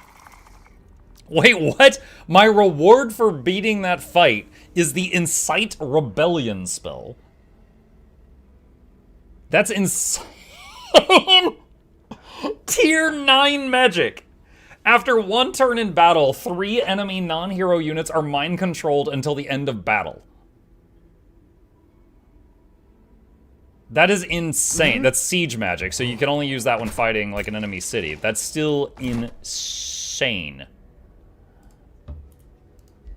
Wait, what? My reward for beating that fight is the Incite Rebellion spell. That's insane! Tier 9 magic! After one turn in battle, 3 enemy non-hero units are mind-controlled until the end of battle. That is insane. That's siege magic, so you can only use that when fighting, like, an enemy city. That's still insane.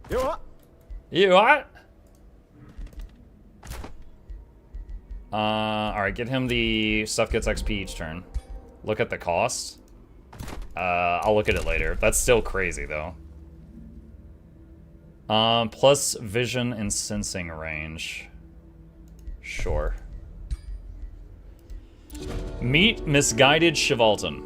You what? You what? Alright, get him the stuff gets XP each turn. Look at the cost. I'll look at it later. That's still crazy, though. Plus vision and sensing range. Sure. Meet Misguided Chivalton.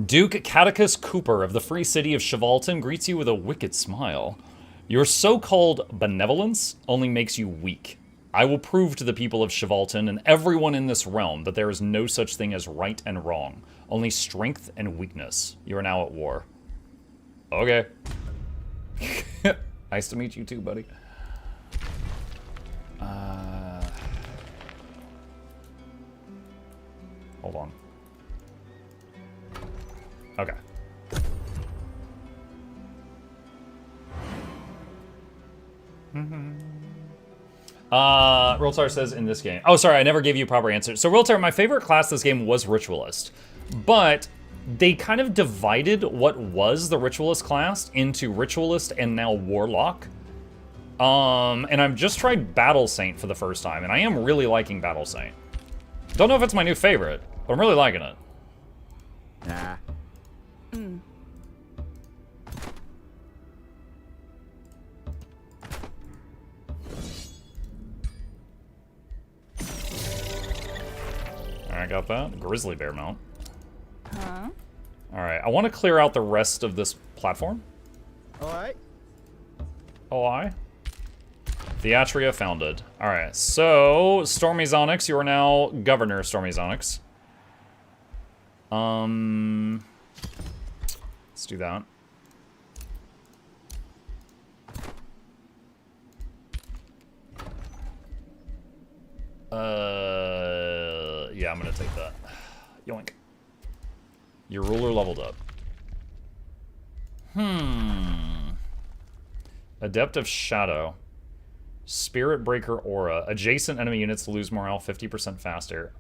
Duke Catechus Cooper of the Free City of Chivalton greets you with a wicked smile. Your so-called benevolence only makes you weak. I will prove to the people of Chivalton and everyone in this realm that there is no such thing as right and wrong, only strength and weakness. You are now at war. Okay. Nice to meet you too, buddy. Hold on. Okay. Realtar says in this game. Oh, sorry, I never gave you a proper answer. So, Realtar, my favorite class this game was Ritualist. But they kind of divided what was the Ritualist class into Ritualist and now Warlock. And I've just tried Battle Saint for the first time, and I am really liking Battle Saint. Don't know if it's my new favorite, but I'm really liking it. Nah. got that. Grizzly bear mount. Huh? Alright, I want to clear out the rest of this platform. Alright. Oh, I? Theatria founded. Alright, so Stormy Zonix, you are now Governor Stormy Zonix. Let's do that. Yeah, I'm gonna take that. Yoink. Your ruler leveled up. Adept of Shadow. Spirit Breaker Aura. Adjacent enemy units lose morale 50% faster.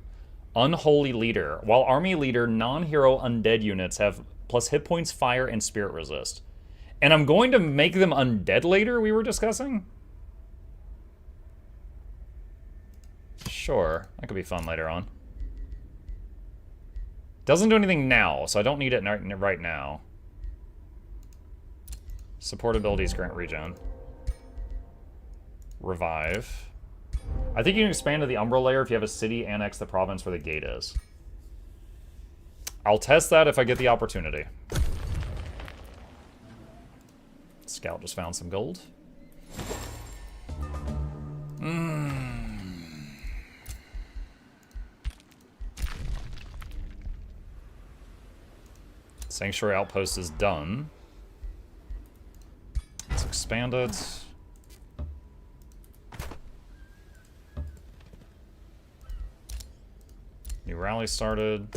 Unholy Leader. While army leader, non-hero undead units have plus hit points, fire, and spirit resist. And I'm going to make them undead later, we were discussing? Sure, that could be fun later on. Doesn't do anything now, so I don't need it right now. Support abilities grant regen. Revive. I think you can expand to the Umbra layer if you have a city annex the province where the gate is. I'll test that if I get the opportunity. Scout just found some gold. Sanctuary Outpost is done. Let's expand it. New rally started.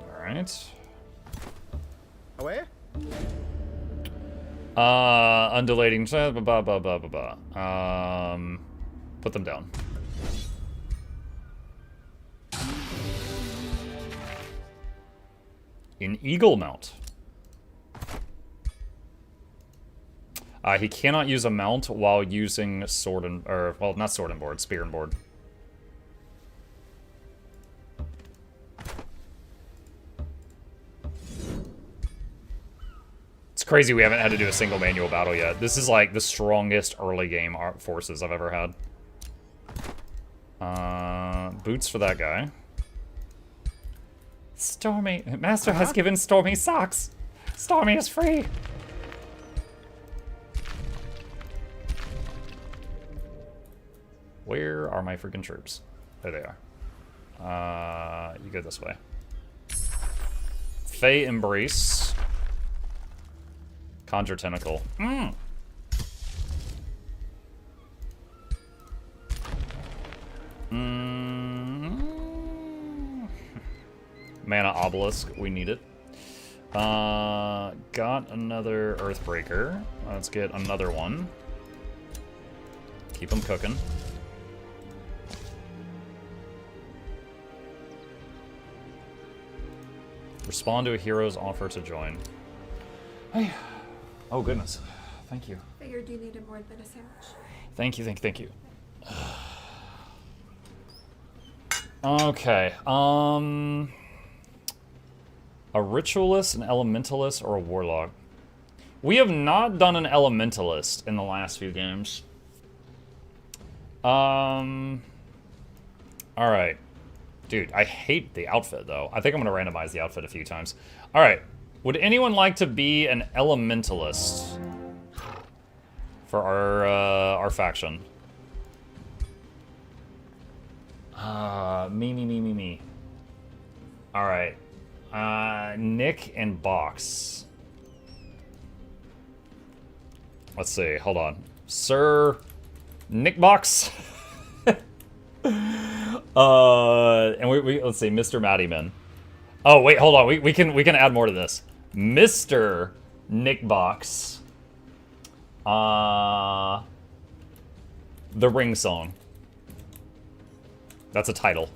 Alright. Away? Undulating. Put them down. In Eagle Mount. He cannot use a mount while using sword and, or, well, not sword and board, spear and board. It's crazy we haven't had to do a single manual battle yet. This is like the strongest early game forces I've ever had. Boots for that guy. Stormy, Master has given Stormy socks. Stormy is free. Where are my freaking troops? There they are. You go this way. Fey Embrace. Conjure Tentacle. Mana Obelisk, we need it. Got another Earthbreaker. Let's get another one. Keep them cooking. Respond to a hero's offer to join. Hey. Oh goodness. Thank you. Figured you needed more than a sandwich. Thank you, thank you. Okay. A ritualist, an elementalist, or a warlock? We have not done an elementalist in the last few games. Alright. Dude, I hate the outfit, though. I think I'm going to randomize the outfit a few times. Alright. Would anyone like to be an elementalist for our faction? Me. Alright. Nick and Box. Let's see. Hold on. Sir Nick Box. And we let's see, Mr. Mattyman. Oh wait, hold on. We can add more to this. Mr. Nick Box. The Ring Song. That's a title.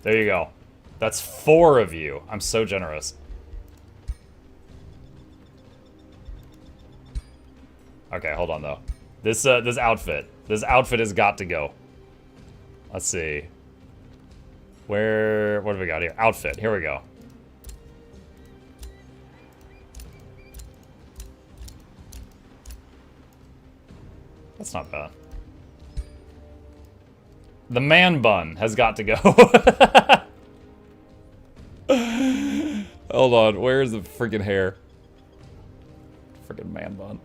There you go. That's 4 of you. I'm so generous. Okay, hold on though. This outfit has got to go. Let's see. What have we got here? Outfit. Here we go. That's not bad. The man bun has got to go. Hold on, where's the freaking hair? Freaking man bun.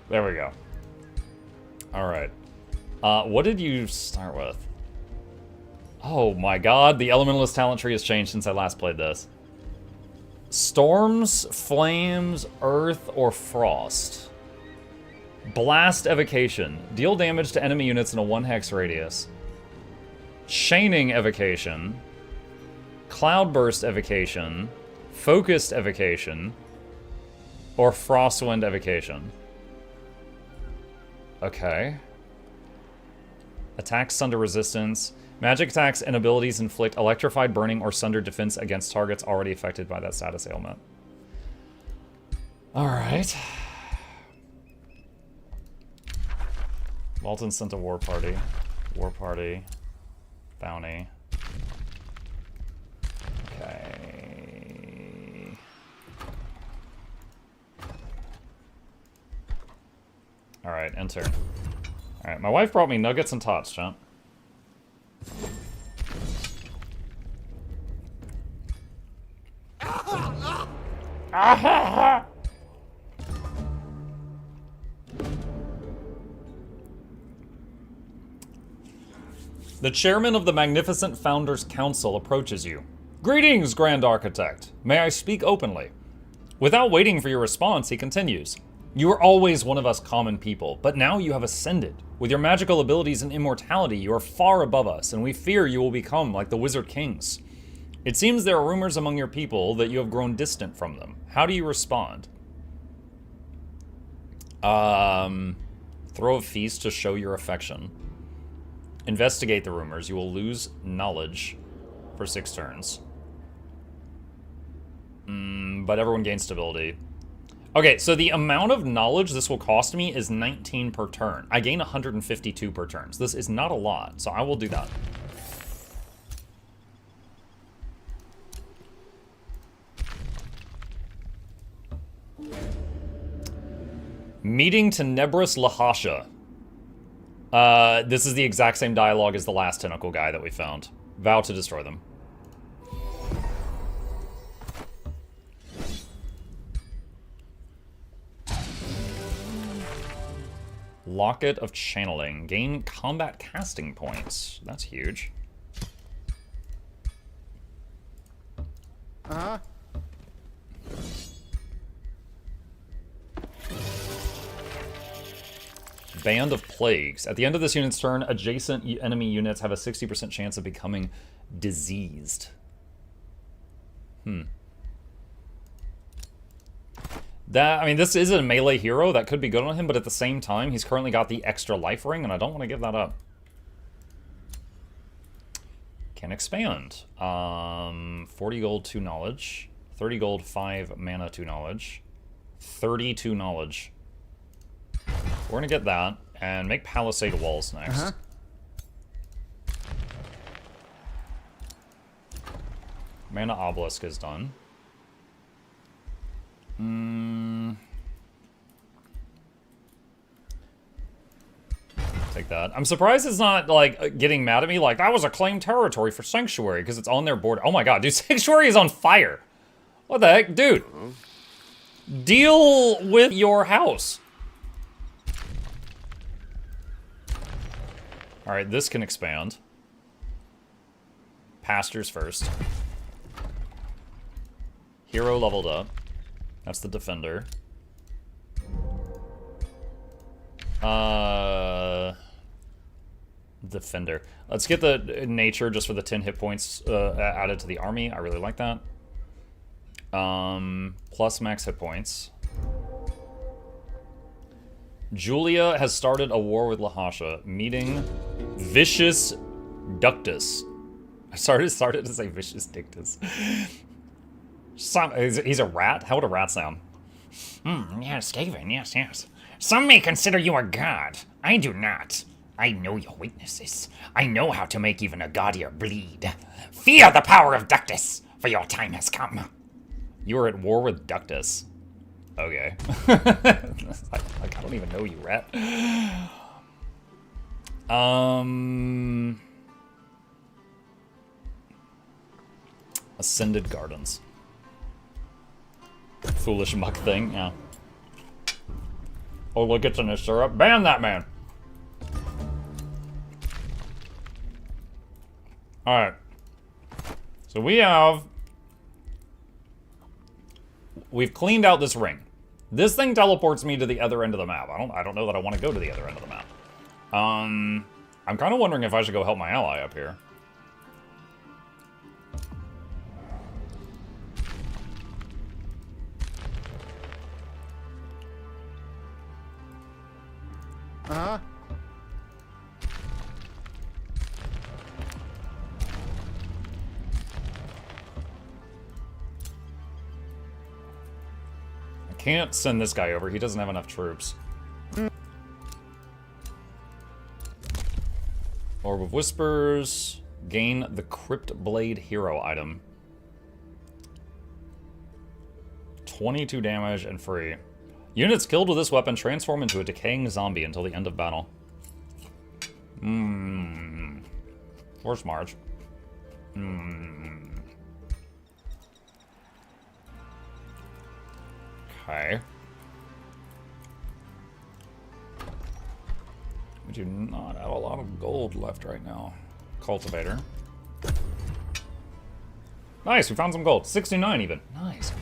There we go. Alright. What did you start with? Oh my god, the Elementalist talent tree has changed since I last played this. Storms, flames, earth, or frost. Blast evocation. Deal damage to enemy units in a 1-hex radius. Chaining evocation. Cloudburst evocation. Focused evocation. Or frostwind evocation. Okay. Attacks sunder resistance. Magic attacks and abilities inflict electrified, burning, or sundered defense against targets already affected by that status ailment. Alright. Walton sent a war party. War party. Bounty. Okay. Alright, enter. Alright, my wife brought me nuggets and tots, champ. The chairman of the Magnificent Founders Council approaches you. Greetings, Grand Architect. May I speak openly? Without waiting for your response, he continues. You are always one of us common people, but now you have ascended. With your magical abilities and immortality, you are far above us, and we fear you will become like the Wizard Kings. It seems there are rumors among your people that you have grown distant from them. How do you respond? Throw a feast to show your affection. Investigate the rumors. You will lose knowledge for 6 turns. But everyone gains stability. Okay, so the amount of knowledge this will cost me is 19 per turn. I gain 152 per turn. So this is not a lot, so I will do that. Meeting Tenebrous Lahasha. This is the exact same dialogue as the last tentacle guy that we found. Vow to destroy them. Locket of Channeling. Gain combat casting points. That's huge. Uh-huh. Band of Plagues. At the end of this unit's turn, adjacent enemy units have a 60% chance of becoming diseased. I mean, this is a melee hero. That could be good on him, but at the same time, he's currently got the extra life ring, and I don't want to give that up. Can expand. 40 gold, 2 knowledge. 30 gold, 5 mana, 2 knowledge. 32 knowledge. We're going to get that, and make Palisade Walls next. Uh-huh. Mana Obelisk is done. Take that. I'm surprised it's not, like, getting mad at me. Like, that was a claimed territory for Sanctuary, because it's on their border. Oh my god, dude, Sanctuary is on fire! What the heck? Dude! Deal with your house! Alright, this can expand. Pastures first. Hero leveled up. That's the Defender. Defender. Let's get the Nature just for the 10 hit points added to the army. I really like that. Plus max hit points. Julia has started a war with Lahasha, meeting Vicious Ductus. I started to say Vicious Dictus. He's a rat? How would a rat sound? Yes, Skaven, yes. Some may consider you a god. I do not. I know your weaknesses. I know how to make even a gaudier bleed. Fear the power of Ductus, for your time has come. You are at war with Ductus. Okay. Like, I don't even know you, rat. Ascended Gardens. Foolish muck thing, yeah. Oh, look, it's in a syrup. Ban that man! Alright. So we've cleaned out this ring. This thing teleports me to the other end of the map. I don't know that I want to go to the other end of the map. I'm kind of wondering if I should go help my ally up here. Uh-huh. I can't send this guy over. He doesn't have enough troops. Orb of Whispers. Gain the Crypt Blade hero item. 22 damage and free. Units killed with this weapon transform into a decaying zombie until the end of battle. Force March. Okay. We do not have a lot of gold left right now. Cultivator. Nice, we found some gold. 69 even. Nice.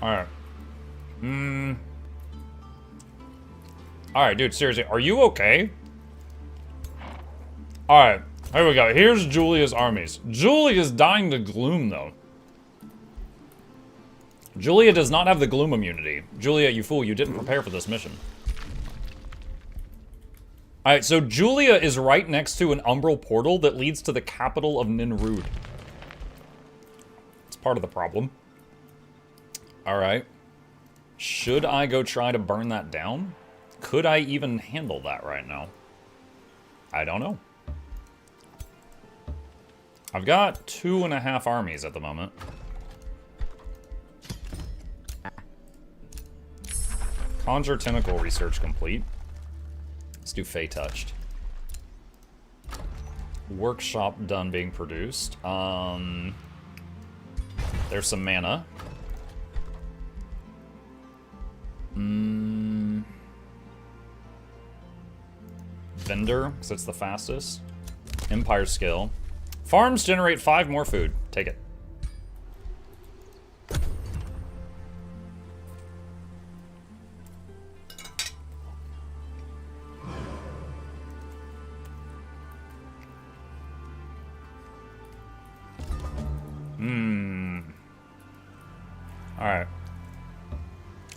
Alright. Alright, dude, seriously, are you okay? Alright, here we go. Here's Julia's armies. Julia is dying to gloom, though. Julia does not have the gloom immunity. Julia, you fool, you didn't prepare for this mission. Alright, so Julia is right next to an umbral portal that leads to the capital of Ninrud. It's part of the problem. Alright. Should I go try to burn that down? Could I even handle that right now? I don't know. I've got 2.5 armies at the moment. Conjure Tentacle research complete. Let's do Fey Touched. Workshop done being produced. There's some mana. Vendor, because it's the fastest. Empire skill. Farms generate 5 more food. Take it. Alright.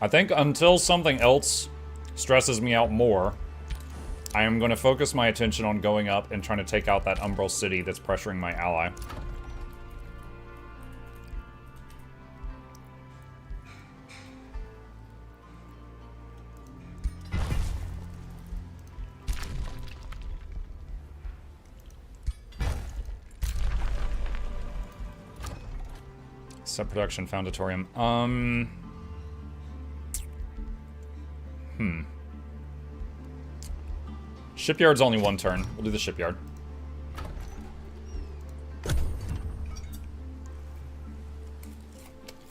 I think until something else stresses me out more, I am going to focus my attention on going up and trying to take out that Umbral City that's pressuring my ally. Set production foundatorium. Shipyard's only 1 turn. We'll do the shipyard.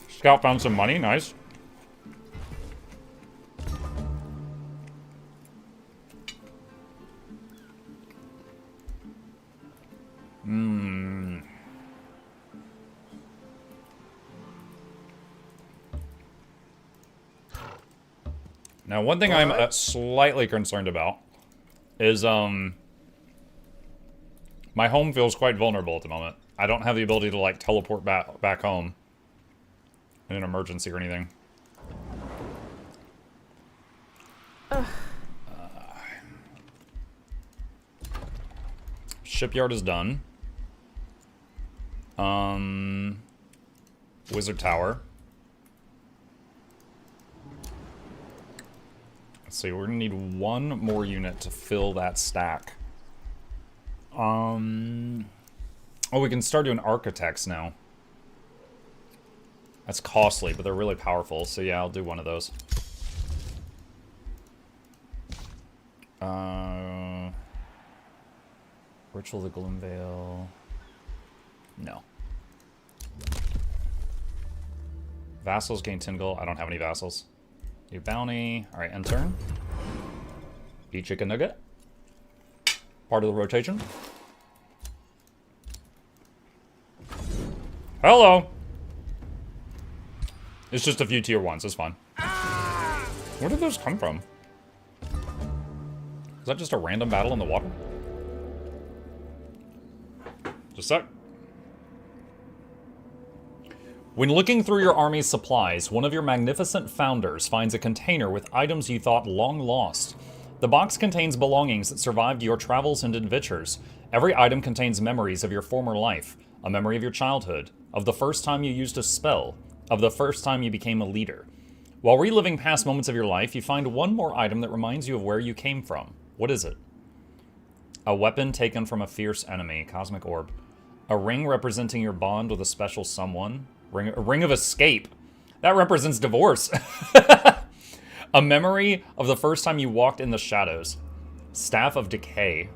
Scout found some money. Nice. Now, one thing I'm slightly concerned about is, my home feels quite vulnerable at the moment. I don't have the ability to, like, teleport back home in an emergency or anything. Shipyard is done. Wizard Tower. Let's see, we're gonna need 1 more unit to fill that stack. Oh, we can start doing architects now. That's costly, but they're really powerful. So yeah, I'll do one of those. Ritual of the Gloomvale. No. Vassals gain 10 gold. I don't have any vassals. New bounty. Alright, end turn. Eat chicken nugget. Part of the rotation. Hello! It's just a few tier 1s, it's fine. Where did those come from? Is that just a random battle in the water? Just a sec. When looking through your army's supplies, one of your magnificent founders finds a container with items you thought long lost. The box contains belongings that survived your travels and adventures. Every item contains memories of your former life, a memory of your childhood, of the first time you used a spell, of the first time you became a leader. While reliving past moments of your life, you find one more item that reminds you of where you came from. What is it? A weapon taken from a fierce enemy, cosmic orb. A ring representing your bond with a special someone. A ring of escape. That represents divorce. A memory of the first time you walked in the shadows. Staff of decay.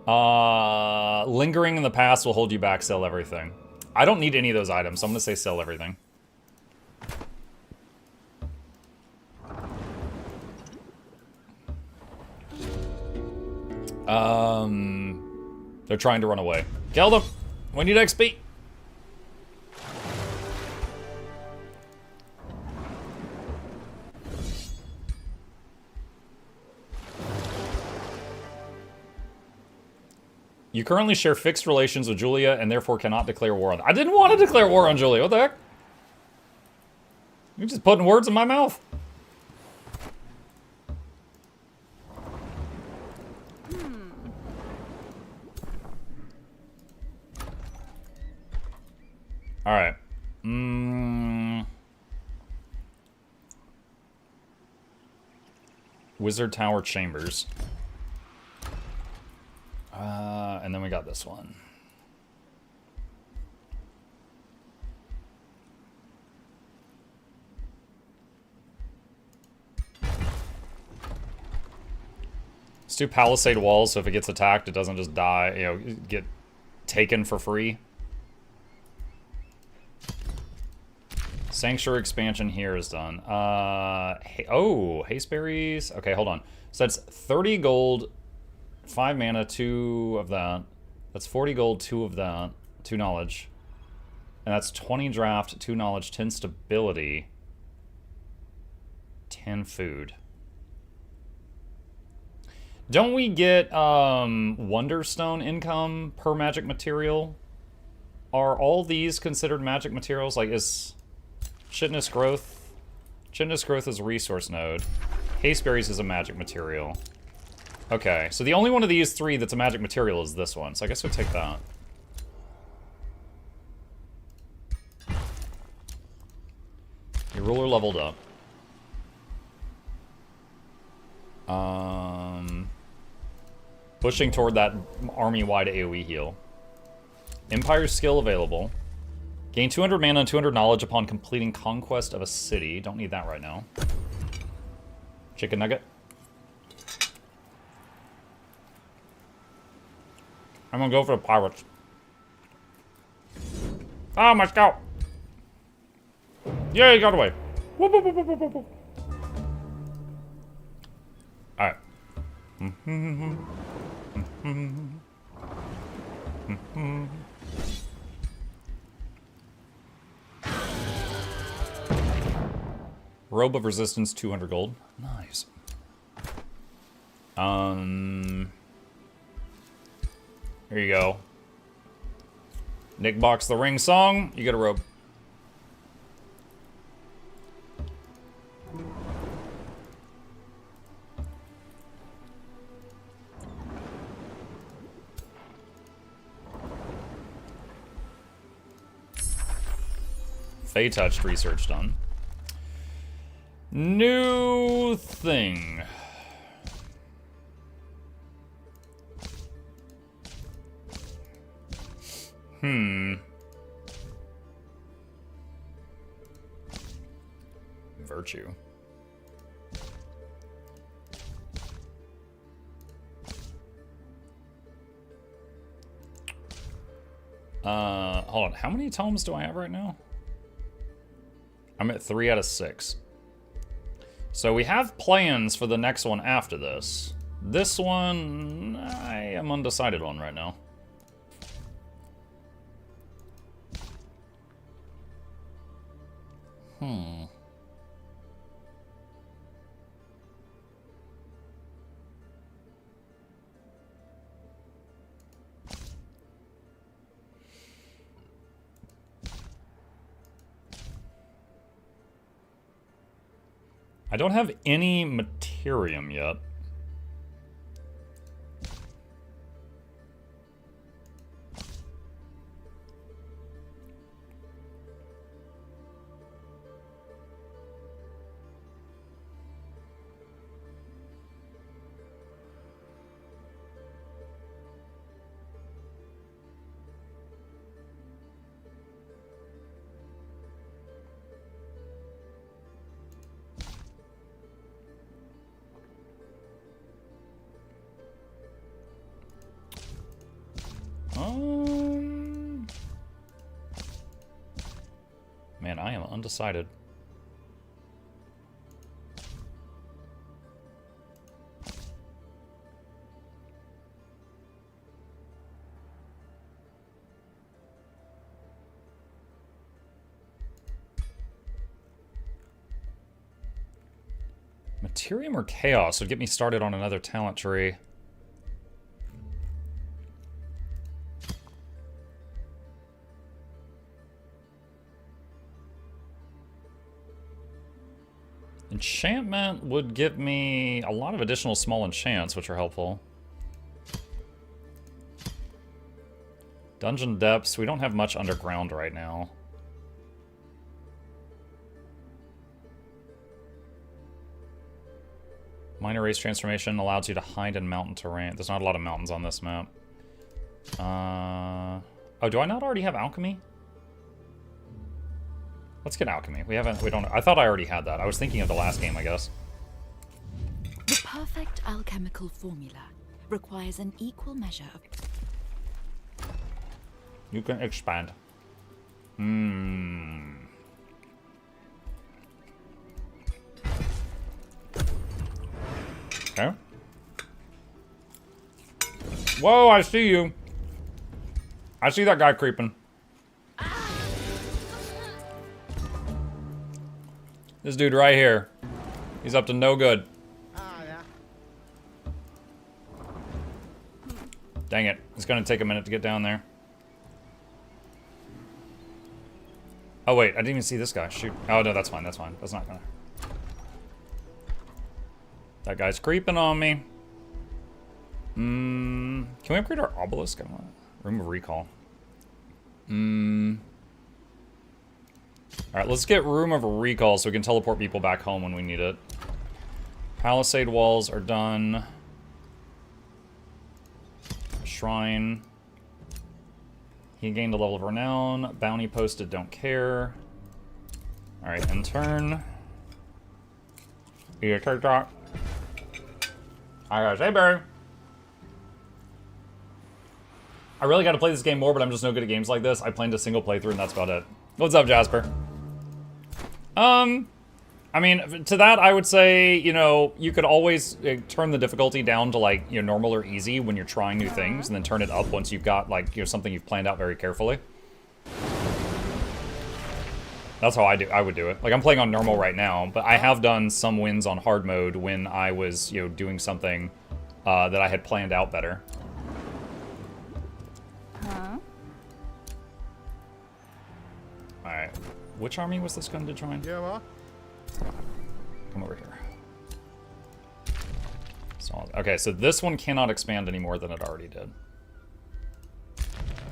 Lingering in the past will hold you back, sell everything. I don't need any of those items, so I'm gonna say sell everything. They're trying to run away. Kill them! We need XP! You currently share fixed relations with Julia and therefore cannot declare war on them. I didn't want to declare war on Julia. What the heck? You're just putting words in my mouth. Alright. Wizard Tower Chambers. And then we got this one. Let's do palisade walls, so if it gets attacked, it doesn't just die, you know, get taken for free. Sanctuary expansion here is done. Oh, hasteberries. Okay, hold on. So that's 30 gold, 5 mana, 2 of that. That's 40 gold, 2 of that, 2 knowledge. And that's 20 draft, 2 knowledge, 10 stability, 10 food. Don't we get Wonderstone income per magic material? Are all these considered magic materials? Like, is Chitinous Growth? Chitinous Growth is a resource node. Hasteberries is a magic material. Okay, so the only one of these 3 that's a magic material is this one, so I guess we'll take that. Your ruler leveled up. Pushing toward that army-wide AoE heal. Empire skill available. Gain 200 mana and 200 knowledge upon completing conquest of a city. Don't need that right now. Chicken nugget. I'm gonna go for the pirates. Ah, my scout! Yeah, he got away. Whoop, whoop, whoop, whoop, whoop, whoop. Alright. Robe of Resistance, 200 gold. Nice. Here you go. Nick Box the Ring song. You get a robe. Fey Touched research done. New thing. Virtue. Hold on. How many tomes do I have right now? I'm at 3 out of 6. So we have plans for the next one after this. This one, I am undecided on right now. I don't have any Materium yet. Man, I am undecided. Materium or Chaos would get me started on another talent tree. Enchantment would give me a lot of additional small enchants, which are helpful. Dungeon Depths, we don't have much underground right now. Minor Race Transformation allows you to hide in mountain terrain. There's not a lot of mountains on this map. Oh, do I not already have Alchemy? Let's get Alchemy. We don't, I thought I already had that. I was thinking of the last game, I guess. The perfect alchemical formula requires an equal measure of... You can expand. Okay. Whoa, I see you. I see that guy creeping. This dude right here. He's up to no good. Dang it. It's gonna take a minute to get down there. Oh wait, I didn't even see this guy. Shoot. Oh no, that's fine, that's fine. That's not gonna... That guy's creeping on me. Can we upgrade our obelisk? I want room of recall. Alright, let's get room of recall so we can teleport people back home when we need it. Palisade walls are done. Shrine. He gained a level of renown. Bounty posted, don't care. Alright, in turn. Eat a TikTok. I gotta say, Barry. I really gotta play this game more, but I'm just no good at games like this. I planned a single playthrough and that's about it. What's up, Jasper? I mean, to that, I would say, you know, you could always turn the difficulty down to, like, you know, normal or easy when you're trying new things, and then turn it up once you've got, like, you know, something you've planned out very carefully. That's how I would do it. Like, I'm playing on normal right now, but I have done some wins on hard mode when I was, you know, doing something that I had planned out better. Alright. Which army was this going to join? Yeah, Come over here. So, okay, so this one cannot expand any more than it already did.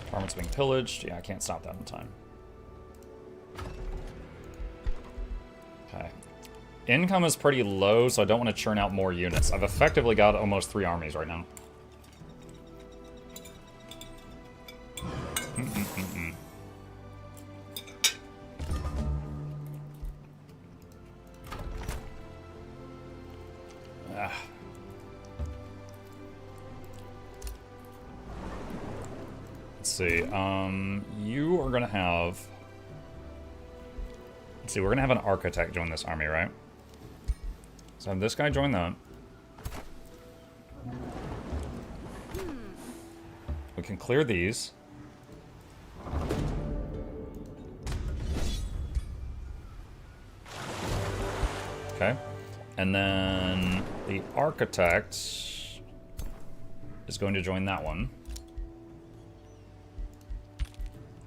Apartment's being pillaged. Yeah, I can't stop that in time. Okay. Income is pretty low, so I don't want to churn out more units. I've effectively got almost 3 armies right now. Let's see. You are gonna have. Let's see. We're gonna have an architect join this army, right? So have this guy join that. We can clear these. Okay. And then the architect is going to join that one.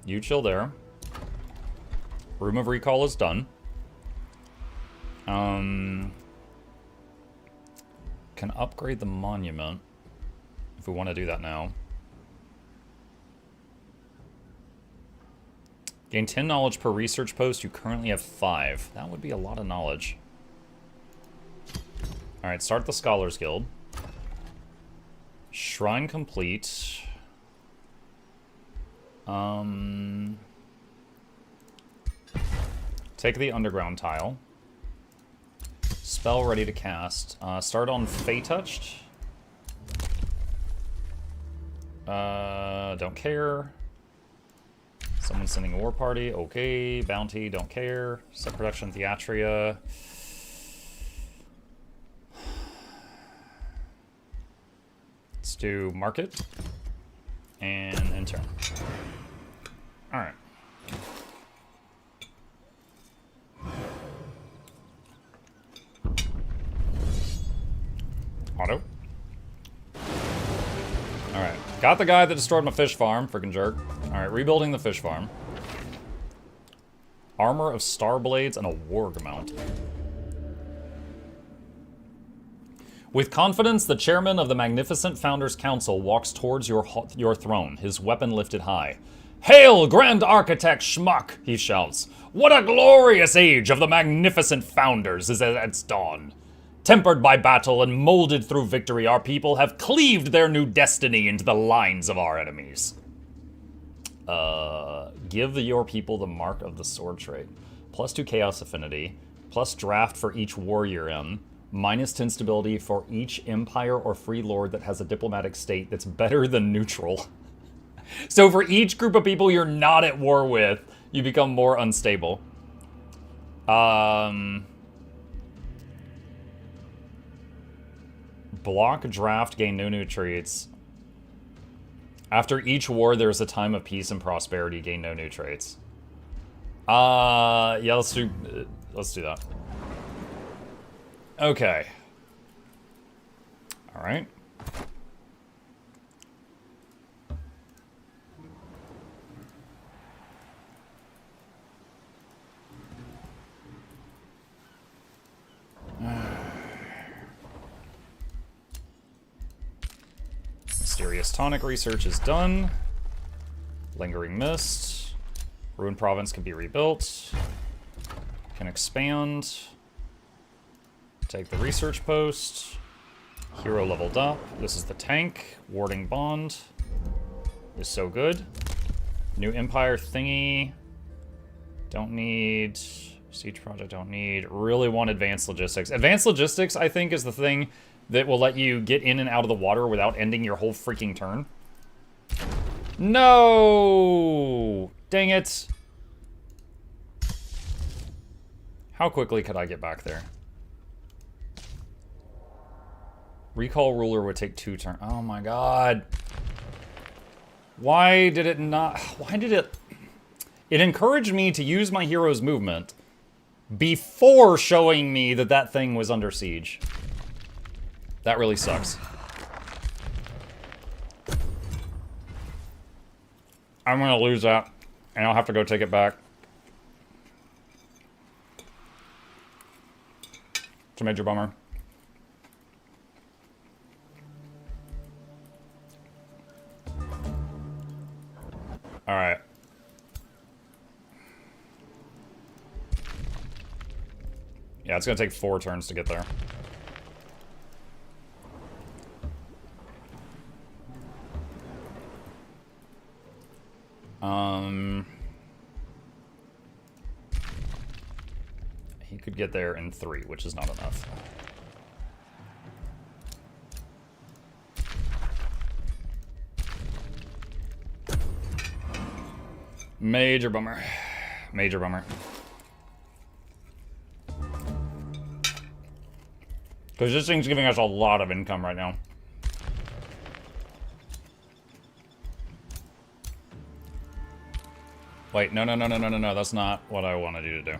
You chill there. Room of recall is done. Can upgrade the monument if we want to do that now. Gain 10 knowledge per research post. You currently have 5. That would be a lot of knowledge. Alright, start the Scholars Guild. Shrine complete. Take the underground tile. Spell ready to cast. Start on Fey Touched. Don't care. Someone's sending a war party. Okay. Bounty, don't care. Set production Theatria. Let's do market. And intern. Alright. Auto. Alright. Got the guy that destroyed my fish farm. Freaking jerk. Alright, rebuilding the fish farm. Armor of star blades and a warg mount. With confidence, the chairman of the Magnificent Founders Council walks towards your throne, his weapon lifted high. Hail, Grand Architect Schmuck, he shouts. What a glorious age of the Magnificent Founders is at its dawn. Tempered by battle and molded through victory, our people have cleaved their new destiny into the lines of our enemies. Give your people the mark of the sword trait. +2 chaos affinity, plus draft for each war you're in, -10 stability for each empire or free lord that has a diplomatic state that's better than neutral. So for each group of people you're not at war with, you become more unstable. Block draft, gain no new traits. After each war, there's a time of peace and prosperity, gain no new traits. Yeah, let's do that. Okay. All right. Mysterious tonic research is done. Lingering Mist. Ruined Province can be rebuilt. Can expand. Take the research post. Hero leveled up. This is the tank. Warding Bond is so good. New Empire thingy. Don't need. Siege Project don't need. Really want Advanced Logistics. Advanced Logistics, I think, is the thing that will let you get in and out of the water without ending your whole freaking turn. No! Dang it. How quickly could I get back there? Recall Ruler would take 2 turns. Oh my god. Why did it not... Why did it... It encouraged me to use my hero's movement before showing me that that thing was under siege. That really sucks. I'm gonna lose that, and I'll have to go take it back. It's a major bummer. Alright. Yeah, it's gonna take 4 turns to get there. He could get there in 3, which is not enough. Major bummer. Major bummer. Because this thing's giving us a lot of income right now. Wait, no. That's not what I wanted you to do.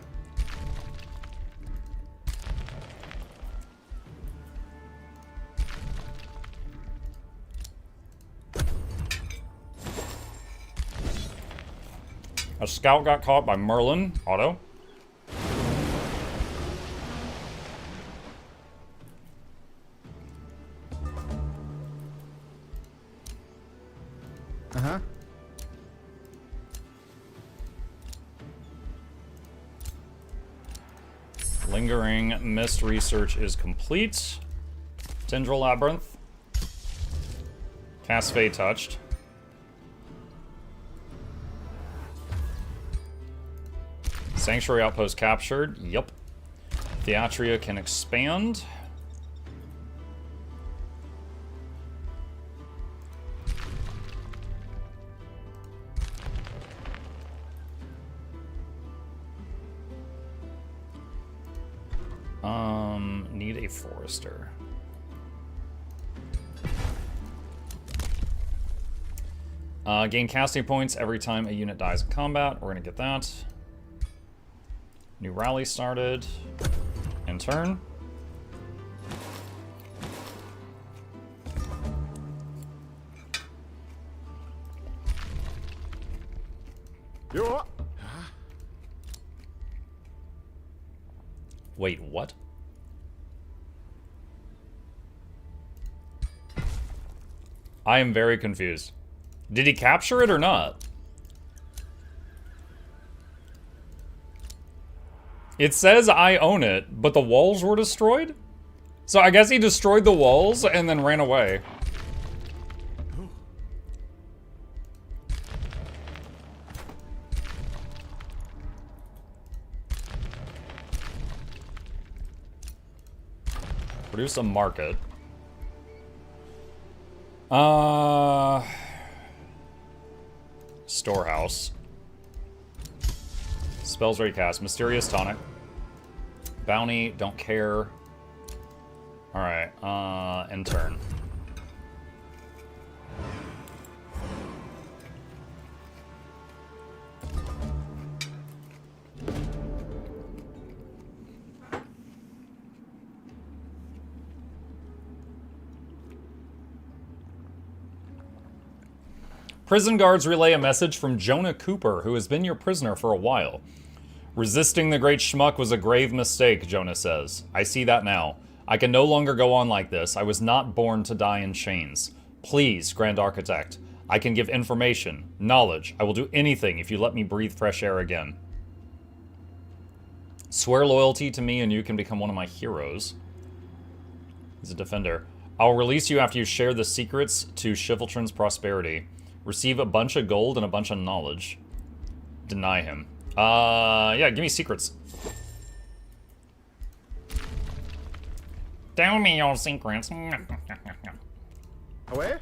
A scout got caught by Merlin. Auto. Uh-huh. Lingering mist research is complete. Tendril Labyrinth. Casfay touched. Sanctuary Outpost captured. Yup. Theatria can expand. Need a forester. Gain casting points every time a unit dies in combat. We're gonna get that. New rally started. In turn. You're up. Wait, what? I am very confused. Did he capture it or not? It says I own it, but the walls were destroyed? So I guess he destroyed the walls and then ran away. Produce a market. Storehouse. Spells ready cast. Mysterious Tonic. Bounty, don't care. Alright, end turn. Prison guards relay a message from Jonah Cooper, who has been your prisoner for a while. Resisting the great schmuck was a grave mistake, Jonah says. I see that now. I can no longer go on like this. I was not born to die in chains. Please, Grand Architect. I can give information, knowledge. I will do anything if you let me breathe fresh air again. Swear loyalty to me and you can become one of my heroes. He's a defender. I'll release you after you share the secrets to Chivaltron's prosperity. Receive a bunch of gold and a bunch of knowledge. Deny him. Yeah, give me secrets. Tell me your secrets. Away?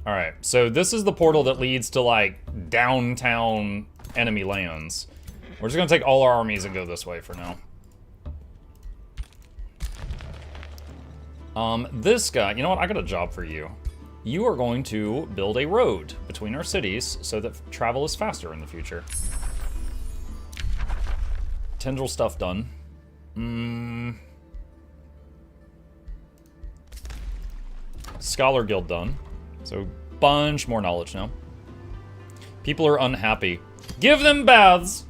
Alright, so this is the portal that leads to, like, downtown enemy lands. We're just gonna take all our armies and go this way for now. This guy, you know what? I got a job for you. You are going to build a road between our cities so that travel is faster in the future. Tendril stuff done. Scholar Guild done. So, bunch more knowledge now. People are unhappy. Give them baths!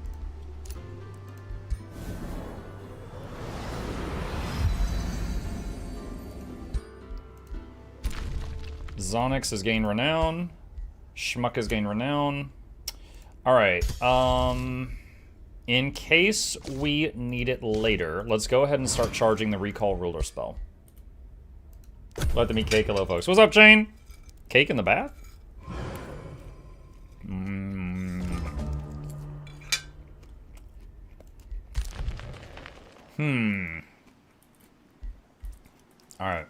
Zonix has gained renown. Schmuck has gained renown. Alright, in case we need it later, let's go ahead and start charging the Recall Ruler spell. Let them eat cake. Hello, folks. What's up, Jane? Cake in the bath? Alright.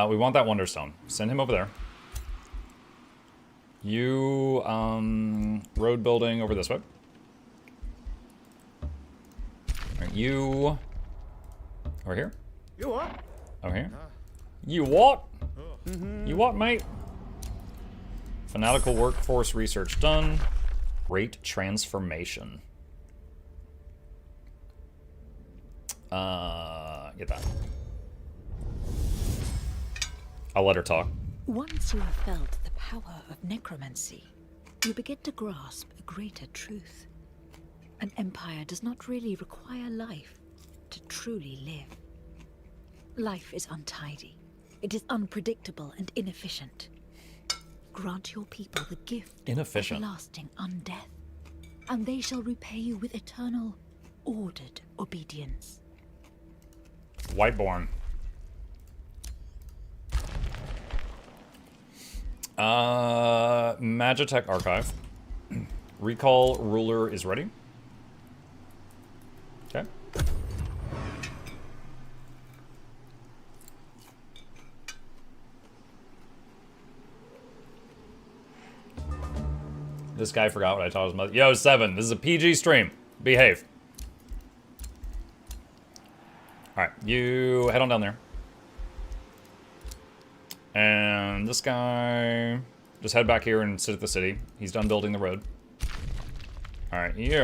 We want that Wonderstone. Send him over there. You, road building over this way. Alright, you... Over here. You what? Over here. You what? You what, mate? Fanatical workforce research done. Great transformation. Get that. I'll let her talk. Once you have felt the power of necromancy, you begin to grasp a greater truth. An empire does not really require life to truly live. Life is untidy. It is unpredictable and inefficient. Grant your people the gift of lasting undeath, and they shall repay you with eternal, ordered obedience. Whiteborn. Magitech Archive. Recall ruler is ready. Okay. This guy forgot what I taught his mother. Yo, 7. This is a PG stream. Behave. Alright, you head on down there. And this guy... Just head back here and sit at the city. He's done building the road. Alright, you...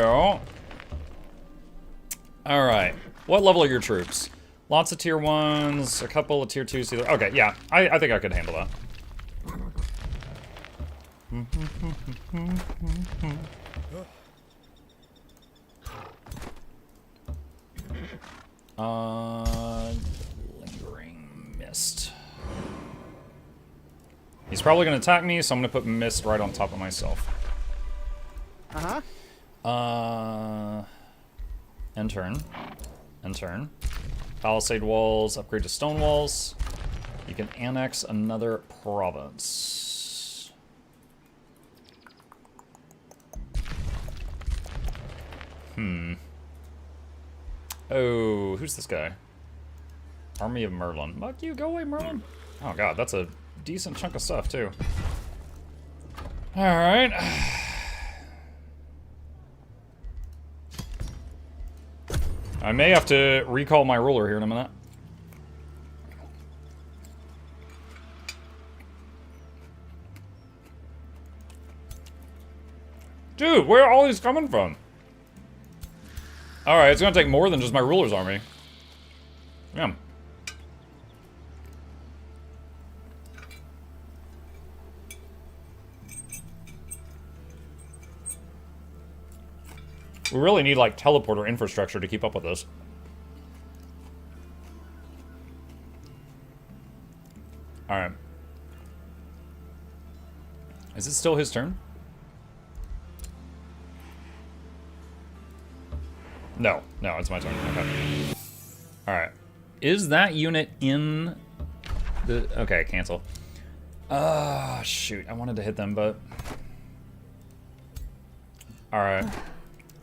Alright. What level are your troops? Lots of tier 1s, a couple of tier 2s. Okay, yeah. I think I could handle that. Lingering mist. He's probably going to attack me, so I'm going to put mist right on top of myself. End turn. End turn. Palisade walls, upgrade to stone walls. You can annex another province. Oh, who's this guy? Army of Merlin. Fuck you, go away, Merlin. Oh god, that's a decent chunk of stuff, too. Alright. I may have to recall my ruler here in a minute. Dude, where are all these coming from? Alright, it's gonna take more than just my ruler's army. Yeah. We really need, like, teleporter infrastructure to keep up with this. Alright. Is it still his turn? No, it's my turn. Okay. Alright. Is that unit in the... Okay, cancel. Shoot. I wanted to hit them, but... Alright.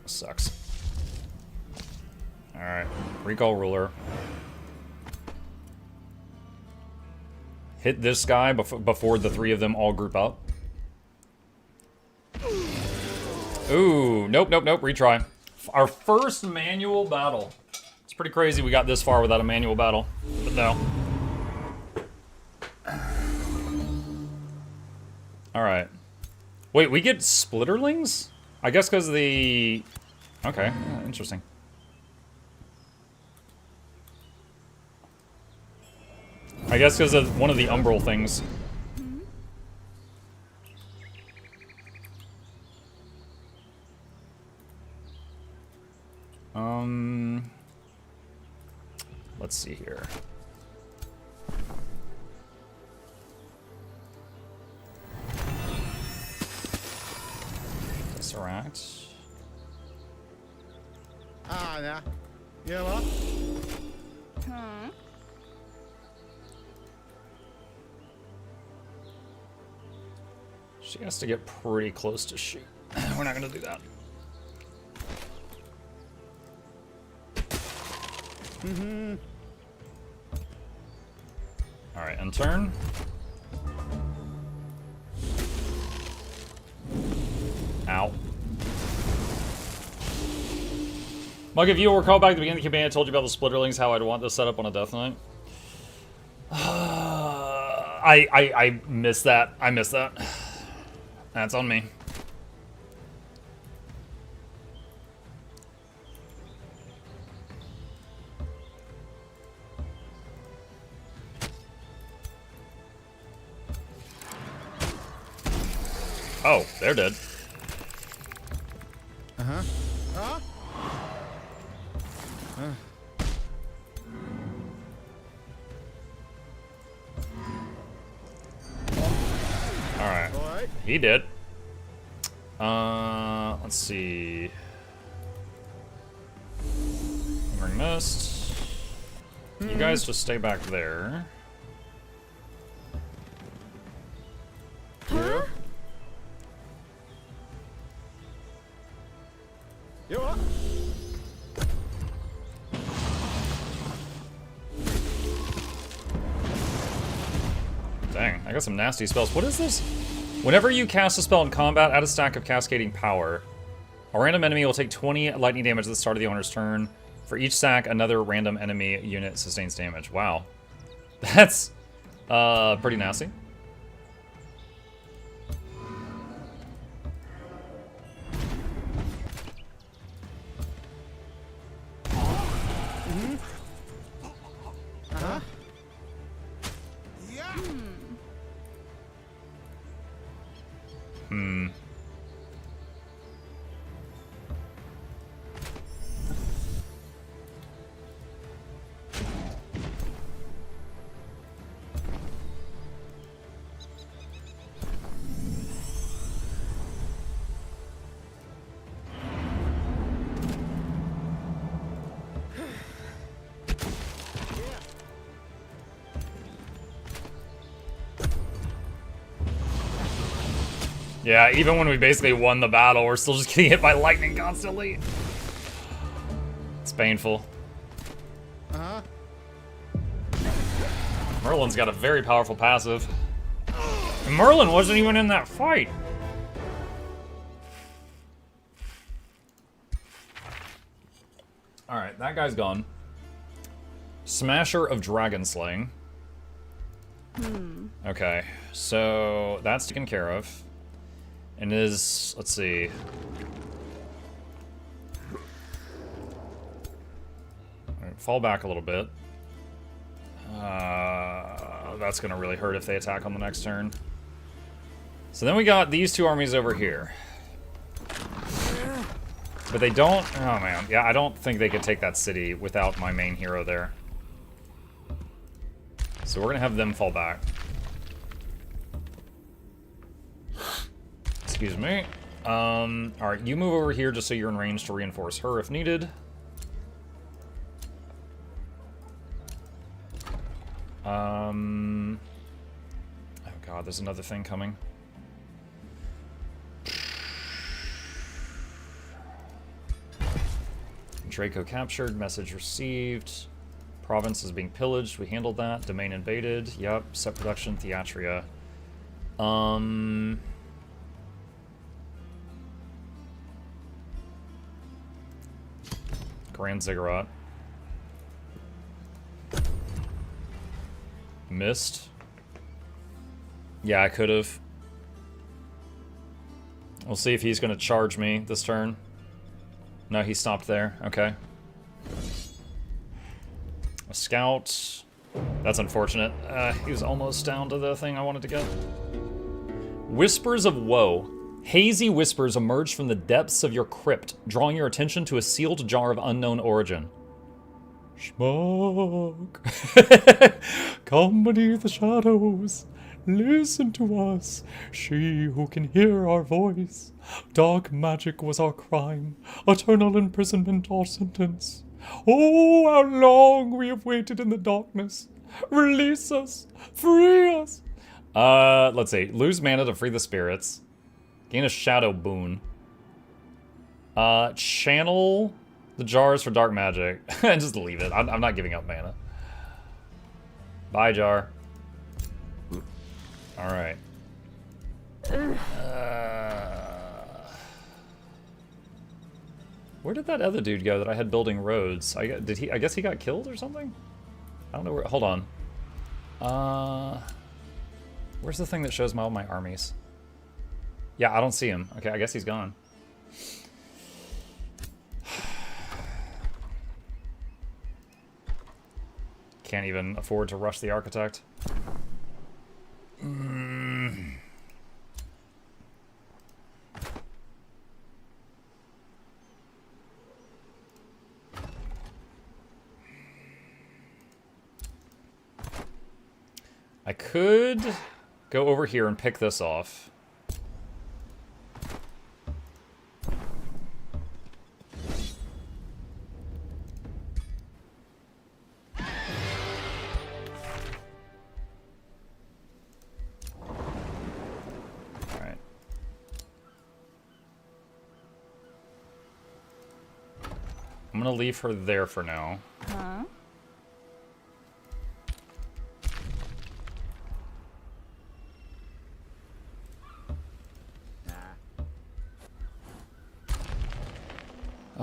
Sucks. Alright. Recall ruler. Hit this guy before the 3 of them all group up. Ooh. Nope. Retry. Our first manual battle. It's pretty crazy we got this far without a manual battle. But no. Alright. Wait, we get splitterlings? I guess because the... Okay, yeah, interesting. I guess because of one of the umbral things. Let's see here. Tesseract. Nah. You know what? She has to get pretty close to shoot. We're not gonna do that. Alright, end turn. Ow. Mug, if you recall back at the beginning of the campaign, I told you about the splitterlings, how I'd want this set up on a Death Knight. I missed that. I missed that. That's on me. Oh, they're dead. Uh-huh. Huh? Alright. Alright. He did. Let's see. Ring Mist. You guys just stay back there. Yeah. You what? Dang, I got some nasty spells. What is this? Whenever you cast a spell in combat, add a stack of cascading power. A random enemy will take 20 lightning damage at the start of the owner's turn. For each stack, another random enemy unit sustains damage. Wow. That's pretty nasty. Uh-huh. Hmm. Yeah, even when we basically won the battle, we're still just getting hit by lightning constantly. It's painful. Uh-huh. Merlin's got a very powerful passive. And Merlin wasn't even in that fight. Alright, that guy's gone. Smasher of Dragon Slaying. Okay, so that's taken care of. And is, let's see. Alright, fall back a little bit. That's gonna really hurt if they attack on the next turn. So then we got these two armies over here. But they don't, oh man, yeah, I don't think they could take that city without my main hero there. So we're gonna have them fall back. Excuse me. Alright, you move over here just so you're in range to reinforce her if needed. Oh god, there's another thing coming. Draco captured, message received. Province is being pillaged, we handled that. Domain invaded, yep. Set production, Theatria. Grand Ziggurat. Missed. Yeah, I could've. We'll see if he's gonna charge me this turn. No, he stopped there. Okay. A scout. That's unfortunate. He was almost down to the thing I wanted to get. Whispers of Woe. Hazy whispers emerge from the depths of your crypt, drawing your attention to a sealed jar of unknown origin. Smoke. Come beneath the shadows. Listen to us, she who can hear our voice. Dark magic was our crime, eternal imprisonment our sentence. Oh, how long we have waited in the darkness. Release us, free us. Let's see. Lose mana to free the spirits. Gain a shadow boon. Channel the jars for dark magic. And just leave it. I'm not giving up mana. Bye, jar. Alright. Where did that other dude go that I had building roads? I guess he got killed or something? I don't know where. Hold on. Where's the thing that shows all my armies? Yeah, I don't see him. Okay, I guess he's gone. Can't even afford to rush the architect. I could go over here and pick this off. Alright. I'm gonna leave her there for now. Huh?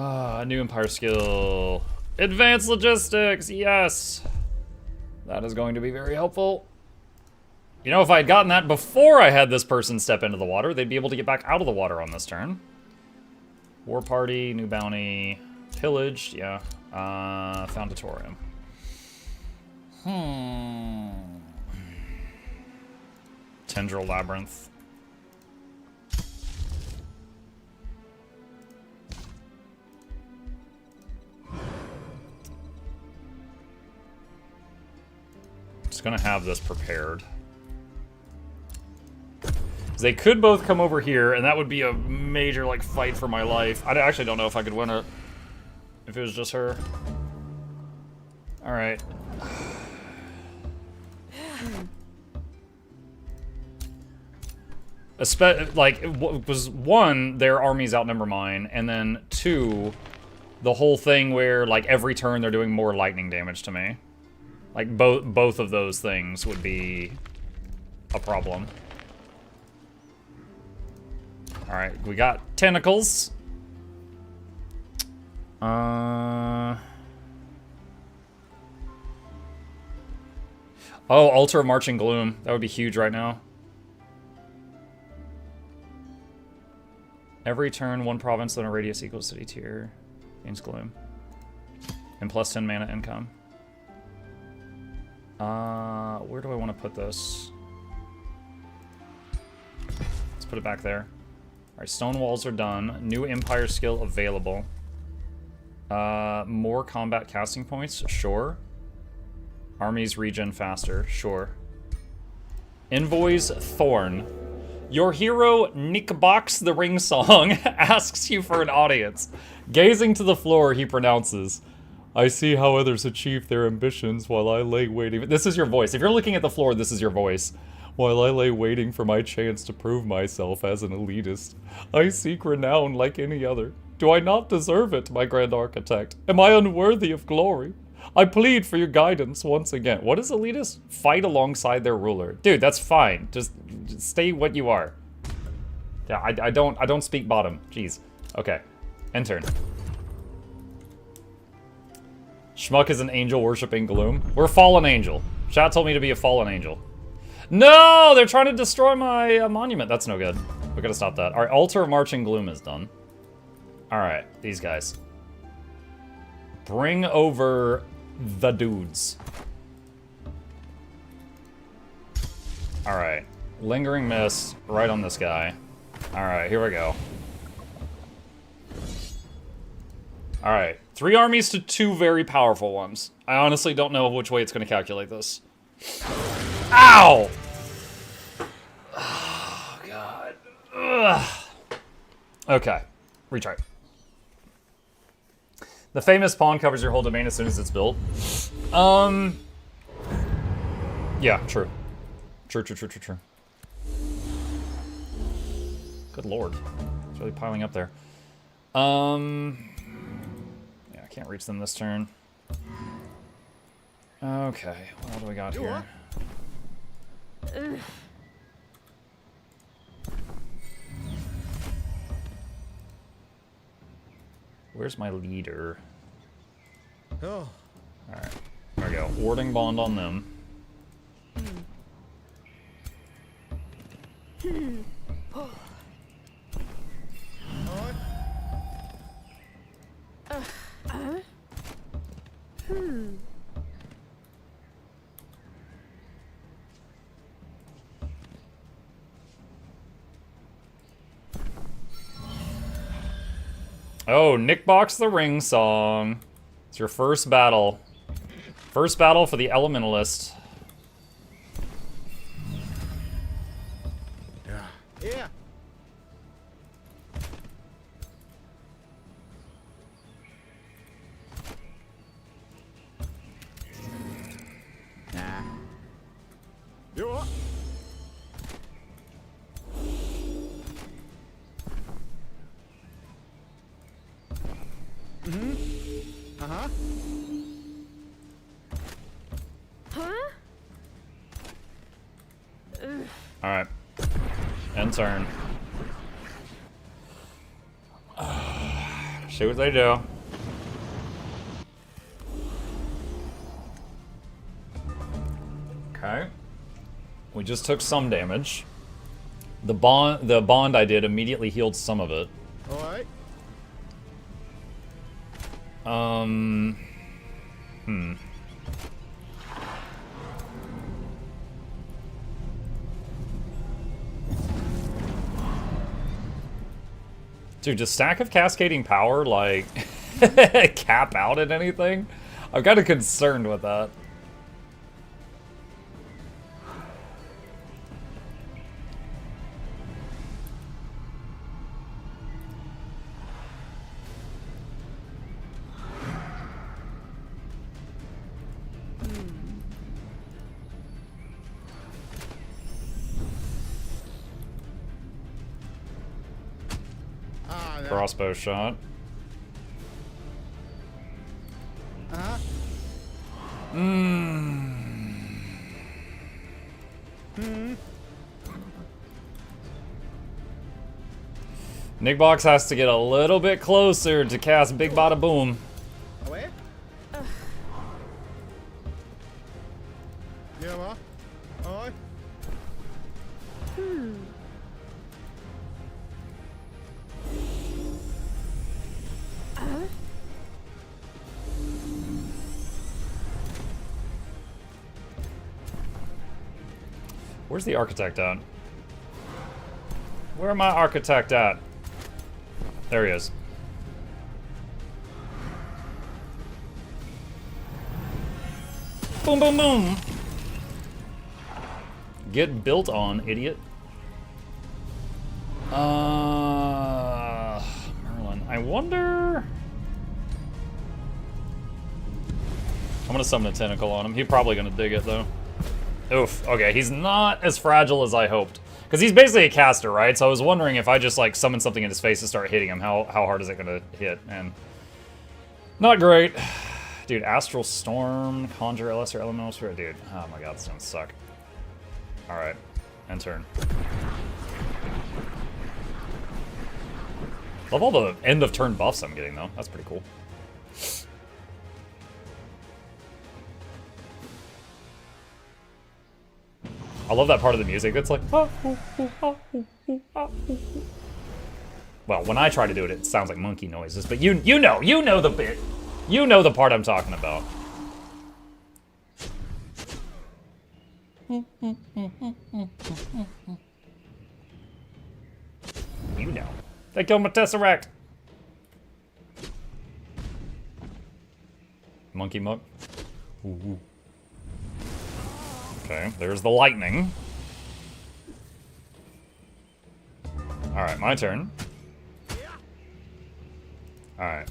A new Empire skill. Advanced logistics, yes! That is going to be very helpful. You know, if I had gotten that before I had this person step into the water, they'd be able to get back out of the water on this turn. War party, new bounty, pillaged, yeah. Foundatorium. Tendril Labyrinth. Just gonna have this prepared. They could both come over here, and that would be a major, like, fight for my life. I actually don't know if I could win it if it was just her. Alright. Like, it was one, their armies outnumber mine, and then two, the whole thing where, like, every turn they're doing more lightning damage to me. Like, both of those things would be a problem. Alright, we got tentacles. Oh, Altar of Marching Gloom. That would be huge right now. Every turn, one province within a radius equals city tier gains Gloom. And plus 10 mana income. Where do I want to put this? Let's put it back there. Alright, stone walls are done. New Empire skill available. More combat casting points? Sure. Armies regen faster? Sure. Envoy's Thorn. Your hero, Nickbox the Ring Song, asks you for an audience. Gazing to the floor, he pronounces, I see how others achieve their ambitions while I lay waiting. This is your voice. If you're looking at the floor, this is your voice. While I lay waiting for my chance to prove myself as an elitist. I seek renown like any other. Do I not deserve it, my grand architect? Am I unworthy of glory? I plead for your guidance once again. What is elitist? Fight alongside their ruler. Dude, that's fine. Just stay what you are. Yeah, I don't speak bottom. Jeez. Okay. End turn. Schmuck is an angel worshipping gloom. We're a fallen angel. Chat told me to be a fallen angel. No! They're trying to destroy my monument. That's no good. We gotta stop that. Alright, Altar of Marching Gloom is done. Alright, these guys. Bring over the dudes. Alright. Lingering Mist right on this guy. Alright, here we go. Alright. 3 armies to 2 very powerful ones. I honestly don't know which way it's going to calculate this. Ow! Oh, God. Ugh. Okay. Retry. The famous pawn covers your whole domain as soon as it's built. Yeah, true. True. Good lord. It's really piling up there. Yeah, I can't reach them this turn. Okay, what do we got here? Where's my leader? Oh. Alright. There we go. Warding bond on them. Oh, Nick Box the Ring song. It's your first battle. First battle for the Elementalist. Yeah. Nah. You up? Uh-huh. Alright. End turn. See what they do. Okay. We just took some damage. The bond I did immediately healed some of it. Alright. Dude, does Stack of Cascading Power, like, cap out at anything? I'm kind of concerned with that. Crossbow shot. Uh-huh. Nick Box has to get a little bit closer to cast Big Bada Boom. Away? Yeah, ma. Alright. Where's the architect at? Where am I architect at? There he is. Boom, boom, boom. Get built on, idiot. Merlin. I wonder... I'm gonna summon a tentacle on him. He's probably gonna dig it, though. Oof. Okay, he's not as fragile as I hoped. Because he's basically a caster, right? So I was wondering if I just, like, summon something in his face and start hitting him, how hard is it gonna hit? And... not great. Dude, Astral Storm, Conjure, Lesser Elemental Spirit. Dude, oh my god, this is gonna suck. Alright, end turn. Love all the end of turn buffs I'm getting, though. That's pretty cool. I love that part of the music that's like... Well, when I try to do it, it sounds like monkey noises, but you know the bit. You know the part I'm talking about. You know. They killed my Tesseract. Monkey muck. Ooh. Okay, there's the lightning. Alright, my turn. Alright.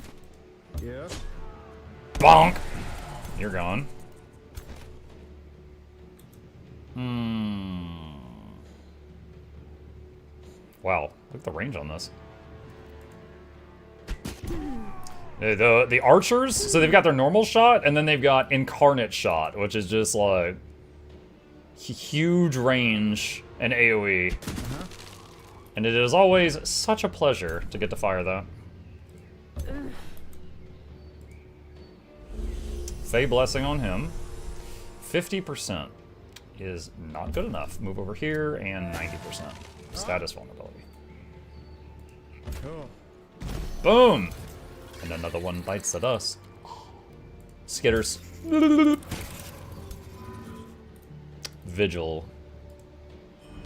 Yeah. Bonk! You're gone. Wow, look at the range on this. The archers, so they've got their normal shot, and then they've got incarnate shot, which is just like huge range and AoE. And it is always such a pleasure to get to fire that. Fey Blessing on him. 50% is not good enough. Move over here, and 90%. Status vulnerability. Cool. Boom! And another one bites at us. Skitters. Vigil.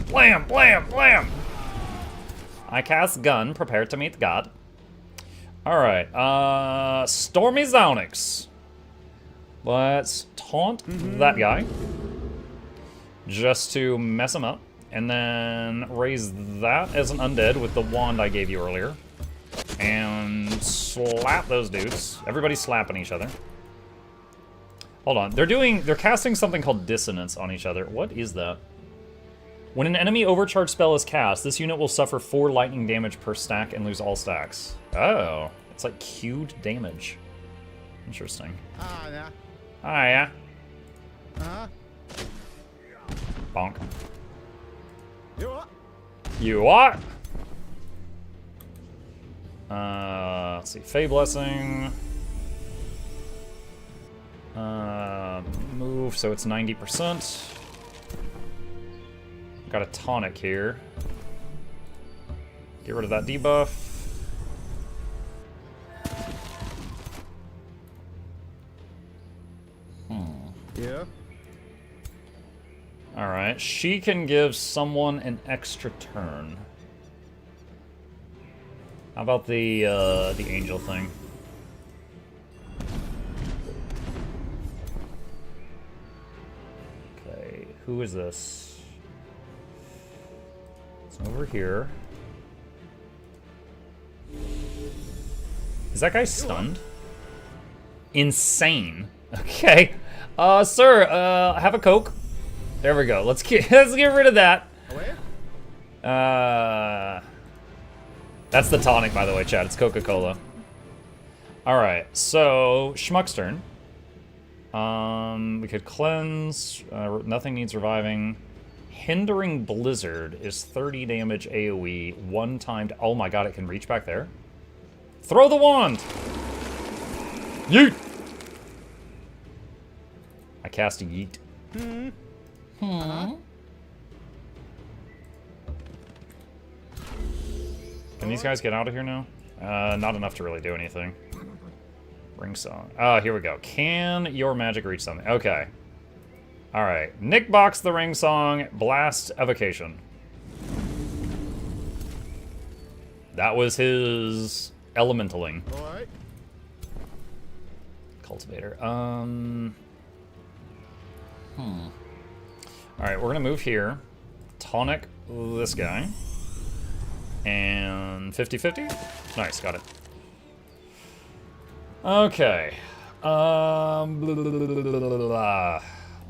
Blam, blam, blam! I cast Gun, prepare to meet God. Alright, Stormy Zonix. Let's taunt that guy. Just to mess him up. And then raise that as an undead with the wand I gave you earlier. And slap those dudes. Everybody's slapping each other. Hold on, they're casting something called Dissonance on each other. What is that? When an enemy overcharged spell is cast, this unit will suffer 4 lightning damage per stack and lose all stacks. Oh, it's like queued damage. Interesting. Ah, yeah. Ah, yeah. Uh-huh. Bonk. You what? You what? Let's see. Fey Blessing. Move so it's 90%. Got a tonic here. Get rid of that debuff. Yeah. Alright, she can give someone an extra turn. How about the angel thing? Okay, who is this? It's over here. Is that guy stunned? Insane. Okay. Sir, have a Coke. There we go. Let's get rid of that. Away? That's the tonic, by the way, Chad. It's Coca-Cola. Alright, so Schmuck's turn. We could cleanse. Nothing needs reviving. Hindering Blizzard is 30 damage AoE, one timed. Oh my god, it can reach back there. Throw the wand! Yeet! I cast a yeet. Can these guys get out of here now? Not enough to really do anything. Ring song. Oh, here we go. Can your magic reach something? Okay. Alright. Nick box the ring song. Blast evocation. That was his elementaling. Alright. Cultivator. Alright, we're gonna move here. Tonic this guy. And 50-50? Nice, got it. Okay.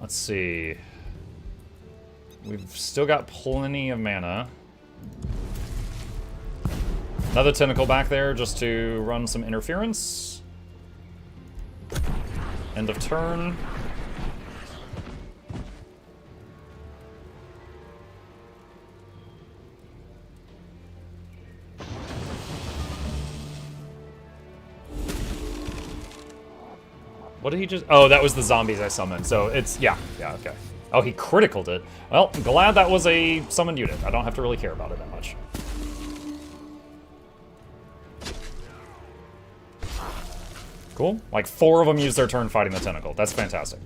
Let's see. We've still got plenty of mana. Another tentacle back there just to run some interference. End of turn. What did he just... Oh, that was the zombies I summoned. So it's... Yeah, okay. Oh, he criticaled it. Well, I'm glad that was a summoned unit. I don't have to really care about it that much. Cool. Like 4 of them use their turn fighting the tentacle. That's fantastic.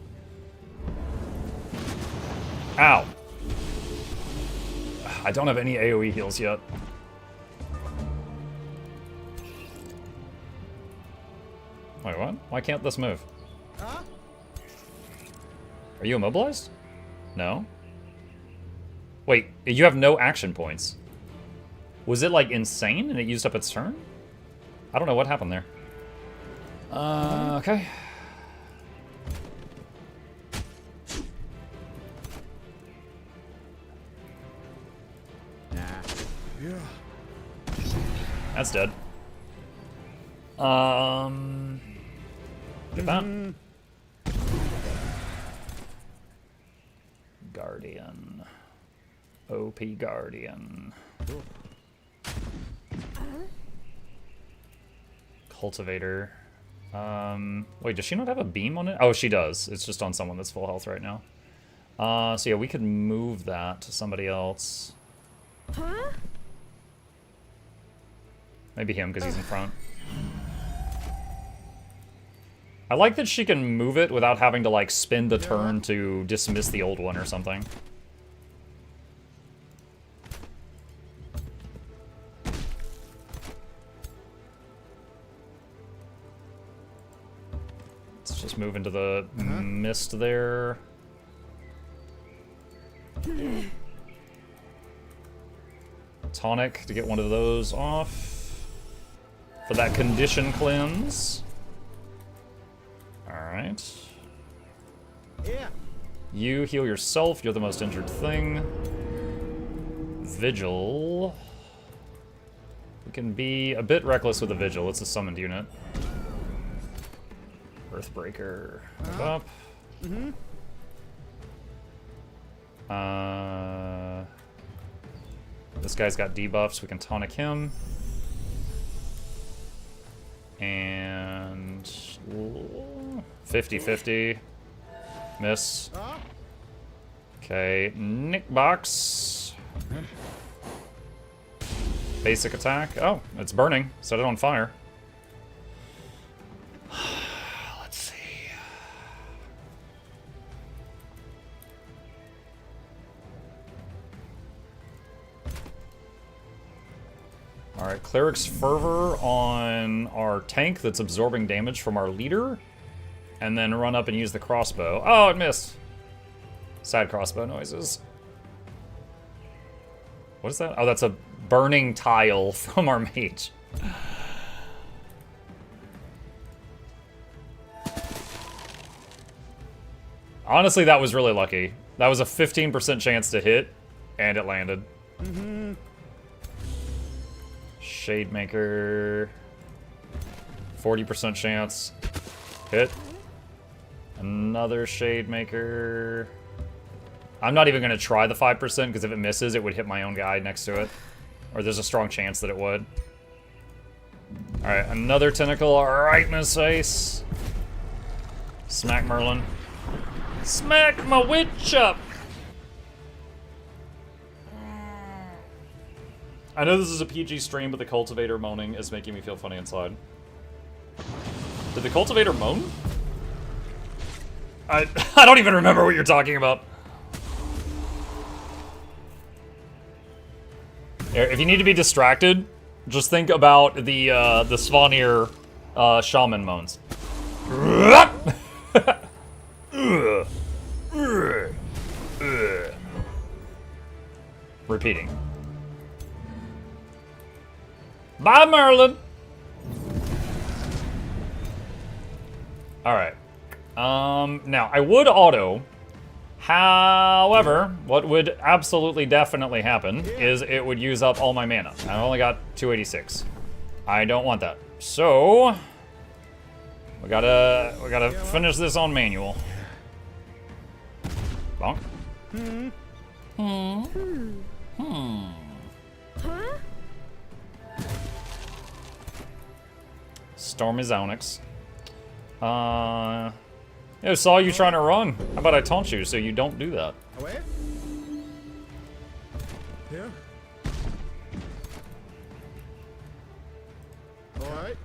Ow. I don't have any AoE heals yet. Wait, what? Why can't this move? Huh? Are you immobilized? No? Wait, you have no action points. Was it, like, insane and it used up its turn? I don't know what happened there. Okay. Yeah. That's dead. Get that. Guardian. OP Guardian. Cultivator. Wait, does she not have a beam on it? Oh, she does. It's just on someone that's full health right now. So yeah, we could move that to somebody else. Huh? Maybe him, because he's in front. I like that she can move it without having to, like, spend a turn to dismiss the old one or something. Let's just move into the mist there. Tonic to get one of those off. For that condition cleanse. Alright. Yeah. You heal yourself, you're the most injured thing. Vigil. We can be a bit reckless with the Vigil, it's a summoned unit. Earthbreaker. Move up. This guy's got debuffs, we can tonic him. And 50-50. Miss. Okay, Nick Box. Basic attack. Oh, it's burning. Set it on fire. Let's see. Alright, Cleric's Fervor on our tank that's absorbing damage from our leader. And then run up and use the crossbow. Oh, it missed. Sad crossbow noises. What is that? Oh, that's a burning tile from our mage. Honestly, that was really lucky. That was a 15% chance to hit, and it landed. Shademaker. 40% chance. Hit. Another Shademaker. I'm not even going to try the 5%, because if it misses, it would hit my own guy next to it. Or there's a strong chance that it would. Alright, another tentacle. Alright, Miss Face. Smack Merlin. Smack my witch up! I know this is a PG stream, but the cultivator moaning is making me feel funny inside. Did the cultivator moan? I don't even remember what you're talking about. If you need to be distracted, just think about the Svanir shaman moans. Repeating. Bye, Merlin! Alright. Now, I would auto. However, what would absolutely definitely happen is it would use up all my mana. I only got 286. I don't want that. So, we gotta finish this on manual. Bonk. Storm is Onyx. I saw you trying to run. How about I taunt you so you don't do that? Away. Here. All right.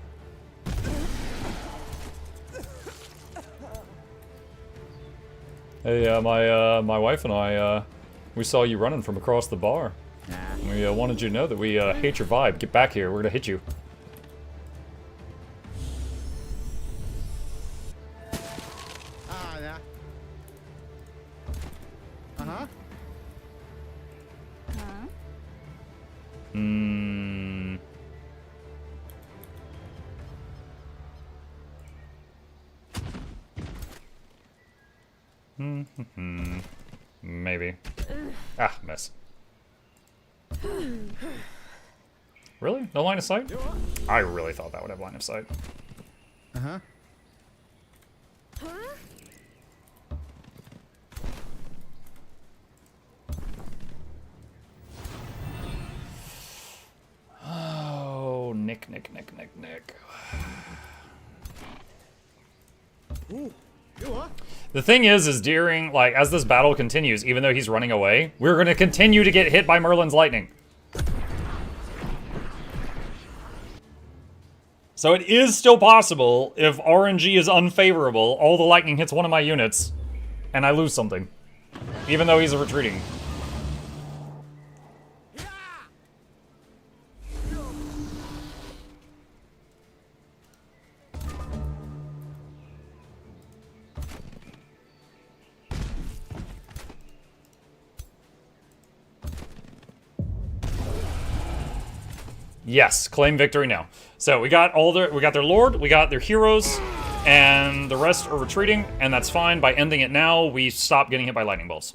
Hey, my wife and I, we saw you running from across the bar. We wanted you to know that we hate your vibe. Get back here. We're gonna hit you. Yeah. Uh-huh. Maybe. Ah, miss. Really? No line of sight? I really thought that would have line of sight. Uh-huh. Oh, Nick. Ooh. You are? The thing is during, like, as this battle continues, even though he's running away, we're going to continue to get hit by Merlin's lightning. So it is still possible, if RNG is unfavorable, all the lightning hits one of my units, and I lose something. Even though he's retreating. Yes, claim victory now. So we got their lord, we got their heroes, and the rest are retreating, and that's fine. By ending it now, we stop getting hit by lightning bolts.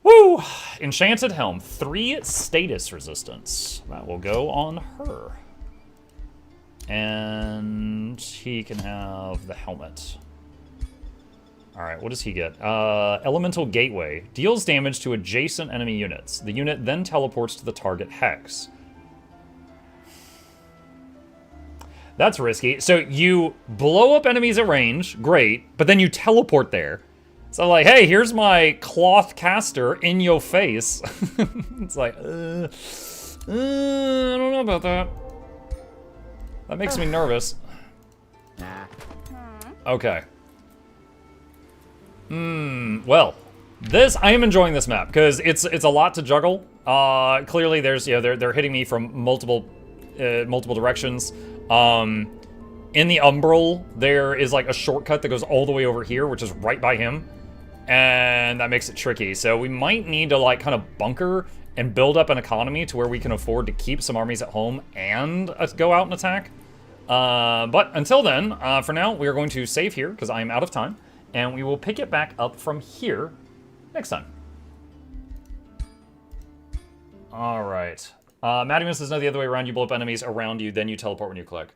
Woo! Enchanted Helm, 3 status resistance. That will go on her. And he can have the helmet. Alright, what does he get? Elemental Gateway. Deals damage to adjacent enemy units. The unit then teleports to the target hex. That's risky. So you blow up enemies at range, great, but then you teleport there. So like, hey, here's my cloth caster in your face. It's like, I don't know about that. That makes me nervous. Okay. Well, I am enjoying this map because it's a lot to juggle. Clearly, there's they're hitting me from multiple directions. In the Umbral, there is like a shortcut that goes all the way over here, which is right by him, and that makes it tricky. So we might need to like kind of bunker and build up an economy to where we can afford to keep some armies at home and go out and attack. But until then, for now, we are going to save here because I am out of time, and we will pick it back up from here next time. All right. Madimus says, no, the other way around. You blow up enemies around you, then you teleport when you click.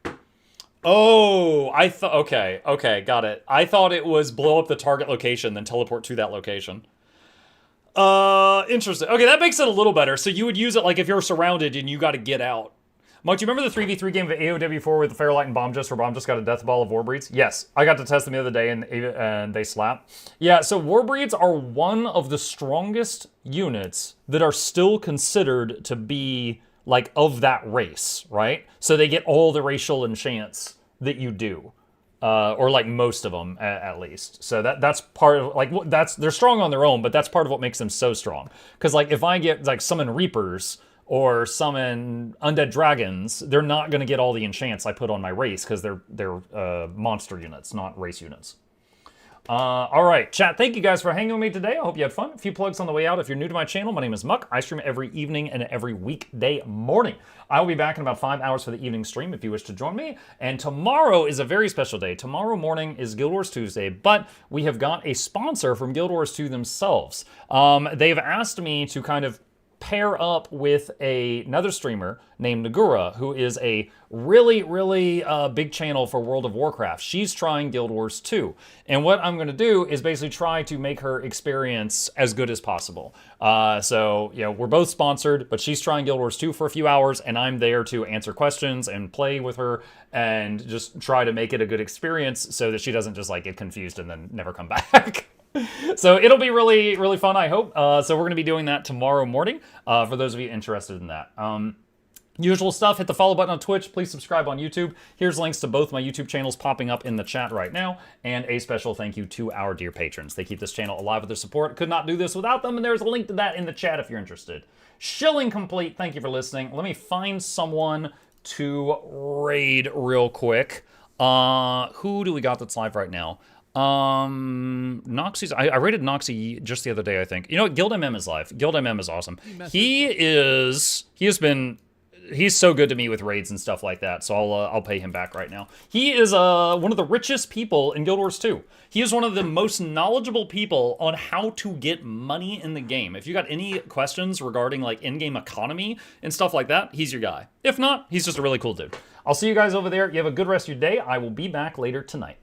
Oh, I thought, okay, got it. I thought it was blow up the target location, then teleport to that location. Interesting. Okay, that makes it a little better. So you would use it like if you're surrounded and you got to get out. Mike, do you remember the 3v3 game of AoW4 with the Fairlight and Bombjust where Bombjust got a death ball of Warbreeds? Yes, I got to test them the other day and they slap. Yeah, so Warbreeds are one of the strongest units that are still considered to be like of that race, right? So they get all the racial enchants that you do. Or like most of them at least. So that's part of like they're strong on their own, but that's part of what makes them so strong. Because like if I get like summon Reapers or summon undead dragons, they're not going to get all the enchants I put on my race because they're monster units, not race units. All right, chat, thank you guys for hanging with me today. I hope you had fun. A few plugs on the way out. If you're new to my channel, my name is Muck. I stream every evening and every weekday morning. I will be back in about 5 hours for the evening stream if you wish to join me. And tomorrow is a very special day. Tomorrow morning is Guild Wars Tuesday, but we have got a sponsor from Guild Wars 2 themselves. They've asked me to kind of pair up with another streamer named Nagura, who is a really big channel for World of Warcraft. She's trying Guild Wars 2. And what I'm going to do is basically try to make her experience as good as possible. So, you know, we're both sponsored, but she's trying Guild Wars 2 for a few hours, and I'm there to answer questions and play with her and just try to make it a good experience so that she doesn't just, like, get confused and then never come back. So it'll be really fun, I hope. So we're going to be doing that tomorrow morning for those of you interested in that. Usual stuff, hit the follow button on Twitch. Please subscribe on YouTube. Here's links to both my YouTube channels popping up in the chat right now. And a special thank you to our dear patrons. They keep this channel alive with their support. Could not do this without them, and there's a link to that in the chat if you're interested. Shilling complete. Thank you for listening. Let me find someone to raid real quick. Who do we got that's live right now? Noxxi's, I rated Noxxi just the other day, I think. You know what? Guild MM is live. Guild MM is awesome. He's so good to me with raids and stuff like that, so I'll pay him back right now. He is one of the richest people in Guild Wars 2. He is one of the most knowledgeable people on how to get money in the game. If you got any questions regarding like in-game economy and stuff like that, he's your guy. If not, he's just a really cool dude. I'll see you guys over there. You have a good rest of your day. I will be back later tonight.